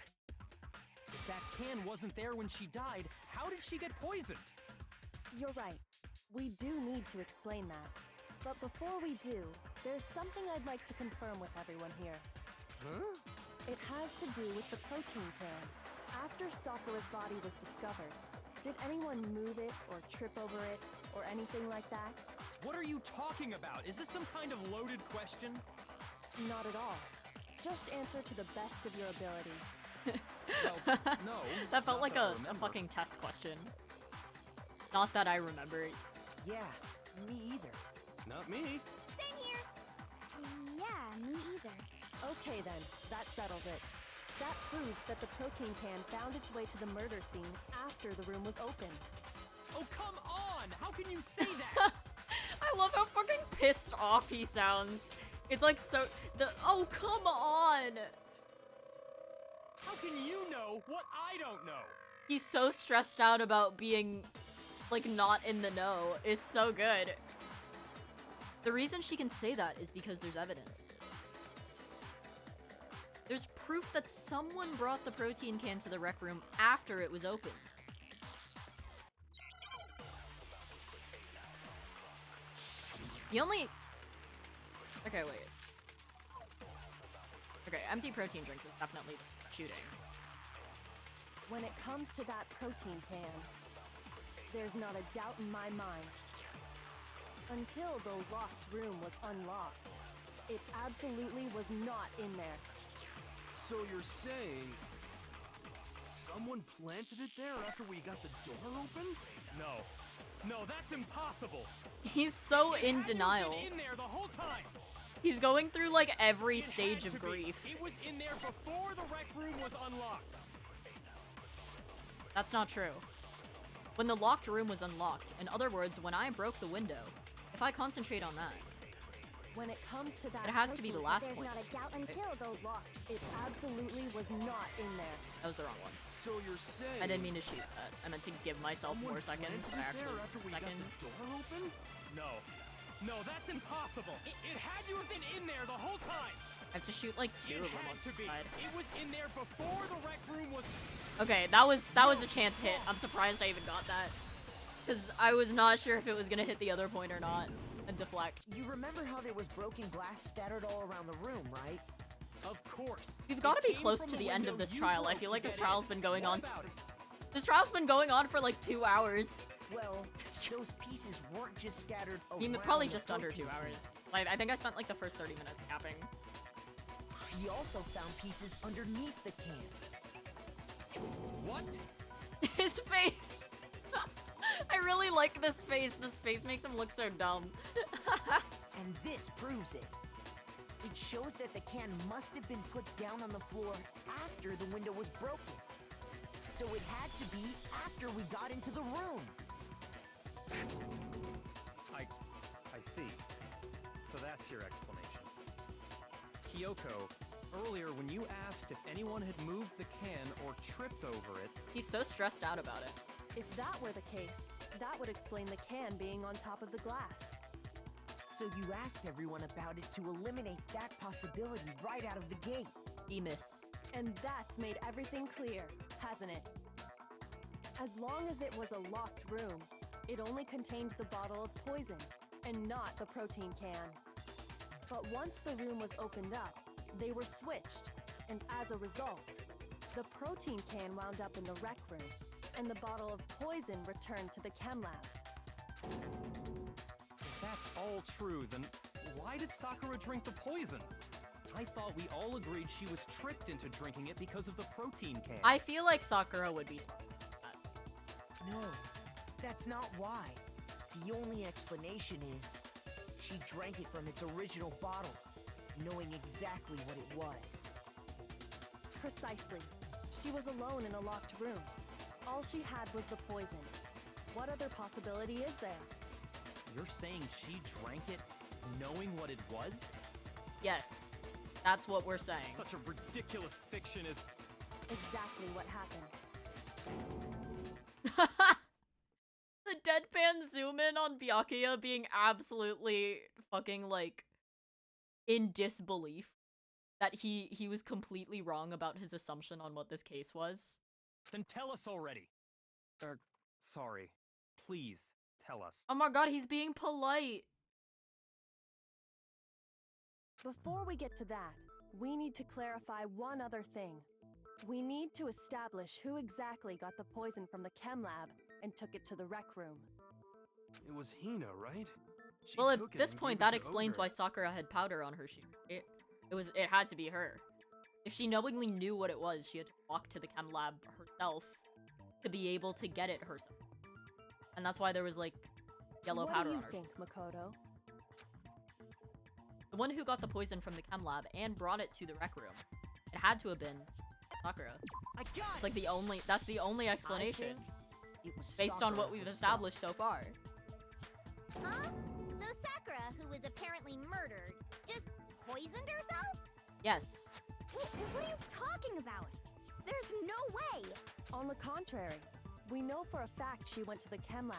Speaker 6: If If that can wasn't there when she died, how did she get poisoned?
Speaker 8: You're right. We do need to explain that. But before we do, there's something I'd like to confirm with everyone here.
Speaker 3: Huh?
Speaker 8: It has to do with the protein can. After Sakura's body was discovered, did anyone move it or trip over it or anything like that?
Speaker 6: What are you talking about? Is this some kind of loaded question?
Speaker 8: Not at all. Just answer to the best of your ability.
Speaker 6: Well, no.
Speaker 1: That felt
Speaker 6: not
Speaker 1: like
Speaker 6: that I
Speaker 1: a
Speaker 6: remember.
Speaker 1: fucking test question. Not that I remember.
Speaker 7: Yeah, me either.
Speaker 3: Not me.
Speaker 5: Same here. Yeah, me either.
Speaker 8: Okay then, that settles it. That proves that the protein can found its way to the murder scene after the room was opened.
Speaker 6: Oh, come on! How can you say that?
Speaker 1: I love how fucking pissed off he sounds. It's like so oh, come on.
Speaker 6: How can you know what I don't know?
Speaker 1: He's so stressed out about being like not in the know. It's so good. The reason she can say that is because there's evidence. There's proof that someone brought the protein can to the rec room after it was opened. The only... Okay, wait. Okay, empty protein drink is definitely shooting.
Speaker 8: When it comes to that protein can, there's not a doubt in my mind. Until the locked room was unlocked, it absolutely was not in there.
Speaker 3: So you're saying someone planted it there after we got the door open?
Speaker 6: No. No, that's impossible.
Speaker 1: He's so
Speaker 6: It
Speaker 1: in
Speaker 6: had to have
Speaker 1: denial.
Speaker 6: been in there the whole time.
Speaker 1: He's going through like every
Speaker 6: It
Speaker 1: stage
Speaker 6: had
Speaker 1: of
Speaker 6: to be.
Speaker 1: grief.
Speaker 6: It was in there before the rec room was unlocked.
Speaker 1: That's not true. When the locked room was unlocked, in other words, when I broke the window, if I concentrate on that,
Speaker 8: When it comes to that
Speaker 1: it has to be the
Speaker 8: protein,
Speaker 1: last
Speaker 5: There's
Speaker 1: point.
Speaker 5: not a doubt until the locked.
Speaker 8: it absolutely was not in there.
Speaker 1: That was the wrong one.
Speaker 3: So you're saying
Speaker 1: I didn't mean to shoot that. I meant to give myself
Speaker 3: someone
Speaker 1: more seconds, but I
Speaker 3: planted it
Speaker 1: actually
Speaker 3: there after we got
Speaker 1: second.
Speaker 3: the door open?
Speaker 6: No. No, that's impossible. It had to have been in there the whole time.
Speaker 1: I have to shoot like two
Speaker 6: It
Speaker 1: of them
Speaker 6: had
Speaker 1: on
Speaker 6: to be.
Speaker 1: the side.
Speaker 6: It was in there before the rec room was...
Speaker 1: Okay, that was a chance hit. I'm surprised I even got that. Because I was not sure if it was gonna hit the other point or not and deflect.
Speaker 7: You remember how there was broken glass scattered all around the room, right?
Speaker 6: Of course.
Speaker 1: We've got to
Speaker 6: It
Speaker 1: be
Speaker 6: came
Speaker 1: close
Speaker 6: from
Speaker 1: to the end of
Speaker 6: window
Speaker 1: this
Speaker 6: you
Speaker 1: trial. I
Speaker 6: broke
Speaker 1: feel
Speaker 6: to
Speaker 1: like this
Speaker 6: get
Speaker 1: trial's
Speaker 6: in.
Speaker 1: been going
Speaker 6: What
Speaker 1: on.
Speaker 6: about it?
Speaker 1: This trial's been going on for like 2 hours.
Speaker 7: Well, those pieces weren't just scattered
Speaker 1: I
Speaker 7: around
Speaker 1: mean, probably
Speaker 7: the
Speaker 1: just under 2
Speaker 7: protein can.
Speaker 1: hours. Like, I think I spent like the first 30 minutes capping.
Speaker 7: We also found pieces underneath the can.
Speaker 6: What?
Speaker 1: His face! I really like this face. This face makes him look so dumb.
Speaker 7: And this proves it. It shows that the can must have been put down on the floor after the window was broken. So it had to be after we got into the room.
Speaker 6: I see. So that's your explanation. Kyoko, earlier when you asked if anyone had moved the can or tripped over it,
Speaker 1: He's so stressed out about it.
Speaker 8: If that were the case, that would explain the can being on top of the glass.
Speaker 7: So you asked everyone about it to eliminate that possibility right out of the gate.
Speaker 1: He miss.
Speaker 8: And that's made everything clear, hasn't it? As long as it was a locked room, it only contained the bottle of poison, and not the protein can. But once the room was opened up, they were switched, and as a result, the protein can wound up in the rec room, and the bottle of poison returned to the chem lab.
Speaker 6: if that's all true, then why did Sakura drink the poison? I thought we all agreed she was tricked into drinking it because of the protein can.
Speaker 1: I feel like Sakura would be smart.
Speaker 7: No, that's not why. The only explanation is she drank it from its original bottle, knowing exactly what it was.
Speaker 8: Precisely. She was alone in a locked room. All she had was the poison. What other possibility is there?
Speaker 6: You're saying she drank it knowing what it was?
Speaker 1: Yes, that's what we're saying.
Speaker 6: Such a ridiculous fiction is...
Speaker 8: Exactly what happened.
Speaker 1: The deadpan zoom in on Byakuya being absolutely fucking like in disbelief that he was completely wrong about his assumption on what this case was.
Speaker 6: Then tell us already. Sorry. Please, tell us.
Speaker 1: Oh my god, he's being polite.
Speaker 8: Before we get to that, we need to clarify one other thing. We need to establish who exactly got the poison from the chem lab and took it to the rec room.
Speaker 3: It was Hina, right? She
Speaker 1: Well, at
Speaker 3: took it
Speaker 1: this
Speaker 3: and
Speaker 1: point,
Speaker 3: gave it
Speaker 1: that
Speaker 3: to
Speaker 1: explains
Speaker 3: Ogre.
Speaker 1: why Sakura had powder on her shoe. It had to be her. If she knowingly knew what it was, she had to walk to the chem lab herself to be able to get it herself. And that's why there was, like, yellow powder on her
Speaker 8: What do you think, Makoto?
Speaker 1: The one who got the poison from the chem lab and brought it to the rec room. It had to have been Sakura.
Speaker 7: I got
Speaker 1: It's like that's the only explanation.
Speaker 7: It was
Speaker 1: Based on what
Speaker 7: Sakura
Speaker 1: we've
Speaker 7: herself.
Speaker 1: established so far.
Speaker 5: Huh? So Sakura, who was apparently murdered, just poisoned herself?
Speaker 1: Yes.
Speaker 5: What are you talking about? There's no way!
Speaker 8: On the contrary, we know for a fact she went to the chem lab,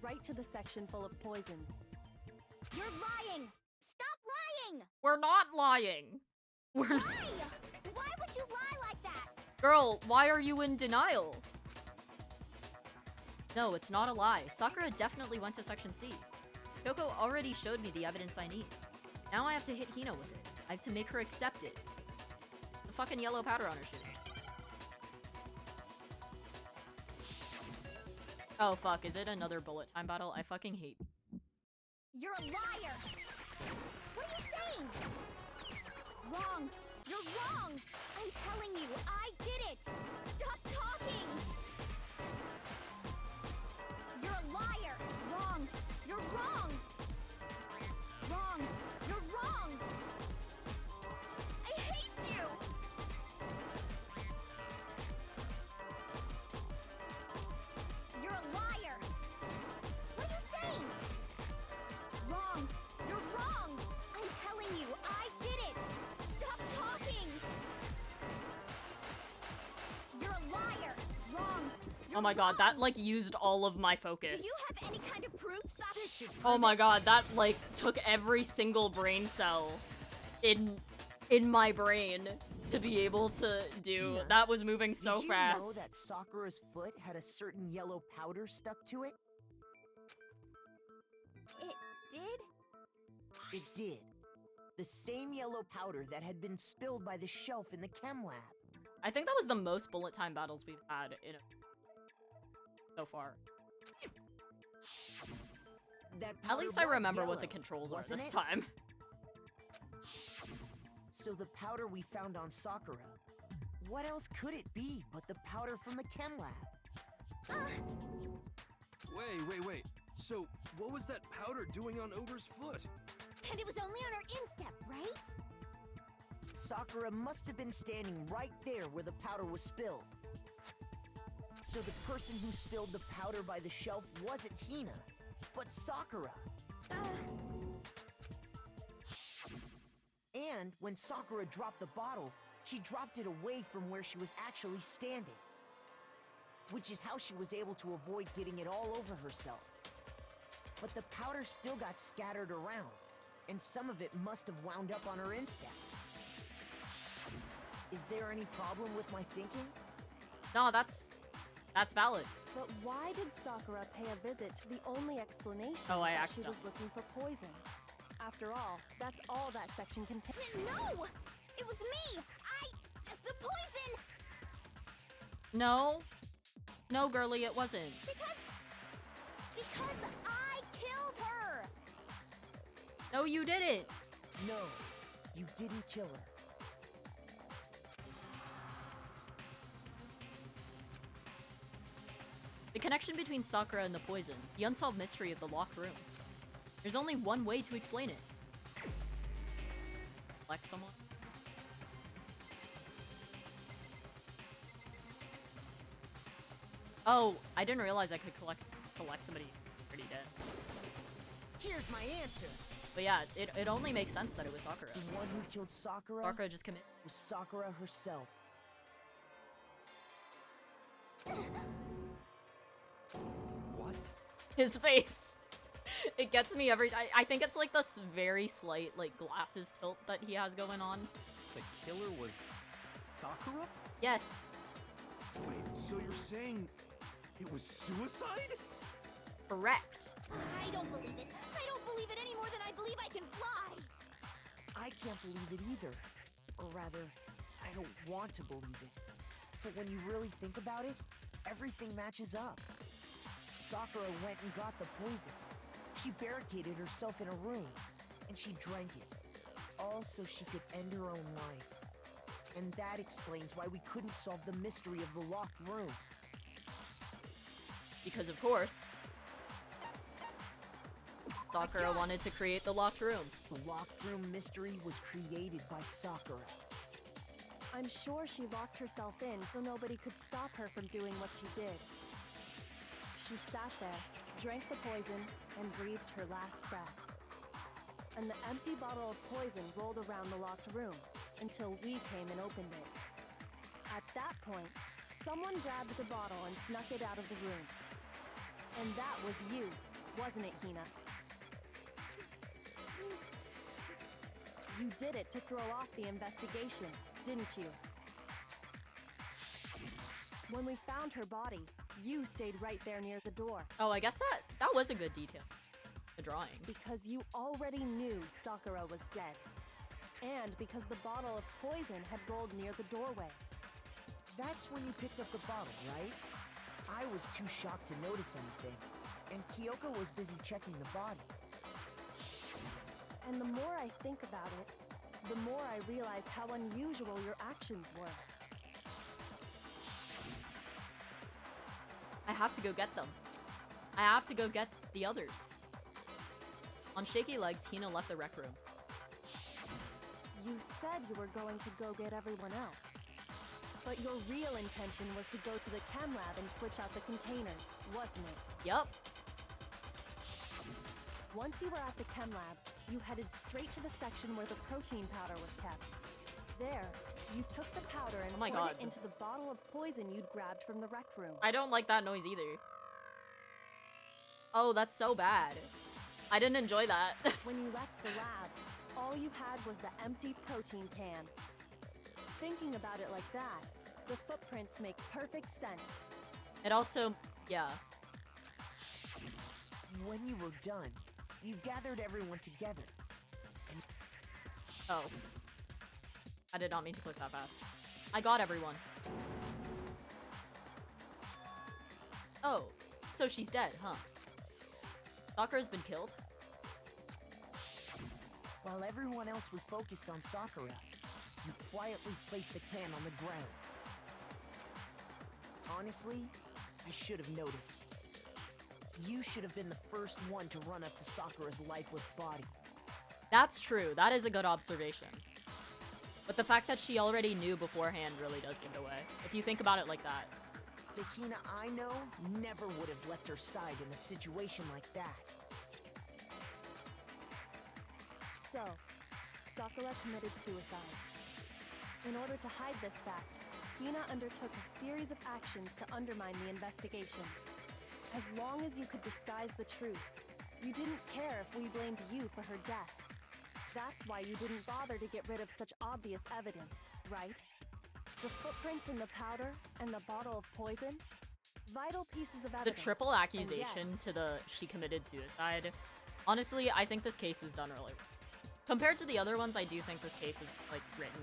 Speaker 8: right to the section full of poisons.
Speaker 5: You're lying! Stop lying!
Speaker 1: We're not lying. We're
Speaker 5: Why? Why would you lie like that?
Speaker 1: Girl, why are you in denial? No, it's not a lie. Sakura definitely went to Section C. Kyoko already showed me the evidence I need. Now I have to hit Hina with it. I have to make her accept it. The fucking yellow powder on her shoe. Oh fuck, is it another bullet time battle? I fucking hate.
Speaker 5: You're a liar! What are you saying? Wrong! You're wrong! I'm telling you, I did it! Stop talking! You're a liar! Wrong! You're wrong! Wrong! You're wrong! I hate you! You're a liar! What are you saying? Wrong! You're wrong! I'm telling you, I did it! Stop talking! You're a liar! Wrong!
Speaker 1: Oh my god, that like used all of my focus.
Speaker 5: Do you have any kind of proof, Sakura?
Speaker 1: Oh my god, that like took every single brain cell in my brain to be able to do.
Speaker 7: Hina,
Speaker 1: That was moving so
Speaker 7: Did you
Speaker 1: fast.
Speaker 7: know that Sakura's foot had a certain yellow powder stuck to it?
Speaker 5: It did?
Speaker 7: It did. The same yellow powder that had been spilled by the shelf in the chem lab.
Speaker 1: I think that was the most bullet time battles we've had so far.
Speaker 7: That
Speaker 1: At
Speaker 7: powder
Speaker 1: least I
Speaker 7: was
Speaker 1: remember what the
Speaker 7: yellow,
Speaker 1: controls are
Speaker 7: wasn't
Speaker 1: this
Speaker 7: it?
Speaker 1: time.
Speaker 7: So the powder we found on Sakura, what else could it be but the powder from the chem lab?
Speaker 3: Wait. So, what was that powder doing on Ogre's foot?
Speaker 5: And it was only on her instep, right?
Speaker 7: Sakura must have been standing right there where the powder was spilled. So the person who spilled the powder by the shelf wasn't Hina, but Sakura. And when Sakura dropped the bottle, she dropped it away from where she was actually standing. Which is how she was able to avoid getting it all over herself. But the powder still got scattered around, and some of it must have wound up on her instep. Is there any problem with my thinking?
Speaker 1: No, that's valid.
Speaker 8: But why did Sakura pay a visit to the only explanation
Speaker 1: Oh, I
Speaker 8: that
Speaker 1: asked
Speaker 8: she was
Speaker 1: them.
Speaker 8: looking for poison? After all, that's all that section contains.
Speaker 5: No! It was me! The poison!
Speaker 1: No. No, girly, it wasn't.
Speaker 5: Because I killed her!
Speaker 1: No, you didn't.
Speaker 7: No, you didn't kill her.
Speaker 1: The connection between Sakura and the poison, the unsolved mystery of the locked room. There's only one way to explain it. Select someone? Oh, I didn't realize I could select somebody already dead.
Speaker 7: Here's my answer.
Speaker 1: But yeah, it only makes sense that it was Sakura.
Speaker 7: The one who killed Sakura
Speaker 1: Sakura just committed.
Speaker 7: was Sakura herself.
Speaker 6: What?
Speaker 1: His face. It gets me every. I think it's like this very slight like glasses tilt that he has going on.
Speaker 6: The killer was Sakura?
Speaker 1: Yes.
Speaker 3: Wait, so you're saying it was suicide?
Speaker 1: Correct.
Speaker 5: I don't believe it. I don't believe it any more than I believe I can fly.
Speaker 7: I can't believe it either. Or rather, I don't want to believe it. But when you really think about it, everything matches up. Sakura went and got the poison. She barricaded herself in a room, and she drank it. All so she could end her own life. And that explains why we couldn't solve the mystery of the locked room.
Speaker 1: Because of course, Sakura wanted to create the locked room.
Speaker 7: The locked room mystery was created by Sakura.
Speaker 8: I'm sure she locked herself in so nobody could stop her from doing what she did. She sat there, drank the poison, and breathed her last breath. And the empty bottle of poison rolled around the locked room until we came and opened it. At that point, someone grabbed the bottle and snuck it out of the room. And that was you, wasn't it, Hina? You did it to throw off the investigation, didn't you? When we found her body, you stayed right there near the door.
Speaker 1: Oh, I guess that was a good detail. The drawing.
Speaker 8: Because you already knew Sakura was dead. And because the bottle of poison had rolled near the doorway.
Speaker 7: That's when you picked up the bottle, right? I was too shocked to notice anything, and Kyoko was busy checking the body.
Speaker 8: And the more I think about it, the more I realize how unusual your actions were.
Speaker 1: I have to go get them. I have to go get the others. On shaky legs, Hina left the rec room.
Speaker 8: You said you were going to go get everyone else. But your real intention was to go to the chem lab and switch out the containers, wasn't it?
Speaker 1: Yup.
Speaker 8: Once you were at the chem lab, you headed straight to the section where the protein powder was kept. There, you took the powder and
Speaker 1: Oh my
Speaker 8: poured
Speaker 1: God.
Speaker 8: it into the bottle of poison you'd grabbed from the rec room.
Speaker 1: I don't like that noise either. Oh, that's so bad. I didn't enjoy that.
Speaker 8: When you left the lab, all you had was the empty protein can. Thinking about it like that, the footprints make perfect sense.
Speaker 1: It also, yeah.
Speaker 7: When you were done, you gathered everyone together. And
Speaker 1: Oh. I did not mean to click that fast. I got everyone. Oh, so she's dead, huh? Sakura's been killed?
Speaker 7: while everyone else was focused on Sakura, you quietly placed the can on the ground. Honestly, I should have noticed. You should have been the first one to run up to Sakura's lifeless body.
Speaker 1: That's true. That is a good observation. But the fact that she already knew beforehand really does give it away. If you think about it like that.
Speaker 7: The Hina I know never would have left her side in a situation like that.
Speaker 8: So, Sakura committed suicide. In order to hide this fact, Hina undertook a series of actions to undermine the investigation. As long as you could disguise the truth, you didn't care if we blamed you for her death. That's why you didn't bother to get rid of such obvious evidence, right? The footprints in the powder and the bottle of poison? Vital pieces of
Speaker 1: The
Speaker 8: evidence.
Speaker 1: triple
Speaker 8: and
Speaker 1: accusation
Speaker 8: yet,
Speaker 1: to the she committed suicide. Honestly, I think this case is done really well. Compared to the other ones, I do think this case is like written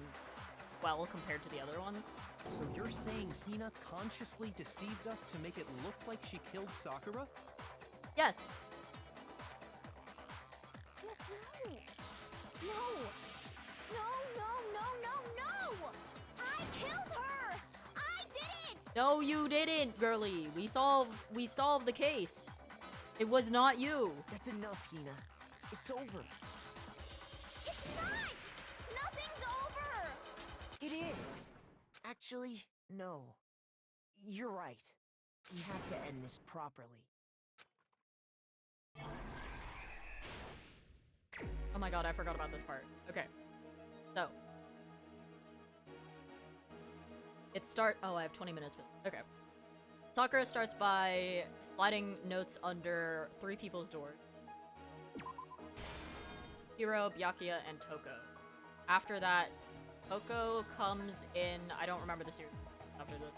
Speaker 1: well compared to the other ones.
Speaker 6: So you're saying Hina consciously deceived us to make it look like she killed Sakura?
Speaker 1: Yes.
Speaker 5: No! I killed her! I did it!
Speaker 1: No, you didn't, girly. We solved the case. It was not you.
Speaker 7: That's enough, Hina. It's over.
Speaker 5: It's not! Nothing's over!
Speaker 7: It is. Actually, no. You're right. We have to end this properly.
Speaker 1: Oh my god, I forgot about this part. Okay. So. Oh, I have 20 minutes. Okay. Sakura starts by sliding notes under 3 people's doors. Hiro, Byakuya, and Toko. After that, Toko comes in... I don't remember the series after this.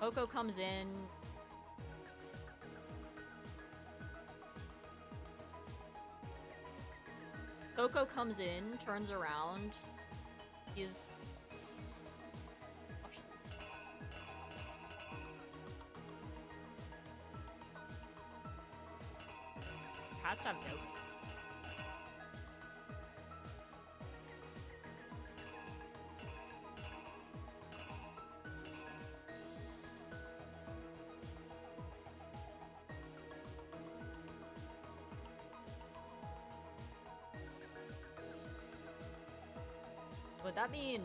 Speaker 1: Coco comes in. Coco comes in, turns around. He's... Has to have no. Would that mean...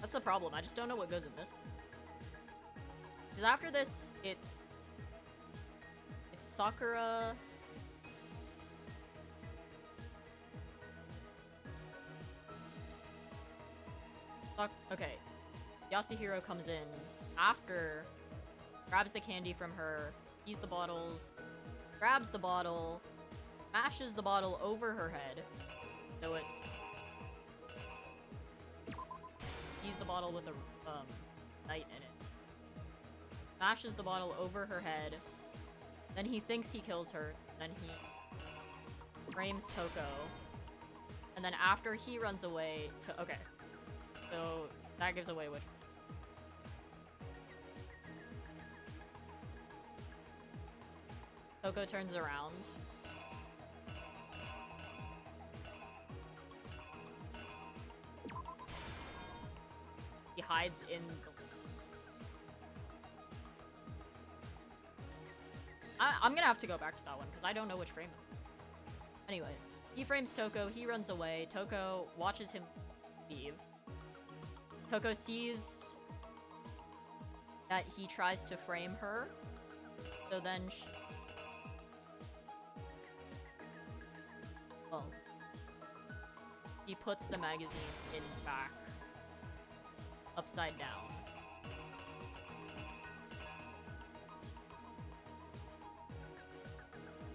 Speaker 1: That's the problem. I just don't know what goes in this one. Because after this, it's Sakura. Okay. Yasuhiro comes in after, grabs the candy from her, sees the bottles, grabs the bottle, mashes the bottle over her head. So it's... Sees the bottle with a knight in it. Smashes the bottle over her head. Then he thinks he kills her. Then he frames Toko. And then after he runs away to... Okay. So that gives away which... Toko turns around. He hides in the... I'm gonna have to go back to that one, because I don't know which frame. Anyway, he frames Toko, he runs away, Toko watches him leave. Toko sees that he tries to frame her, so then well, he puts the magazine in back, upside down.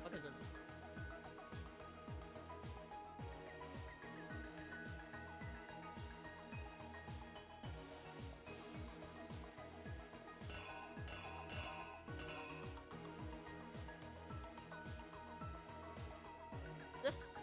Speaker 1: What is it? This...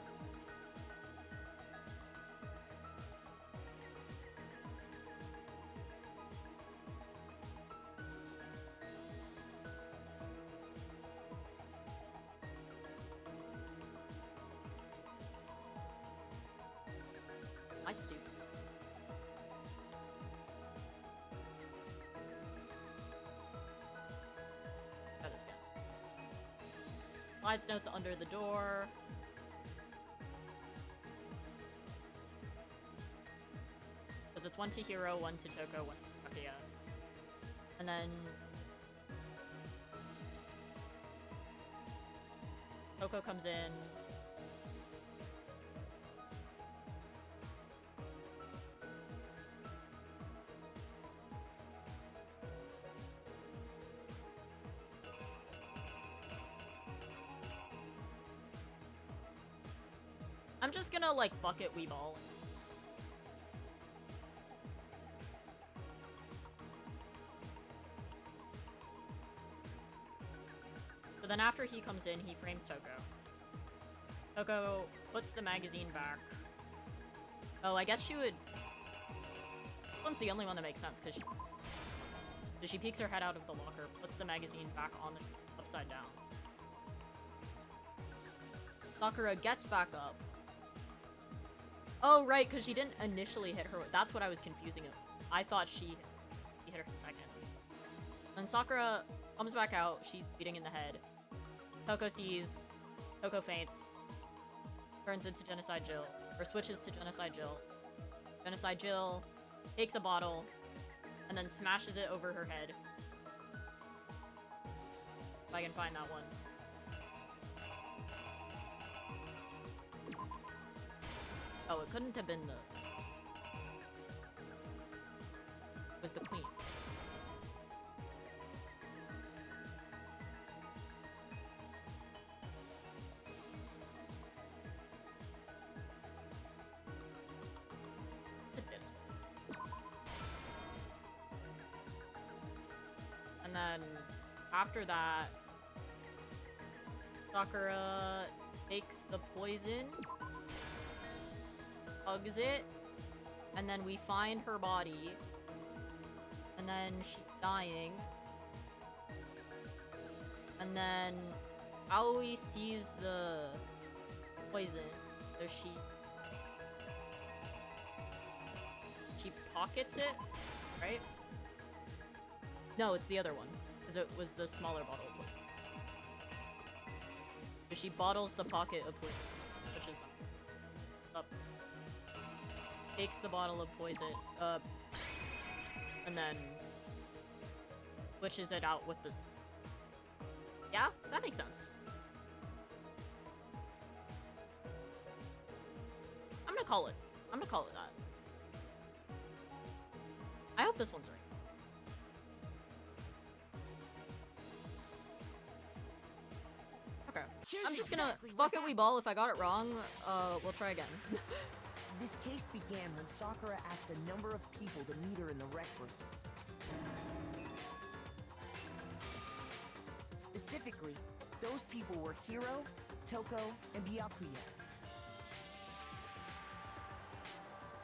Speaker 1: I stupid. Try this again. Slides notes under the door. Because it's one to Hiro, one to Toko, one to Takuya. And then Toko comes in. I'm just gonna, like, fuck it, Weeball. So then after he comes in, he frames Toko. Toko puts the magazine back. Oh, I guess she would... This one's the only one that makes sense, because she peeks her head out of the locker, puts the magazine back on the... upside down. Sakura gets back up. Oh, right, because she didn't initially hit her. That's what I was confusing it. I thought she hit her second. Then Sakura comes back out. She's beating in the head. Toko sees. Toko faints. Turns into Genocide Jill. Or switches to Genocide Jill. Genocide Jill takes a bottle and then smashes it over her head. If I can find that one. Oh, it couldn't have been the... It was the queen. then after that, Sakura takes the poison, hugs it, and then we find her body, and then she's dying, and then Aoi sees the poison, so she pockets it, right? No, it's the other one, because it was the smaller bottle of poison. So she bottles the pocket of poison, which is up. Takes the bottle of poison up, and then switches it out with this. Yeah, that makes sense. I'm gonna call it that. I hope this one's right. Okay.
Speaker 7: Here's
Speaker 1: I'm just gonna
Speaker 7: exactly
Speaker 1: fuck
Speaker 7: what
Speaker 1: it, we ball. If I got it wrong, we'll try again.
Speaker 7: This case began when Sakura asked a number of people to meet her in the rec room. Specifically, those people were Hiro, Toko, and Byakuya.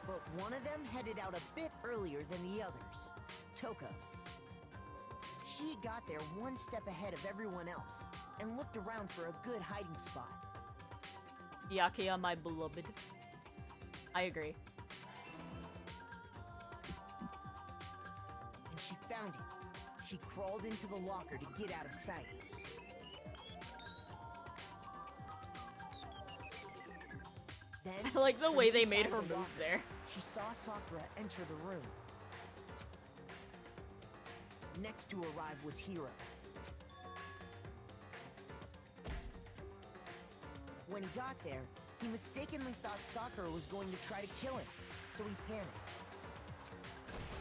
Speaker 7: But one of them headed out a bit earlier than the others, Toko. She got there one step ahead of everyone else and looked around for a good hiding spot.
Speaker 1: Byakuya, my beloved. I agree.
Speaker 7: And she found it. She crawled into the locker to get out of sight. Then,
Speaker 1: I like the
Speaker 7: from
Speaker 1: way they made
Speaker 7: inside
Speaker 1: her
Speaker 7: the
Speaker 1: move
Speaker 7: locker,
Speaker 1: there.
Speaker 7: She saw Sakura enter the room. Next to arrive was Hiro. When he got there, he mistakenly thought Sakura was going to try to kill him, so he panicked.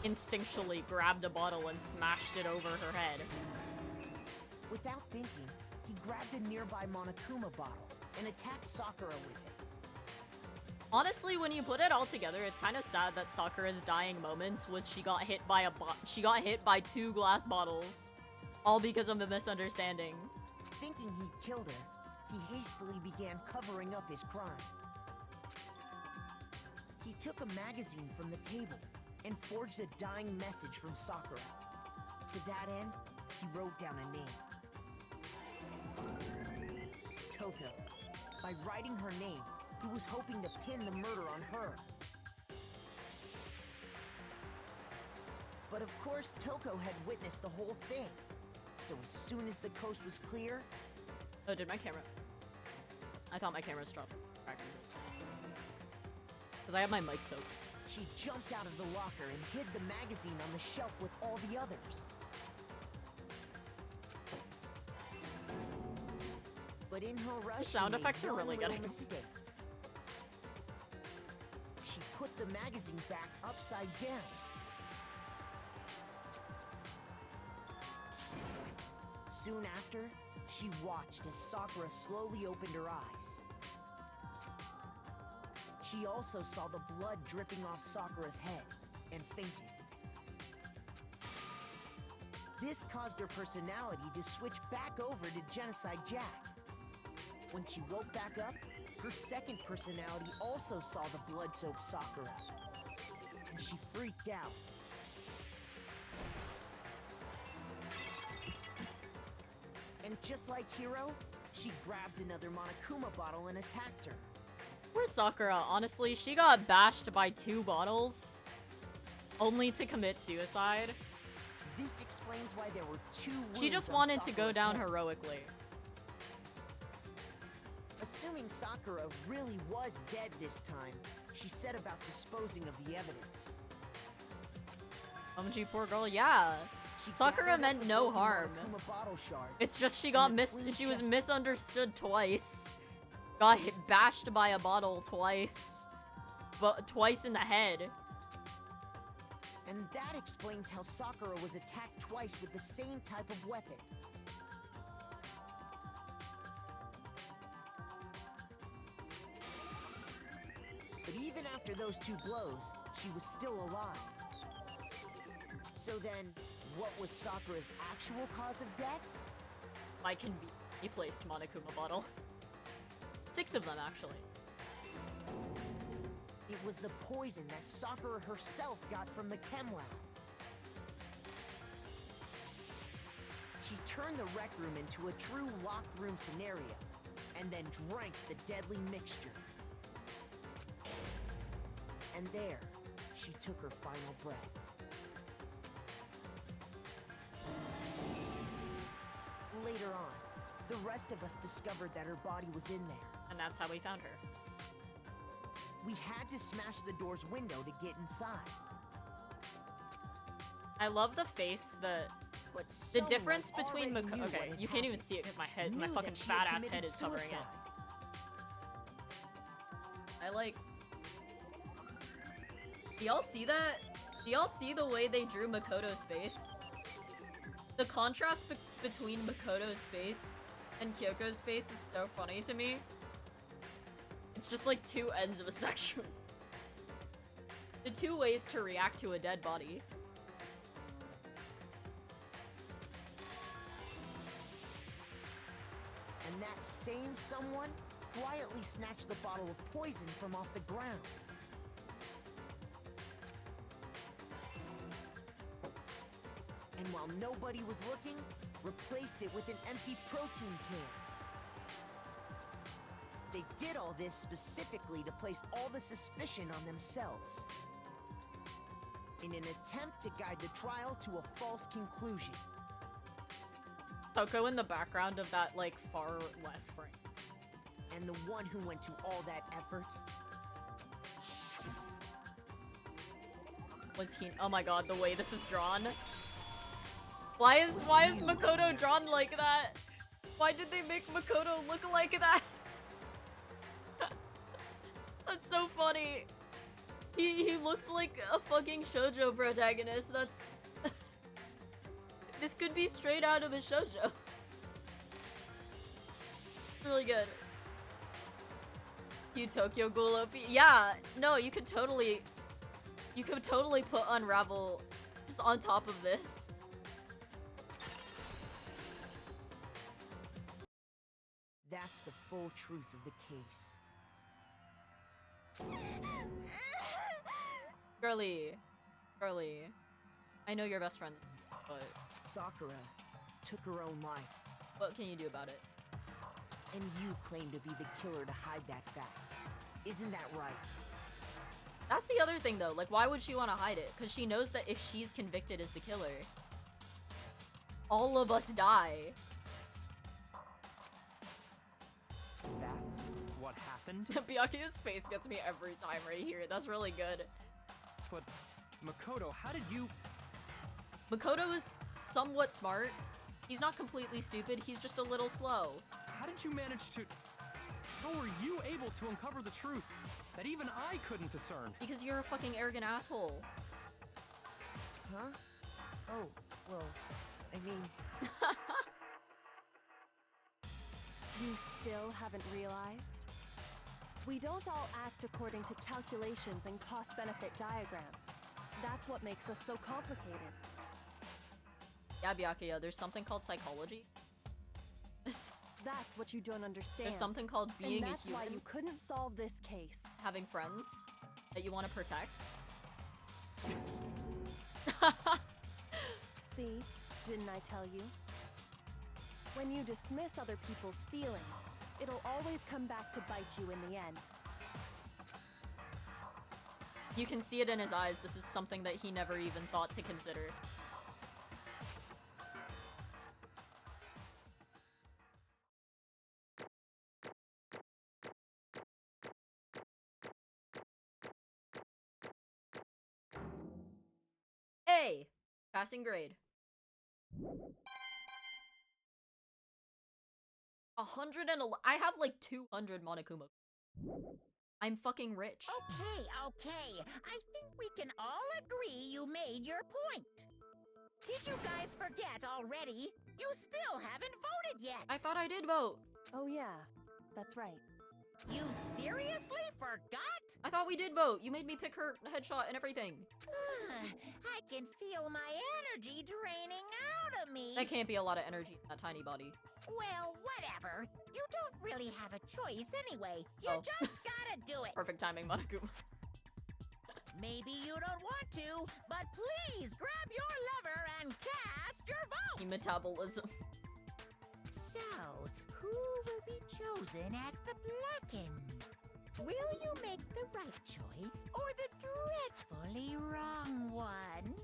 Speaker 1: Instinctually grabbed a bottle and smashed it over her head.
Speaker 7: Without thinking, he grabbed a nearby Monokuma bottle and attacked Sakura with it.
Speaker 1: Honestly, when you put it all together, it's kind of sad that Sakura's dying moments was she got hit by two glass bottles, all because of a misunderstanding.
Speaker 7: Thinking he'd killed her, he hastily began covering up his crime. He took a magazine from the table and forged a dying message from Sakura. To that end, he wrote down a name. Toko. By writing her name, he was hoping to pin the murder on her. But of course, Toko had witnessed the whole thing. So as soon as the coast was clear...
Speaker 1: Oh, did my camera... I thought my camera stopped. Because I have my mic soaked.
Speaker 7: She jumped out of the locker and hid the magazine on the shelf with all the others. But in her rush,
Speaker 1: The sound
Speaker 7: she made
Speaker 1: effects are
Speaker 7: one
Speaker 1: really
Speaker 7: little
Speaker 1: good.
Speaker 7: mistake. She put the magazine back upside down. Soon after, she watched as Sakura slowly opened her eyes. She also saw the blood dripping off Sakura's head and fainted. This caused her personality to switch back over to Genocide Jack. When she woke back up, her second personality also saw the blood-soaked Sakura, and she freaked out. And just like Hiro, she grabbed another Monokuma bottle and attacked her.
Speaker 1: Poor Sakura, honestly, she got bashed by 2 bottles, only to commit suicide.
Speaker 7: This explains why there were 2 wounds
Speaker 1: She just
Speaker 7: on
Speaker 1: wanted to go
Speaker 7: Sakura's
Speaker 1: down
Speaker 7: head.
Speaker 1: heroically.
Speaker 7: Assuming Sakura really was dead this time, she set about disposing of the evidence.
Speaker 1: OMG, poor girl, yeah.
Speaker 7: She
Speaker 1: Sakura
Speaker 7: gathered up
Speaker 1: meant
Speaker 7: the
Speaker 1: no
Speaker 7: broken
Speaker 1: harm.
Speaker 7: Monokuma bottle shards.
Speaker 1: It's just she got
Speaker 7: and the clean
Speaker 1: she was
Speaker 7: chest piece.
Speaker 1: misunderstood twice. Got hit, bashed by a bottle twice. But twice in the head.
Speaker 7: And that explains how Sakura was attacked twice with the same type of weapon. But even after those 2 blows, she was still alive. So then, what was Sakura's actual cause of death?
Speaker 1: My conveniently placed Monokuma bottle. 6 of them, actually.
Speaker 7: It was the poison that Sakura herself got from the chem lab. She turned the rec room into a true locked room scenario, and then drank the deadly mixture. And there, she took her final breath. Later on, the rest of us discovered that her body was in there.
Speaker 1: And that's how we found her.
Speaker 7: We had to smash the door's window to get inside.
Speaker 1: I love the face, the difference between Makoto. Okay, you can't even see it because my fucking fat ass head is covering it. I like. Do y'all see that? Do y'all see the way they drew Makoto's face? The contrast between Makoto's face and Kyoko's face is so funny to me. It's just like 2 ends of a spectrum. The 2 ways to react to a dead body.
Speaker 7: And that same someone quietly snatched the bottle of poison from off the ground. And while nobody was looking, replaced it with an empty protein can. They did all this specifically to place all the suspicion on themselves, in an attempt to guide the trial to a false conclusion.
Speaker 1: Toko in the background of that, like, far left frame.
Speaker 7: And the one who went to all that effort
Speaker 1: was he? Oh my god, the way this is drawn. Why is Makoto drawn like that? Why did they make Makoto look like that? That's so funny. He looks like a fucking shoujo protagonist. That's this could be straight out of a shoujo. Really good. You Tokyo Ghoul OP. Yeah, no, you could totally put Unravel just on top of this.
Speaker 7: That's the full truth of the case.
Speaker 1: Girly. I know you're best friends, but
Speaker 7: Sakura took her own life.
Speaker 1: What can you do about it?
Speaker 7: And you claim to be the killer to hide that fact. Isn't that right?
Speaker 1: That's the other thing though, like why would she want to hide it? Because she knows that if she's convicted as the killer, all of us die.
Speaker 6: That's what happened?
Speaker 1: Byakuya's face gets me every time right here. That's really good.
Speaker 6: But, Makoto, how did you...
Speaker 1: Makoto is somewhat smart. He's not completely stupid, he's just a little slow.
Speaker 6: How did you manage to... How were you able to uncover the truth that even I couldn't discern?
Speaker 1: Because you're a fucking arrogant asshole.
Speaker 7: Huh? Oh, well, I mean...
Speaker 8: You still haven't realized? We don't all act according to calculations and cost-benefit diagrams. That's what makes us so complicated.
Speaker 1: Yeah, Byakuya, there's something called psychology.
Speaker 8: That's what you don't understand.
Speaker 1: There's something called being a human.
Speaker 8: And that's why you couldn't solve this case.
Speaker 1: Having friends that you want to protect.
Speaker 8: See? Didn't I tell you? When you dismiss other people's feelings, it'll always come back to bite you in the end.
Speaker 1: You can see it in his eyes. This is something that he never even thought to consider. A. Passing grade. 111. I have like 200 Monokuma. I'm fucking rich.
Speaker 2: Okay. I think we can all agree you made your point. Did you guys forget already? You still haven't voted yet.
Speaker 1: I thought I did vote.
Speaker 8: Oh yeah, that's right.
Speaker 2: You seriously forgot?
Speaker 1: I thought we did vote. You made me pick her headshot and everything.
Speaker 2: I can feel my energy draining out of me.
Speaker 1: That can't be a lot of energy in that tiny body.
Speaker 2: Well, whatever. You don't really have a choice anyway. You
Speaker 1: Oh.
Speaker 2: just gotta do it.
Speaker 1: Perfect timing, Monokuma.
Speaker 2: Maybe you don't want to, but please grab your lever and cast your vote.
Speaker 1: Metabolism.
Speaker 2: So, who will be chosen as the Blackened? Will you make the right choice or the dreadfully wrong one?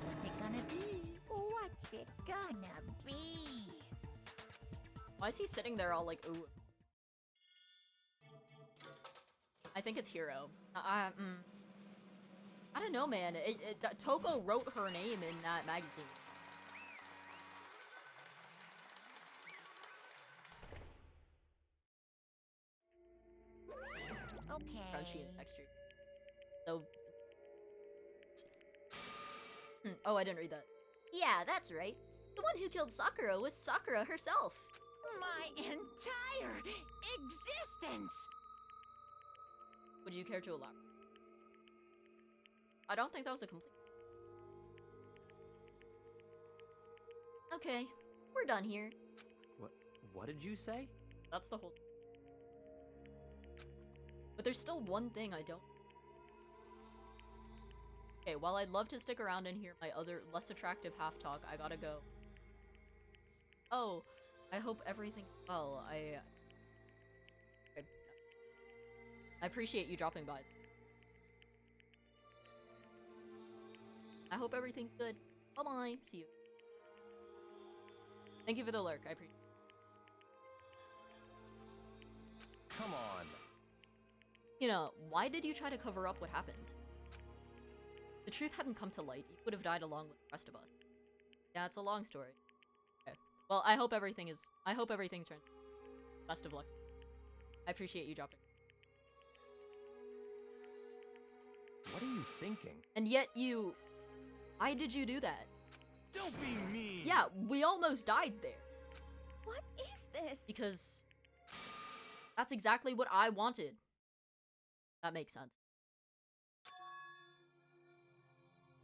Speaker 2: What's it gonna be? What's it gonna be?
Speaker 1: Why is he sitting there all like, ooh? I think it's Hiro. I don't know, man. Toko wrote her name in that magazine.
Speaker 2: Okay.
Speaker 1: Crunchy and textured. So. Oh, I didn't read that. Yeah, that's right. The one who killed Sakura was Sakura herself.
Speaker 2: My entire existence!
Speaker 1: Would you care to elaborate? I don't think that was a complete. Okay, we're done here.
Speaker 6: What did you say?
Speaker 1: That's the whole. But there's still one thing I don't. Okay, while I'd love to stick around and hear my other less attractive half talk, I gotta go. Oh, I hope everything. Well, I appreciate you dropping by. I hope everything's good. Bye bye. See you. Thank you for the lurk. I appreciate it.
Speaker 6: Come on.
Speaker 1: You know, why did you try to cover up what happened? The truth hadn't come to light. You would have died along with the rest of us. Yeah, it's a long story. Okay. Well, I hope everything turns. Best of luck. I appreciate you dropping.
Speaker 6: What are you thinking?
Speaker 1: And yet you... Why did you do that?
Speaker 3: Don't be mean!
Speaker 1: Yeah, we almost died there.
Speaker 5: What is this?
Speaker 1: Because... that's exactly what I wanted. That makes sense.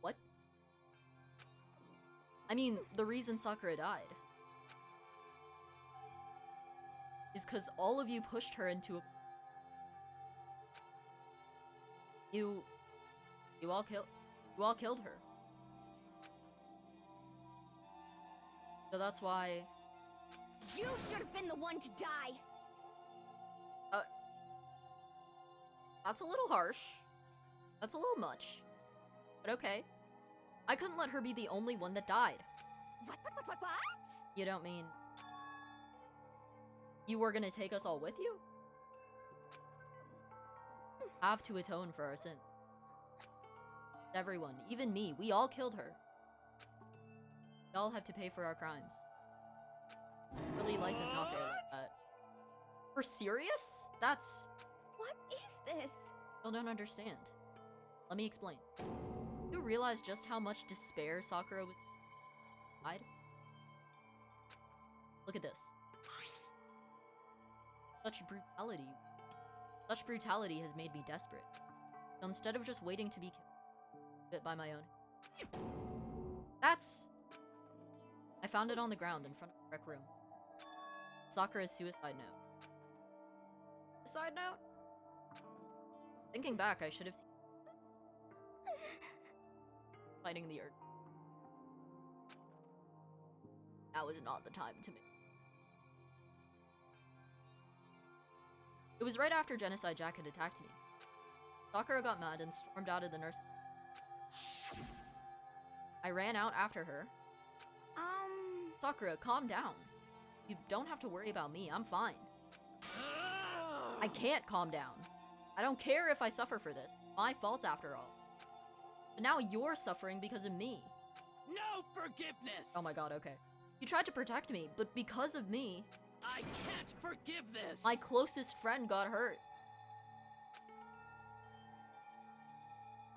Speaker 1: What? I mean, the reason Sakura died is because all of you pushed her into a... You all killed her. So that's why...
Speaker 5: You should have been the one to die.
Speaker 1: That's a little harsh. That's a little much. But okay. I couldn't let her be the only one that died.
Speaker 5: What?
Speaker 1: You don't mean... you were gonna take us all with you? Have to atone for our sin. Everyone, even me, we all killed her. We all have to pay for our crimes. Really, life is not fair like that. We're serious? That's...
Speaker 5: What is this?
Speaker 1: Still don't understand. Let me explain. You realize just how much despair Sakura was died? Look at this. Such brutality has made me desperate. So instead of just waiting to be killed by my own... That's... I found it on the ground in front of the rec room. Sakura's suicide note. Suicide note? Thinking back, I should have seen... fighting the earth. Now is not the time to make... It was right after Genocide Jack had attacked me. Sakura got mad and stormed out of the nurse. I ran out after her. Sakura, calm down. You don't have to worry about me, I'm fine. I can't calm down. I don't care if I suffer for this. My fault after all. But now you're suffering because of me.
Speaker 3: No forgiveness!
Speaker 1: Oh my god, okay. You tried to protect me, but because of me...
Speaker 3: I can't forgive this!
Speaker 1: my closest friend got hurt.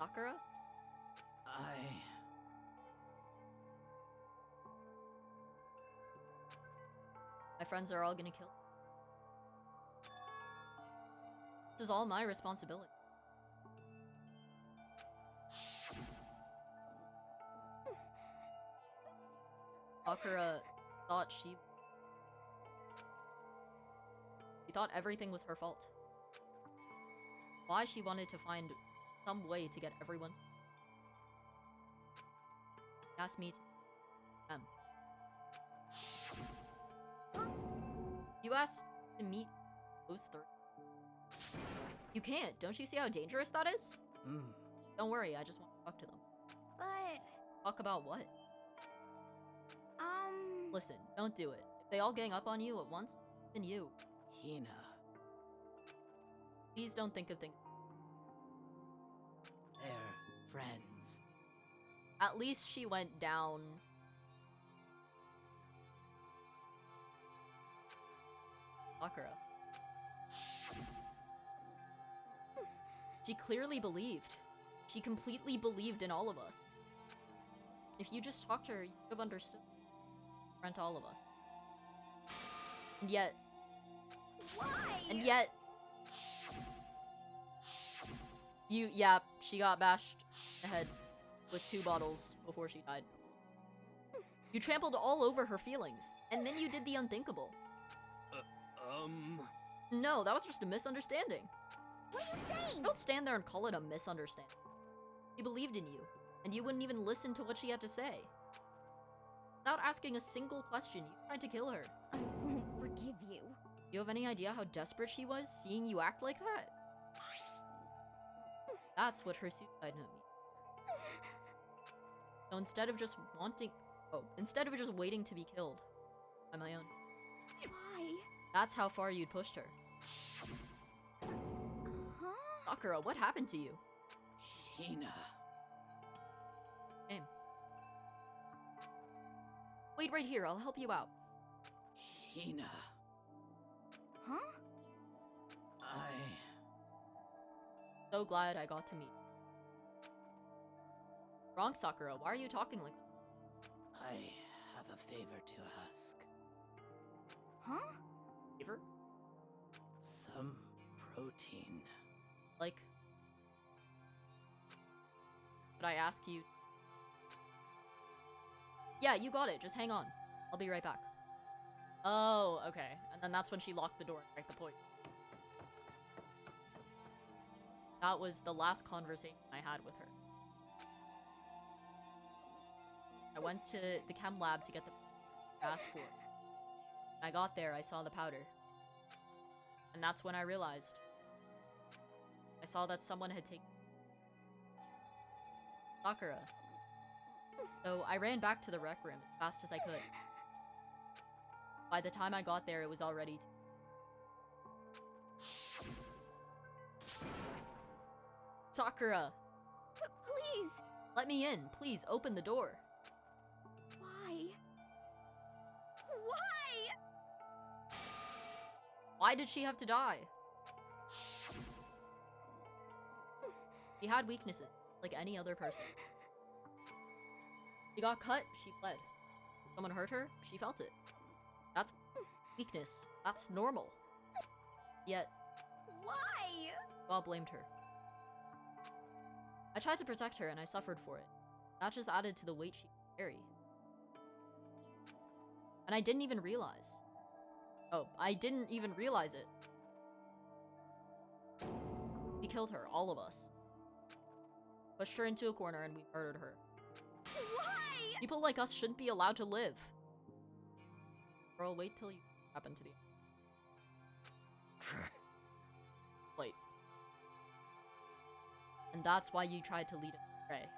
Speaker 1: Sakura? My friends are all gonna kill. This is all my responsibility. Sakura thought she thought everything was her fault. Why she wanted to find some way to get everyone to asked me to You asked to meet those three? You can't. Don't you see how dangerous that is? Don't worry, I just want to talk to them.
Speaker 5: But,
Speaker 1: Talk about what? Listen, don't do it. If they all gang up on you at once, then you.
Speaker 7: Hina.
Speaker 1: Please don't think of things.
Speaker 7: They're friends.
Speaker 1: At least she went down. Sakura. She clearly believed. She completely believed in all of us. If you just talked to her, you would have understood. Rent all of us. And yet...
Speaker 5: why?
Speaker 1: And yet... Yeah, she got bashed in the head with 2 bottles before she died. You trampled all over her feelings, and then you did the unthinkable. No, that was just a misunderstanding.
Speaker 5: What are you saying?
Speaker 1: Don't stand there and call it a misunderstanding. She believed in you, and you wouldn't even listen to what she had to say. Without asking a single question, you tried to kill her.
Speaker 5: I won't forgive you.
Speaker 1: You have any idea how desperate she was, seeing you act like that? That's what her suicide note means. So instead of just waiting to be killed by my own,
Speaker 5: Why?
Speaker 1: that's how far you'd pushed her.
Speaker 5: Huh?
Speaker 1: Sakura, what happened to you?
Speaker 7: Hina.
Speaker 1: Name. Wait right here, I'll help you out.
Speaker 7: Hina.
Speaker 5: Huh?
Speaker 1: So glad I got to meet you. Wrong, Sakura, why are you talking like that?
Speaker 7: I have a favor to ask.
Speaker 5: Huh?
Speaker 1: Favor?
Speaker 7: Some protein.
Speaker 1: Like... Should I ask you? Yeah, you got it, just hang on. I'll be right back. Oh, okay. And then that's when she locked the door and drank the poison. That was the last conversation I had with her. I went to the chem lab to get the asked for. When I got there, I saw the powder. And that's when I realized. I saw that someone had taken Sakura. So I ran back to the rec room as fast as I could. By the time I got there, it was already Sakura!
Speaker 5: Please!
Speaker 1: Let me in. Please, open the door.
Speaker 5: Why? Why?
Speaker 1: Why did she have to die? She had weaknesses, like any other person. She got cut, she bled. Someone hurt her, she felt it. That's weakness. That's normal. Yet,
Speaker 5: Why?
Speaker 1: God blamed her. I tried to protect her and I suffered for it. That just added to the weight she could carry. And I didn't even realize. Oh, I didn't even realize it. We killed her, all of us. Pushed her into a corner and we murdered her.
Speaker 5: Why?
Speaker 1: People like us shouldn't be allowed to live. Girl, wait till you happen to the... Wait. And that's why you tried to lead us astray.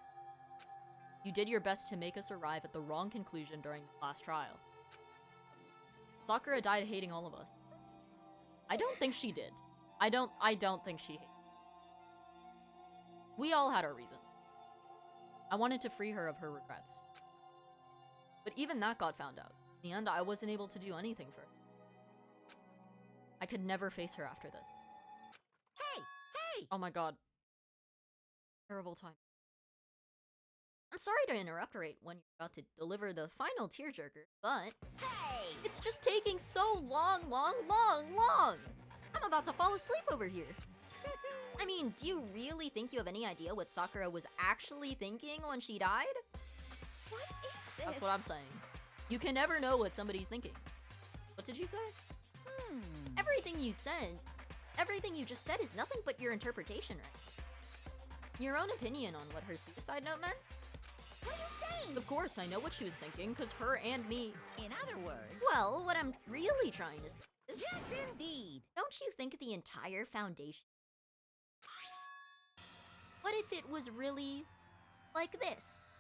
Speaker 1: You did your best to make us arrive at the wrong conclusion during the last trial. Sakura died hating all of us. I don't think she did. I don't think she hated. We all had our reasons. I wanted to free her of her regrets. But even that got found out. In the end, I wasn't able to do anything for her. I could never face her after this.
Speaker 2: Hey! Hey!
Speaker 1: Oh my god. Terrible time. I'm sorry to interrupt right when you're about to deliver the final tearjerker, but
Speaker 2: Hey!
Speaker 1: it's just taking so long. I'm about to fall asleep over here. I mean, do you really think you have any idea what Sakura was actually thinking when she died?
Speaker 5: What is this?
Speaker 1: That's what I'm saying. You can never know what somebody's thinking. What did you say? Everything you just said is nothing but your interpretation, right? Your own opinion on what her suicide note meant?
Speaker 5: What are you saying?
Speaker 1: Of course, I know what she was thinking, because her and me...
Speaker 2: In other words,
Speaker 1: Well, what I'm really trying to say is...
Speaker 2: yes, indeed.
Speaker 1: Don't you think the entire foundation... What if it was really... like this?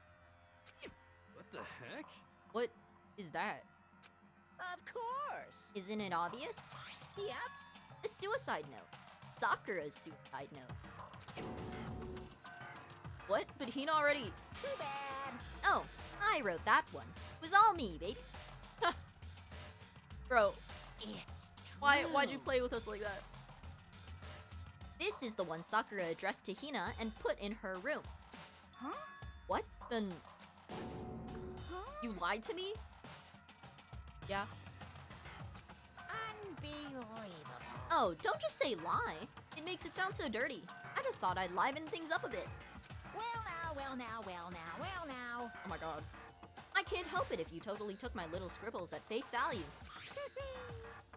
Speaker 3: What the heck?
Speaker 1: What is that?
Speaker 2: Of course.
Speaker 1: Isn't it obvious?
Speaker 2: Yep.
Speaker 1: A suicide note. Sakura's suicide note. What? But Hina already...
Speaker 2: Too bad.
Speaker 1: Oh, I wrote that one. It was all me, baby. Bro,
Speaker 2: It's true.
Speaker 1: why'd you play with us like that? This is the one Sakura addressed to Hina and put in her room.
Speaker 5: Huh?
Speaker 1: What? Then
Speaker 5: Huh?
Speaker 1: you lied to me? Yeah.
Speaker 2: Unbelievable.
Speaker 1: Oh, don't just say lie. It makes it sound so dirty. I just thought I'd liven things up a bit.
Speaker 2: Well now, well now, well now, well now.
Speaker 1: Oh my god. I can't help it if you totally took my little scribbles at face value.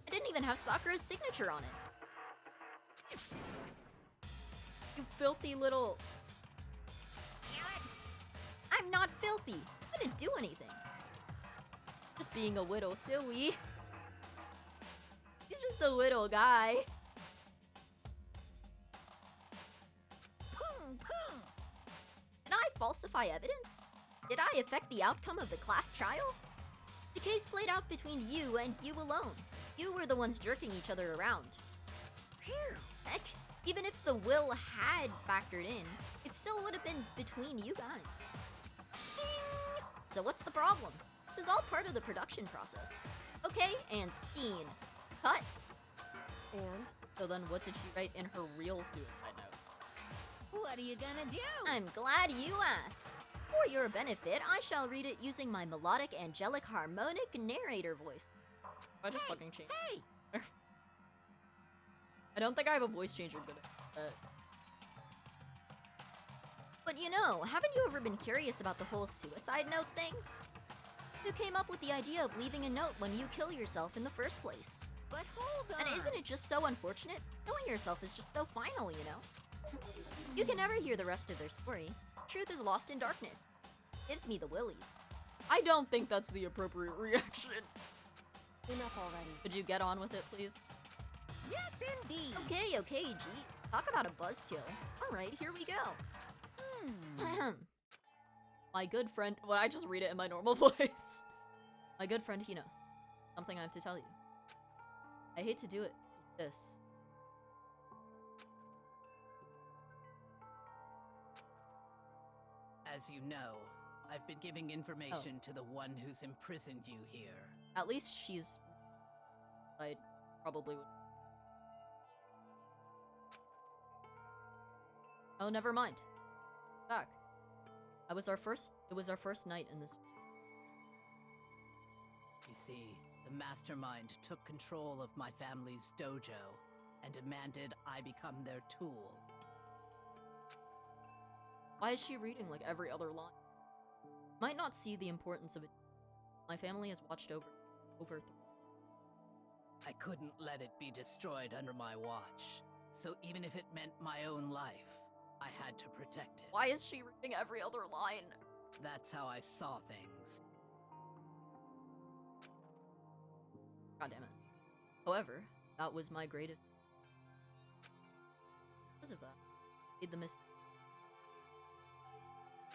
Speaker 1: I didn't even have Sakura's signature on it. You filthy little...
Speaker 2: Carrot.
Speaker 1: I'm not filthy. I didn't do anything. Just being a little silly. He's just a little guy.
Speaker 2: Boom, boom.
Speaker 1: Did I falsify evidence? Did I affect the outcome of the class trial? The case played out between you and you alone. You were the ones jerking each other around.
Speaker 2: Phew.
Speaker 1: Heck, even if the will had factored in, it still would have been between you guys.
Speaker 2: Shing.
Speaker 1: So what's the problem? This is all part of the production process. Okay, and scene. Cut.
Speaker 8: And
Speaker 1: So then what did she write in her real suicide note?
Speaker 2: What are you gonna do?
Speaker 1: I'm glad you asked. For your benefit, I shall read it using my melodic, angelic, harmonic narrator voice. I just fucking changed.
Speaker 2: Hey.
Speaker 1: I don't think I have a voice changer good at that. But you know, haven't you ever been curious about the whole suicide note thing? Who came up with the idea of leaving a note when you kill yourself in the first place?
Speaker 2: But hold on.
Speaker 1: And isn't it just so unfortunate? Killing yourself is just so final, you know? You can never hear the rest of their story. Truth is lost in darkness. Gives me the willies. I don't think that's the appropriate reaction.
Speaker 8: enough already.
Speaker 1: Could you get on with it, please?
Speaker 2: Yes, indeed.
Speaker 1: Okay, G. Talk about a buzzkill. Alright, here we go. My good friend... Well, I just read it in my normal voice. My good friend Hina. Something I have to tell you. I hate to do it. This.
Speaker 10: As you know, I've been giving information to the one who's imprisoned you here.
Speaker 1: At least she's... I probably would... Oh, never mind. Back. It was our first night in this...
Speaker 10: You see, the mastermind took control of my family's dojo and demanded I become their tool.
Speaker 1: Why is she reading like every other line? Might not see the importance of it. My family has watched over
Speaker 10: I couldn't let it be destroyed under my watch. So even if it meant my own life, I had to protect it.
Speaker 1: Why is she reading every other line?
Speaker 10: That's how I saw things.
Speaker 1: God damn it. However, that was my greatest... Because of that, I made the mistake.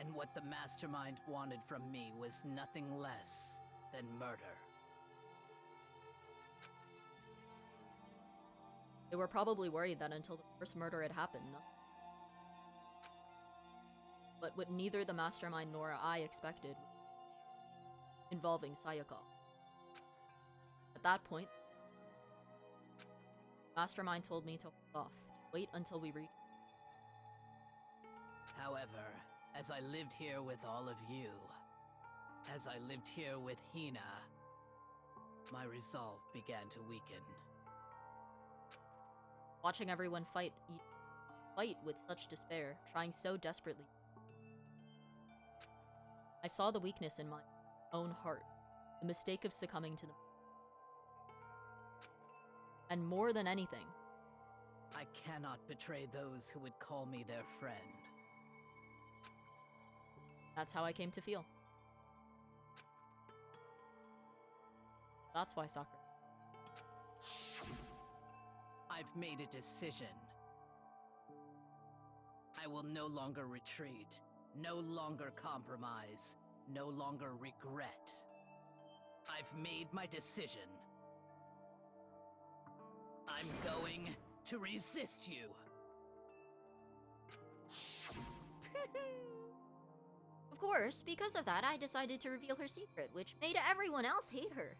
Speaker 10: And what the mastermind wanted from me was nothing less than murder.
Speaker 1: They were probably worried that until the first murder had happened, but what neither the mastermind nor I expected, involving Sayaka. At that point, mastermind told me to hold off, wait until we reach.
Speaker 10: However, as I lived here with all of you, as I lived here with Hina, my resolve began to weaken.
Speaker 1: Watching everyone fight fight with such despair, trying so desperately. I saw the weakness in my own heart, the mistake of succumbing to them. And more than anything,
Speaker 10: I cannot betray those who would call me their friend.
Speaker 1: that's how I came to feel. That's why Sakura.
Speaker 10: I've made a decision. I will no longer retreat, no longer compromise, no longer regret. I've made my decision. I'm going to resist you.
Speaker 5: Of course, because of that, I decided to reveal her secret, which made everyone else hate her.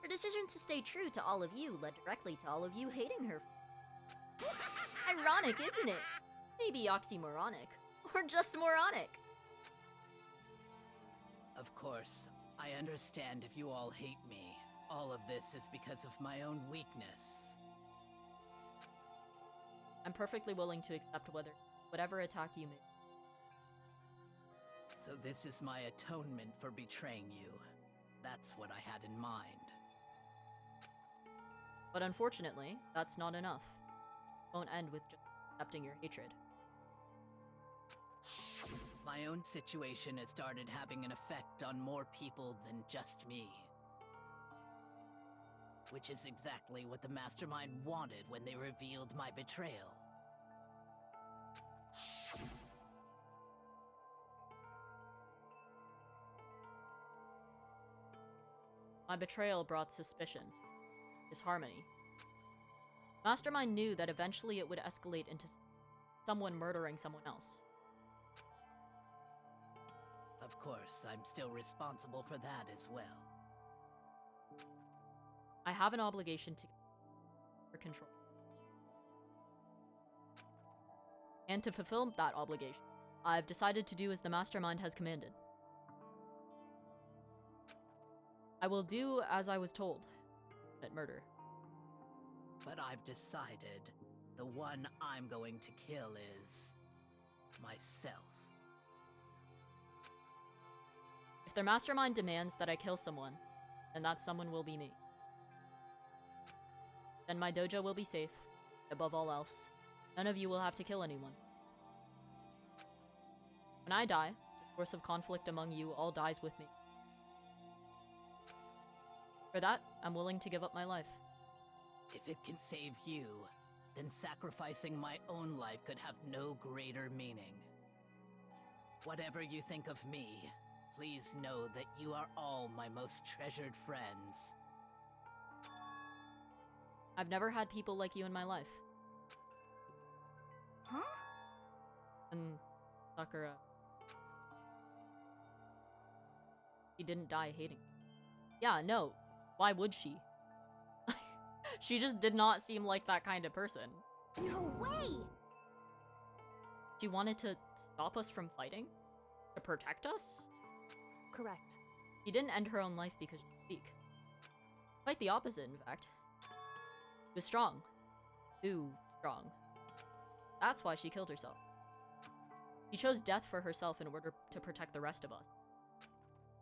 Speaker 5: Her decision to stay true to all of you led directly to all of you hating her. Ironic, isn't it? Maybe oxymoronic. Or just moronic.
Speaker 10: Of course, I understand if you all hate me. All of this is because of my own weakness.
Speaker 1: I'm perfectly willing to accept whatever attack you make.
Speaker 10: So this is my atonement for betraying you. That's what I had in mind.
Speaker 1: But unfortunately, that's not enough. It won't end with just accepting your hatred.
Speaker 10: My own situation has started having an effect on more people than just me. Which is exactly what the Mastermind wanted when they revealed my betrayal.
Speaker 1: My betrayal brought suspicion, disharmony. Mastermind knew that eventually it would escalate into someone murdering someone else.
Speaker 10: Of course, I'm still responsible for that as well.
Speaker 1: I have an obligation for control. And to fulfill that obligation, I've decided to do as the Mastermind has commanded. I will do as I was told. Commit murder.
Speaker 10: But I've decided the one I'm going to kill is myself.
Speaker 1: If their Mastermind demands that I kill someone, then that someone will be me. Then my dojo will be safe. Above all else, none of you will have to kill anyone. When I die, the course of conflict among you all dies with me. For that, I'm willing to give up my life.
Speaker 10: If it can save you, then sacrificing my own life could have no greater meaning. Whatever you think of me, please know that you are all my most treasured friends.
Speaker 1: I've never had people like you in my life.
Speaker 9: Huh?
Speaker 1: And Sakura... She didn't die hating. Yeah, no. Why would she? She just did not seem like that kind of person.
Speaker 5: No way!
Speaker 1: She wanted to stop us from fighting? To protect us?
Speaker 8: Correct.
Speaker 1: She didn't end her own life because she was weak. Quite the opposite, in fact. She was strong. Too strong. That's why she killed herself. She chose death for herself in order to protect the rest of us.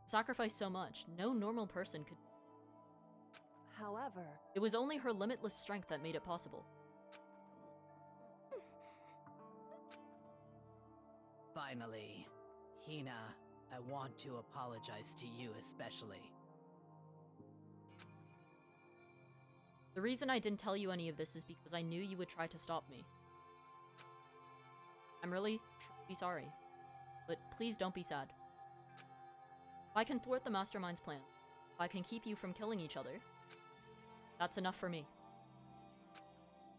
Speaker 1: Sacrificed so much, no normal person could.
Speaker 8: However,
Speaker 1: It was only her limitless strength that made it possible.
Speaker 10: Finally, Hina, I want to apologize to you especially.
Speaker 1: The reason I didn't tell you any of this is because I knew you would try to stop me. I'm really, truly sorry. But please don't be sad. If I can thwart the Mastermind's plan, if I can keep you from killing each other, that's enough for me.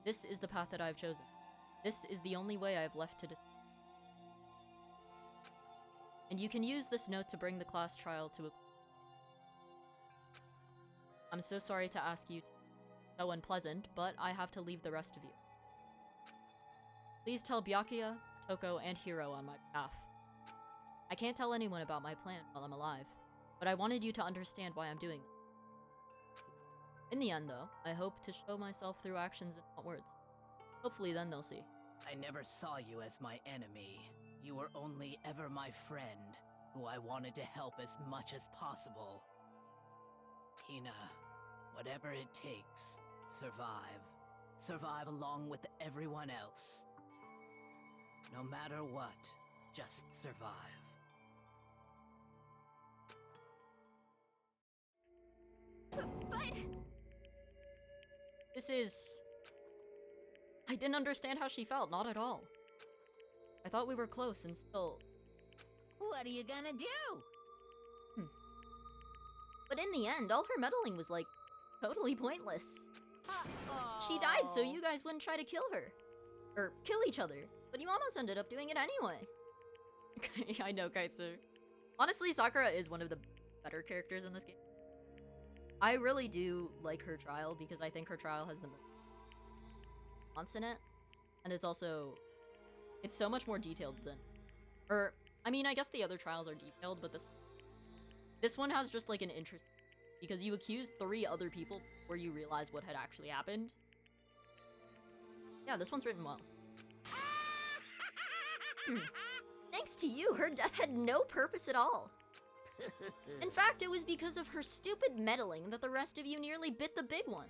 Speaker 1: This is the path that I have chosen. This is the only way I have left to decide. And you can use this note to bring the class trial to a close. I'm so sorry to ask you to so unpleasant, but I have to leave the rest of you. Please tell Byakuya, Toko, and Hiro on my behalf. I can't tell anyone about my plan while I'm alive, but I wanted you to understand why I'm doing it. In the end, though, I hope to show myself through actions and not words. Hopefully then they'll see.
Speaker 10: I never saw you as my enemy. You were only ever my friend, who I wanted to help as much as possible. Hina, whatever it takes, survive. Survive along with everyone else. No matter what, just survive.
Speaker 5: But
Speaker 1: This is... I didn't understand how she felt, not at all. I thought we were close and still...
Speaker 2: What are you gonna do?
Speaker 1: But in the end, all her meddling was, like, totally pointless. She died so you guys wouldn't try to kill her. Or kill each other. But you almost ended up doing it anyway. I know, Kaitsu. Honestly, Sakura is one of the better characters in this game. I really do like her trial because I think her trial has the most nuance in it. And it's also... It's so much more detailed than... Or, I mean, I guess the other trials are detailed, but this one has just, like, an interest. Because you accuse 3 other people before you realize what had actually happened. Yeah, this one's written well. Thanks to you, her death had no purpose at all. In fact, it was because of her stupid meddling that the rest of you nearly bit the big one.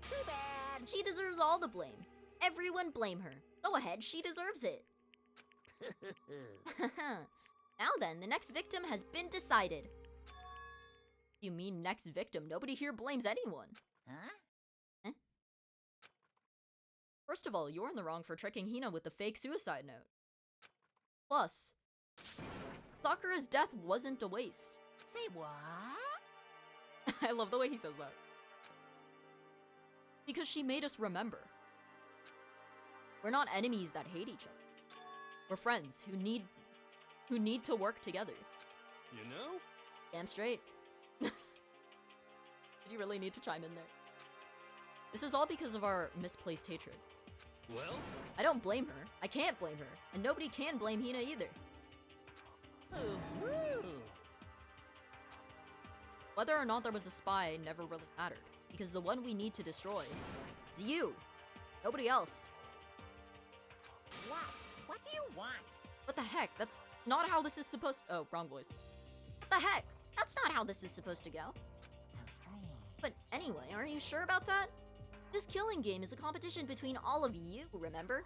Speaker 2: Too bad.
Speaker 1: She deserves all the blame. Everyone blame her. Go ahead, she deserves it. Now then, the next victim has been decided. You mean next victim? Nobody here blames anyone.
Speaker 2: Huh?
Speaker 1: First of all, you're in the wrong for tricking Hina with the fake suicide note. Plus, Sakura's death wasn't a waste.
Speaker 2: Say what?
Speaker 1: I love the way he says that. Because she made us remember. We're not enemies that hate each other. We're friends who need to work together.
Speaker 3: You know?
Speaker 1: Damn straight. Did you really need to chime in there? This is all because of our misplaced hatred.
Speaker 3: Well?
Speaker 1: I don't blame her. I can't blame her. And nobody can blame Hina either. Whether or not there was a spy never really mattered. Because the one we need to destroy is you. Nobody else.
Speaker 2: What? What do you want?
Speaker 1: What the heck? That's not how this is supposed... Oh, wrong voice. What the heck? That's not how this is supposed to go.
Speaker 2: How strange.
Speaker 1: But anyway, are you sure about that? This killing game is a competition between all of you, remember?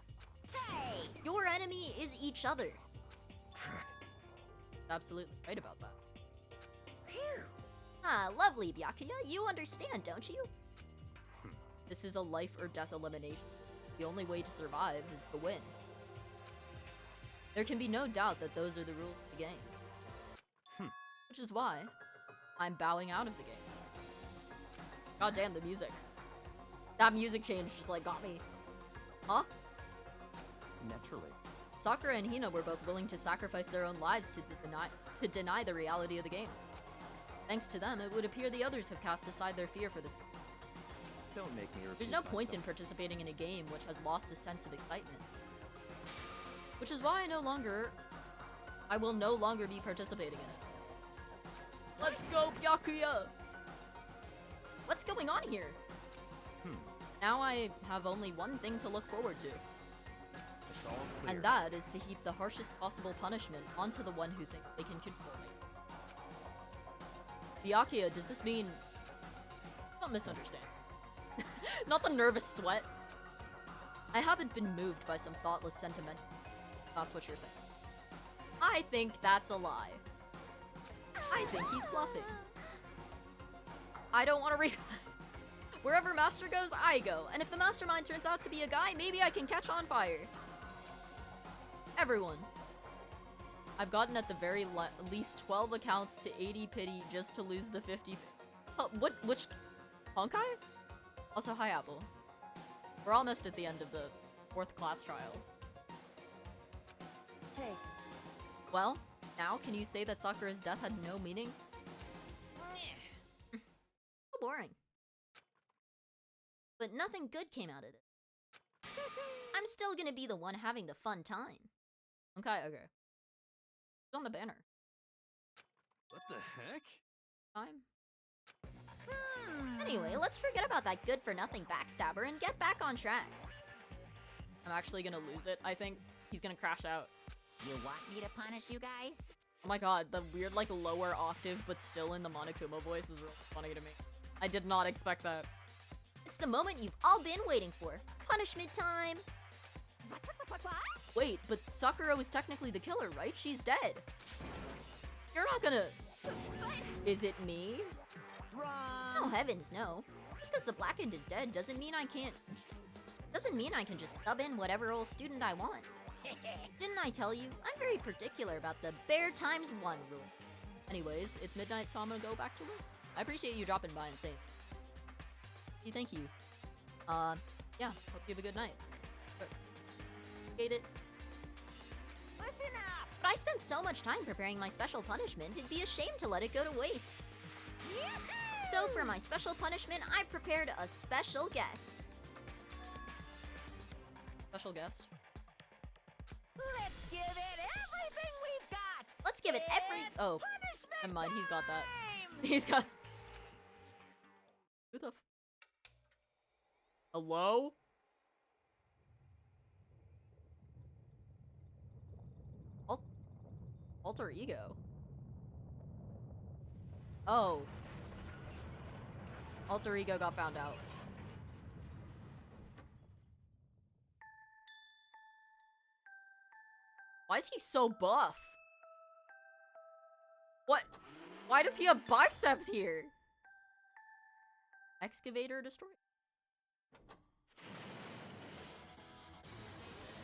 Speaker 2: Hey!
Speaker 1: Your enemy is each other. Absolutely right about that.
Speaker 2: Phew.
Speaker 1: Ah, lovely, Byakuya. You understand, don't you? This is a life or death elimination. The only way to survive is to win. There can be no doubt that those are the rules of the game. Which is why I'm bowing out of the game. God damn, the music. That music change just, like, got me. Huh?
Speaker 6: Naturally.
Speaker 1: Sakura and Hina were both willing to sacrifice their own lives to deny the reality of the game. Thanks to them, it would appear the others have cast aside their fear for this game.
Speaker 6: Don't make me repeat
Speaker 1: There's no point in
Speaker 6: myself.
Speaker 1: participating in a game which has lost the sense of excitement. Which is why I will no longer be participating in it. Let's go, Byakuya! What's going on here? Now I have only one thing to look forward to.
Speaker 6: It's all clear.
Speaker 1: And that is to heap the harshest possible punishment onto the one who thinks they can control me. Byakuya, does this mean... Don't misunderstand. Not the nervous sweat. I haven't been moved by some thoughtless sentiment. That's what you're thinking. I think that's a lie. I think he's bluffing. I don't want to read. Wherever Master goes, I go. And if the mastermind turns out to be a guy, maybe I can catch on fire. Everyone. I've gotten at the very least 12 accounts to 80 pity just to lose the 50. Which? Honkai? Also, hi, Apple. We're almost at the end of the 4th class trial.
Speaker 8: Hey,
Speaker 1: Well, now can you say that Sakura's death had no meaning? So boring. But nothing good came out of it. I'm still gonna be the one having the fun time. Okay. It's on the banner.
Speaker 3: What the heck?
Speaker 1: Time? Anyway, let's forget about that good-for-nothing backstabber and get back on track. I'm actually gonna lose it, I think. He's gonna crash out.
Speaker 2: You want me to punish you guys?
Speaker 1: Oh my god, the weird, like, lower octave but still in the Monokuma voice is really funny to me. I did not expect that.
Speaker 5: It's the moment you've all been waiting for. Punishment time! What?
Speaker 1: Wait, but Sakura was technically the killer, right? She's dead. You're not gonna... Is it me?
Speaker 2: Wrong.
Speaker 5: Oh heavens, no. Just because the Blackened is dead doesn't mean I can't... Doesn't mean I can just sub in whatever old student I want. Didn't I tell you? I'm very particular about the bare times 1 rule.
Speaker 1: Anyways, it's midnight, so I'm gonna go back to work. I appreciate you dropping by and saying. Thank you. Yeah, hope you have a good night. Hate it.
Speaker 2: Listen up.
Speaker 5: But I spent so much time preparing my special punishment, it'd be a shame to let it go to waste.
Speaker 2: Yahoo!
Speaker 5: So for my special punishment, I prepared a special guest.
Speaker 1: Special guest.
Speaker 2: Let's give it everything we've got.
Speaker 5: Let's give it every...
Speaker 2: It's
Speaker 1: Oh,
Speaker 2: punishment
Speaker 1: never mind, he's got that.
Speaker 2: time!
Speaker 1: He's got... Who the f... Hello? Alter ego? Oh. Alter ego got found out. Why is he so buff? What? Why does he have biceps here? Excavator destroy?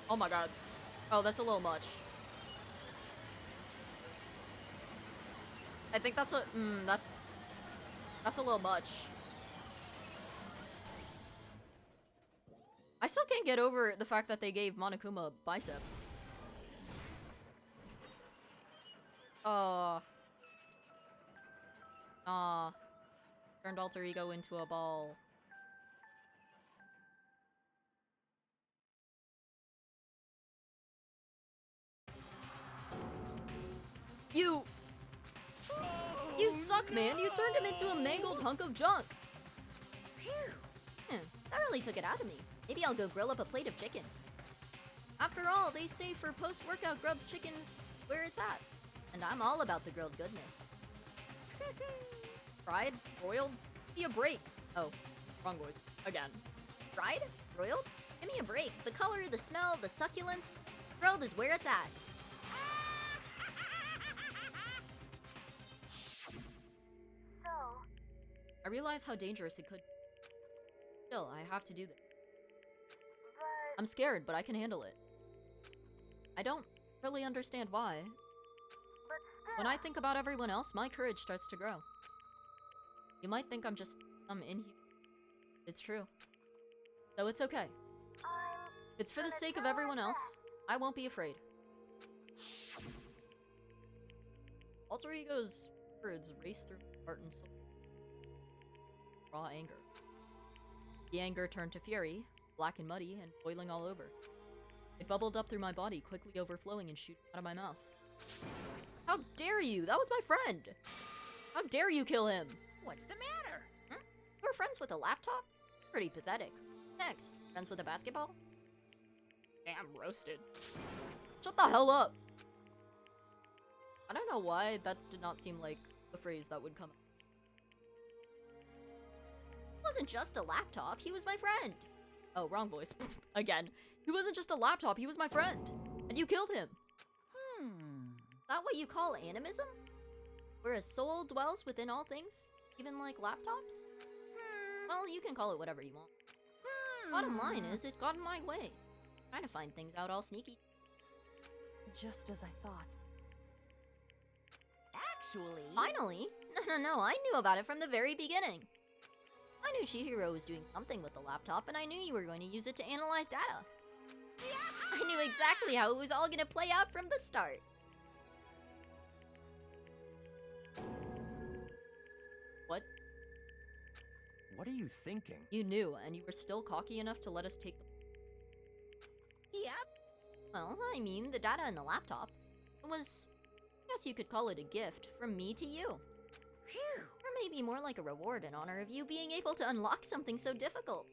Speaker 1: Oh my god. Oh, that's a little much. I think that's a, that's a little much. I still can't get over the fact that they gave Monokuma biceps. Turned alter ego into a ball. You suck, man. You turned him into a mangled hunk of junk.
Speaker 5: That really took it out of me. Maybe I'll go grill up a plate of chicken.
Speaker 1: After all, they say for post-workout grub chicken's where it's at.
Speaker 5: And I'm all about the grilled goodness.
Speaker 1: Fried? Broiled? Give me a break. Oh, wrong voice. Again.
Speaker 5: Fried? Broiled? Give me a break. The color, the smell, the succulence. Grilled is where it's at.
Speaker 1: I realize how dangerous it could be. Still, I have to do this. I'm scared, but I can handle it. I don't really understand why. When I think about everyone else, my courage starts to grow. You might think I'm just some inhuman. It's true. So it's okay. It's for the sake of everyone else. I won't be afraid. Alter ego's words race through my heart and soul. Raw anger. The anger turned to fury, black and muddy, and boiling all over. It bubbled up through my body, quickly overflowing and shooting out of my mouth. How dare you? That was my friend! How dare you kill him?
Speaker 2: What's the matter?
Speaker 5: We're friends with a laptop? Pretty pathetic. Next, friends with a basketball?
Speaker 1: Damn, roasted. Shut the hell up! I don't know why that did not seem like a phrase that would come.
Speaker 5: He wasn't just a laptop, he was my friend.
Speaker 1: Oh, wrong voice. Again. He wasn't just a laptop, he was my friend. And you killed him.
Speaker 5: Is that what you call animism? Where a soul dwells within all things? Even like laptops? Well, you can call it whatever you want. Bottom line is, it got in my way. Trying to find things out all sneaky.
Speaker 8: Just as I thought.
Speaker 2: Actually...
Speaker 5: Finally? No, I knew about it from the very beginning. I knew Chihiro was doing something with the laptop, and I knew you were going to use it to analyze data. I knew exactly how it was all gonna play out from the start.
Speaker 1: What?
Speaker 6: What are you thinking?
Speaker 1: You knew, and you were still cocky enough to let us take the...
Speaker 2: Yep.
Speaker 5: Well, I mean, the data in the laptop. It was... I guess you could call it a gift from me to you.
Speaker 2: Phew.
Speaker 5: Or
Speaker 1: may be more like a reward in honor of you being able to unlock something so difficult.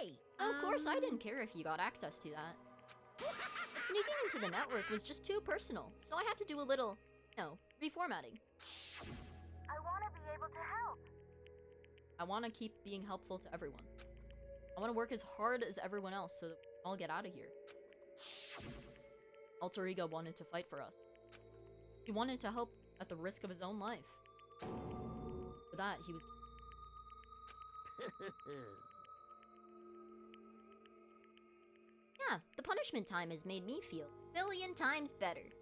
Speaker 2: Hey,
Speaker 1: Of course, I didn't care if you got access to that. But sneaking into the network was just too personal, so I had to do a little, reformatting.
Speaker 5: I want to be able to help.
Speaker 1: I want to keep being helpful to everyone. I want to work as hard as everyone else so that we can all get out of here. Alter Ego wanted to fight for us. He wanted to help at the risk of his own life. For that, he was... Yeah, the punishment time has made me feel a billion times better.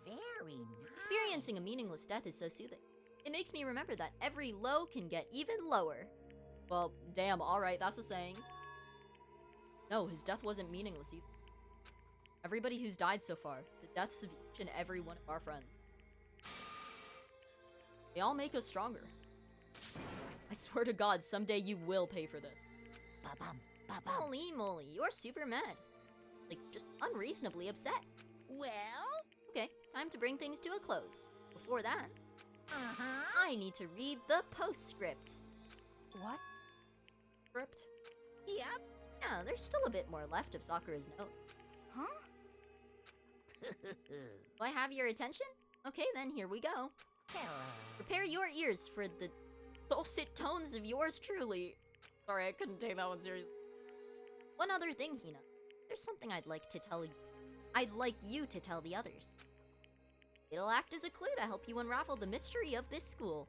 Speaker 2: Very nice.
Speaker 1: Experiencing a meaningless death is so soothing. It makes me remember that every low can get even lower. Well, damn, alright, that's a saying. No, his death wasn't meaningless either. Everybody who's died so far, the deaths of each and every one of our friends, they all make us stronger. I swear to God, someday you will pay for this.
Speaker 2: Ba-bum, ba-bum.
Speaker 1: Holy moly, you're super mad. Like, just unreasonably upset.
Speaker 2: Well?
Speaker 1: Okay, time to bring things to a close. Before that,
Speaker 2: Uh-huh.
Speaker 1: I need to read the postscript.
Speaker 7: What?
Speaker 1: Script?
Speaker 2: Yep.
Speaker 1: Yeah, there's still a bit more left of Sakura's note.
Speaker 9: Huh?
Speaker 1: Do I have your attention? Okay, then here we go.
Speaker 2: Hello.
Speaker 1: Prepare your ears for the dulcet tones of yours truly. Sorry, I couldn't take that one seriously. One other thing, Hina. There's something I'd like to tell you. I'd like you to tell the others. It'll act as a clue to help you unravel the mystery of this school.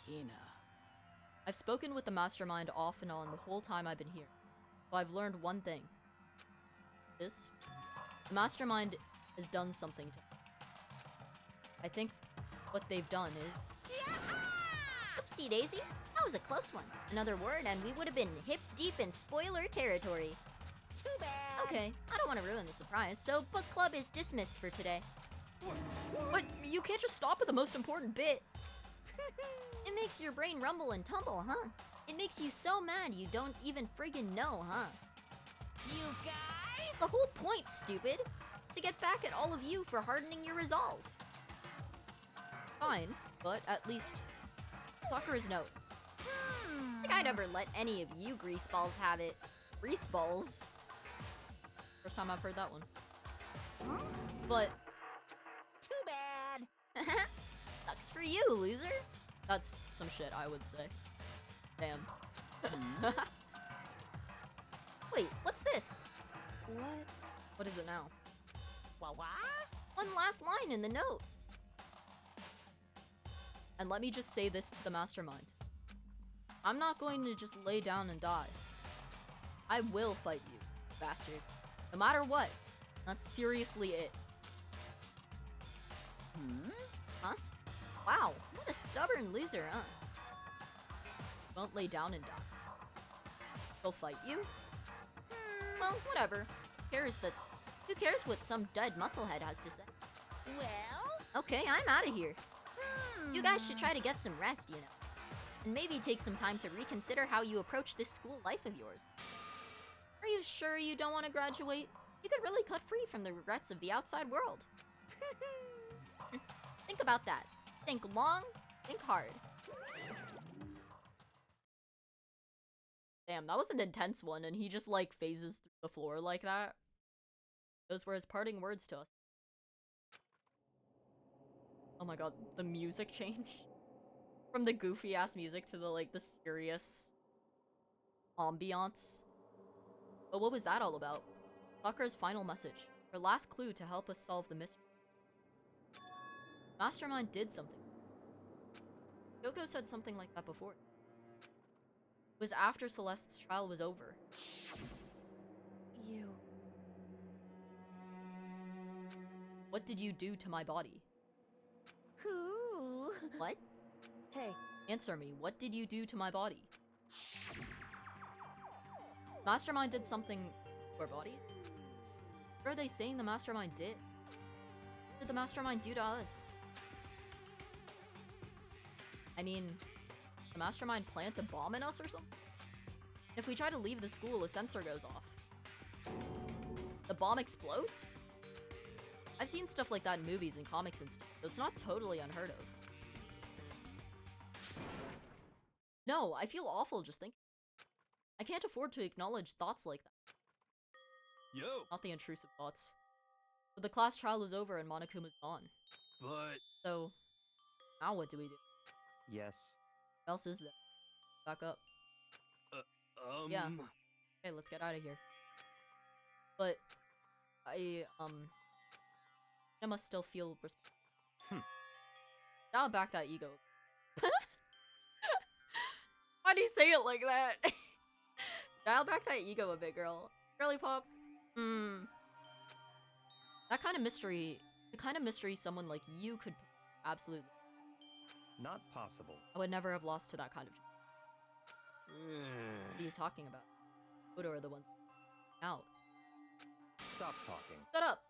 Speaker 10: Hina.
Speaker 1: I've spoken with the mastermind off and on the whole time I've been here. So I've learned one thing. The mastermind has done something to me. I think what they've done is... Oopsie daisy, that was a close one. Another word and we would have been hip deep in spoiler territory.
Speaker 2: Too bad.
Speaker 1: Okay, I don't want to ruin the surprise, so book club is dismissed for today. But you can't just stop at the most important bit. It makes your brain rumble and tumble, huh? It makes you so mad you don't even friggin' know, huh?
Speaker 2: You guys?
Speaker 1: The whole point, stupid! To get back at all of you for hardening your resolve. Fine, but at least... Sakura's note. I think I'd ever let any of you greaseballs have it. Greaseballs? First time I've heard that one. But...
Speaker 2: Too bad.
Speaker 1: Sucks for you, loser! That's some shit I would say. Damn. Wait, what's this?
Speaker 8: What?
Speaker 1: What is it now?
Speaker 2: What?
Speaker 1: One last line in the note. And let me just say this to the mastermind. I'm not going to just lay down and die. I will fight you, bastard. No matter what. That's seriously it. Huh? Wow, what a stubborn loser, huh? Won't lay down and die. He'll fight you? Well, whatever. Who cares what some dead musclehead has to say?
Speaker 2: Well?
Speaker 1: Okay, I'm out of here. You guys should try to get some rest, you know. And maybe take some time to reconsider how you approach this school life of yours. Are you sure you don't want to graduate? You could really cut free from the regrets of the outside world. Think about that. Think long, think hard. Damn, that was an intense one, and he just, like, phases through the floor like that. Those were his parting words to us. Oh my god, the music changed. From the goofy-ass music to the, like, the serious ambiance. But what was that all about? Sakura's final message. Her last clue to help us solve the mystery. Mastermind did something. Yoko said something like that before. It was after Celeste's trial was over.
Speaker 8: You...
Speaker 1: What did you do to my body?
Speaker 2: Who?
Speaker 1: What?
Speaker 8: Hey,
Speaker 1: Answer me, what did you do to my body? Mastermind did something to our body? What are they saying the Mastermind did? What did the Mastermind do to us? I mean, the Mastermind plant a bomb in us or something? If we try to leave the school, a sensor goes off. The bomb explodes? I've seen stuff like that in movies and comics and stuff, so it's not totally unheard of. No, I feel awful just thinking. I can't afford to acknowledge thoughts like that.
Speaker 3: Yo!
Speaker 1: Not the intrusive thoughts. So the class trial is over and Monokuma's gone.
Speaker 3: But...
Speaker 1: So, now what do we do?
Speaker 6: Yes.
Speaker 1: What else is there? Back up. Yeah. Okay, let's get out of here. But, I must still feel Dial back that ego. Why do you say it like that? Dial back that ego a bit, girl. Girly pop. That kind of mystery, the kind of mystery someone like you could absolutely.
Speaker 6: Not possible.
Speaker 1: I would never have lost to that kind of. What are you talking about? Odo are the ones out.
Speaker 6: Stop talking.
Speaker 1: Shut up.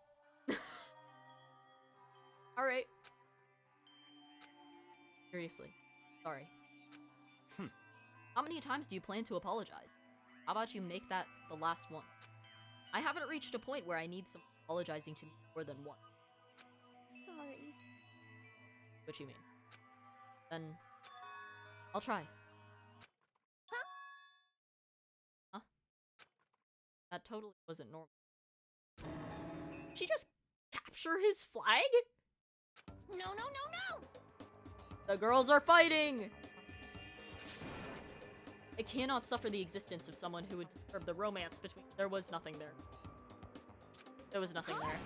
Speaker 1: Alright. Seriously. Sorry. How many times do you plan to apologize? How about you make that the last one? I haven't reached a point where I need some apologizing to me more than one.
Speaker 5: Sorry.
Speaker 1: What you mean? Then, I'll try. Huh? That totally wasn't normal. She just capture his flag?
Speaker 5: No, no, no, no!
Speaker 1: The girls are fighting! I cannot suffer the existence of someone who would disturb the romance between. There was nothing there. There was nothing there.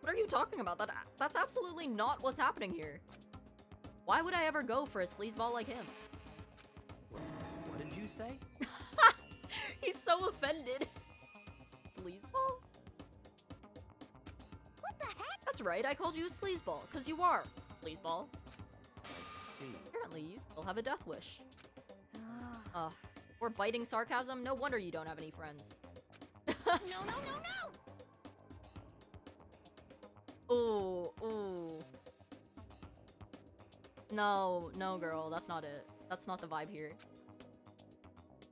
Speaker 1: What are you talking about? That's absolutely not what's happening here. Why would I ever go for a sleazeball like him?
Speaker 6: What did you say?
Speaker 1: He's so offended. Sleazeball?
Speaker 5: What the heck?
Speaker 1: That's right, I called you a sleazeball, because you are sleazeball.
Speaker 6: I see.
Speaker 1: Apparently, you still have a death wish. Or biting sarcasm? No wonder you don't have any friends.
Speaker 5: No, no, no, no!
Speaker 1: Ooh, ooh. No, no, girl, that's not it. That's not the vibe here.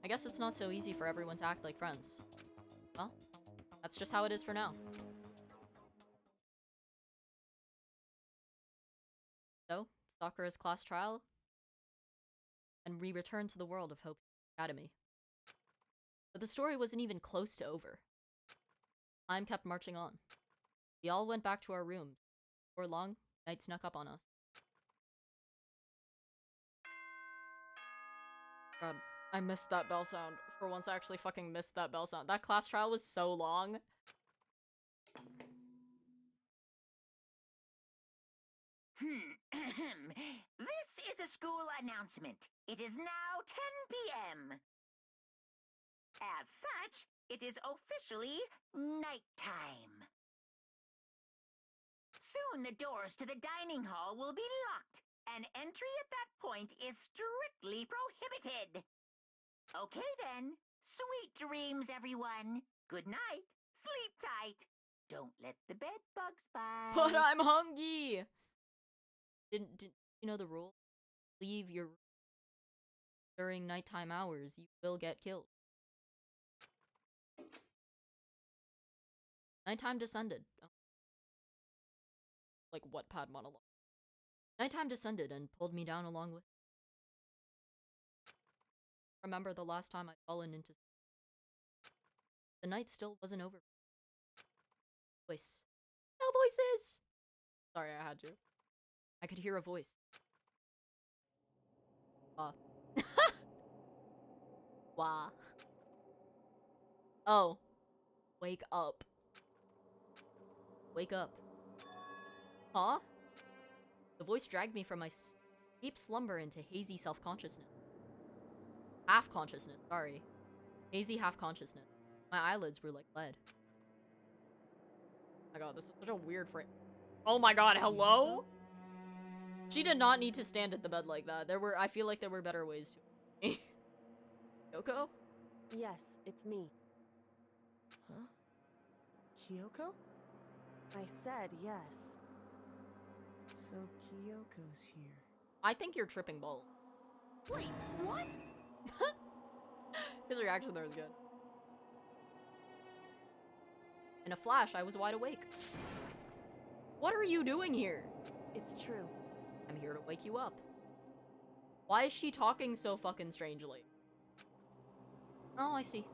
Speaker 1: I guess it's not so easy for everyone to act like friends. Well, that's just how it is for now. So, Sakura's class trial, and we return to the world of Hope Academy. But the story wasn't even close to over. Time kept marching on. We all went back to our rooms. Before long, night snuck up on us. God, I missed that bell sound. For once, I actually fucking missed that bell sound. That class trial was so long.
Speaker 4: This is a school announcement. It is now 10 p.m. As such, it is officially nighttime. Soon the doors to the dining hall will be locked, and entry at that point is strictly prohibited. Okay then. Sweet dreams, everyone. Good night. Sleep tight. Don't let the bed bugs bite.
Speaker 1: But I'm hungry! Didn't you know the rule? Leave your room during nighttime hours, you will get killed. Nighttime descended. Oh. Like Wattpad monologue. Nighttime descended and pulled me down along with. Remember the last time I'd fallen into. The night still wasn't over. Voice. No voices! Sorry, I had to. I could hear a voice. Wah. Oh. Wake up. Wake up. Huh? The voice dragged me from my deep slumber into hazy self-consciousness. Half-consciousness, sorry. Hazy half-consciousness. My eyelids were like lead. Oh my god, this is such a weird frame. Oh my god, hello? She did not need to stand at the bed like that. I feel like there were better ways to. Kyoko?
Speaker 8: Yes, it's me.
Speaker 7: Huh? Kyoko?
Speaker 8: I said yes.
Speaker 7: So Kyoko's here.
Speaker 1: I think you're tripping balls.
Speaker 2: Wait, what?
Speaker 1: His reaction there was good. In a flash, I was wide awake. What are you doing here?
Speaker 8: It's true.
Speaker 1: I'm here to wake you up. Why is she talking so fucking strangely? Oh, I see.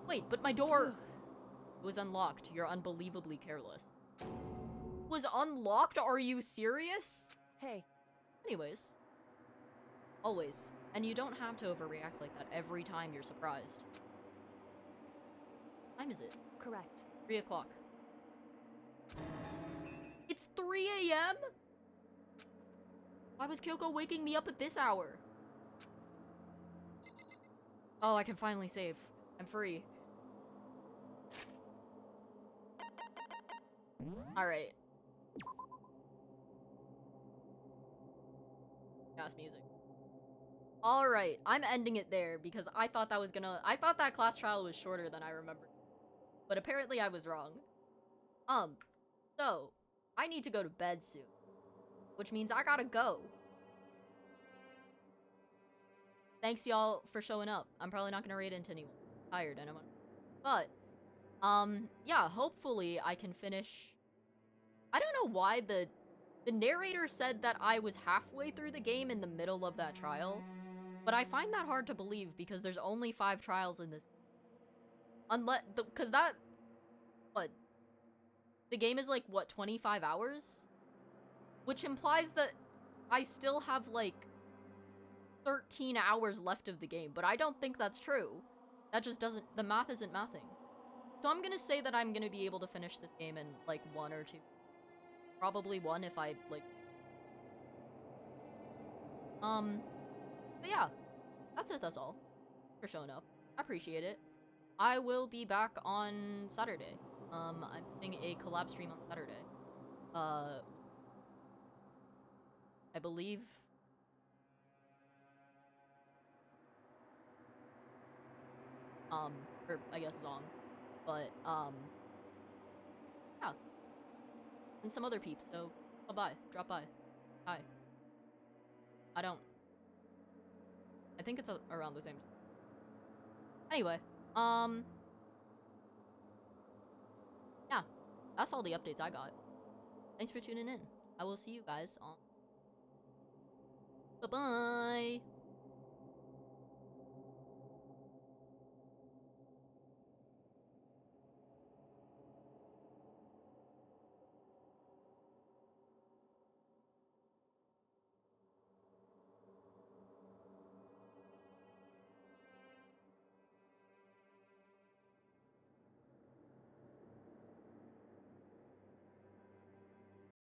Speaker 1: Wait, but my door... It was unlocked. You're unbelievably careless. Was unlocked? Are you serious?
Speaker 8: Hey,
Speaker 1: Anyways. Always. And you don't have to overreact like that every time you're surprised. What time is it?
Speaker 8: correct.
Speaker 1: 3 o'clock. It's 3 a.m.? Why was Kyoko waking me up at this hour? Oh, I can finally save. I'm free. Alright. Gas music. Alright, I'm ending it there because I thought that class trial was shorter than I remembered. But apparently I was wrong. So, I need to go to bed soon. Which means I gotta go. Thanks y'all for showing up. I'm probably not gonna raid into anyone. I'm tired and I'm But, yeah, hopefully I can finish... I don't know why the narrator said that I was halfway through the game in the middle of that trial. But I find that hard to believe because there's only 5 trials in this. Because that... What? The game is like, what, 25 hours? Which implies that I still have, like, 13 hours left of the game. But I don't think that's true. That just doesn't... The math isn't mathing. So I'm gonna say that I'm gonna be able to finish this game in, like, 1 or 2. Probably 1 if I, like... But yeah. That's all. For showing up. I appreciate it. I will be back on Saturday. I'm doing a collab stream on Saturday. I believe... or I guess Zong. But, yeah. And some other peeps, so come by. Drop by. Hi. I think it's around the same. Anyway, yeah. That's all the updates I got. Thanks for tuning in. I will see you guys on... Bye-bye!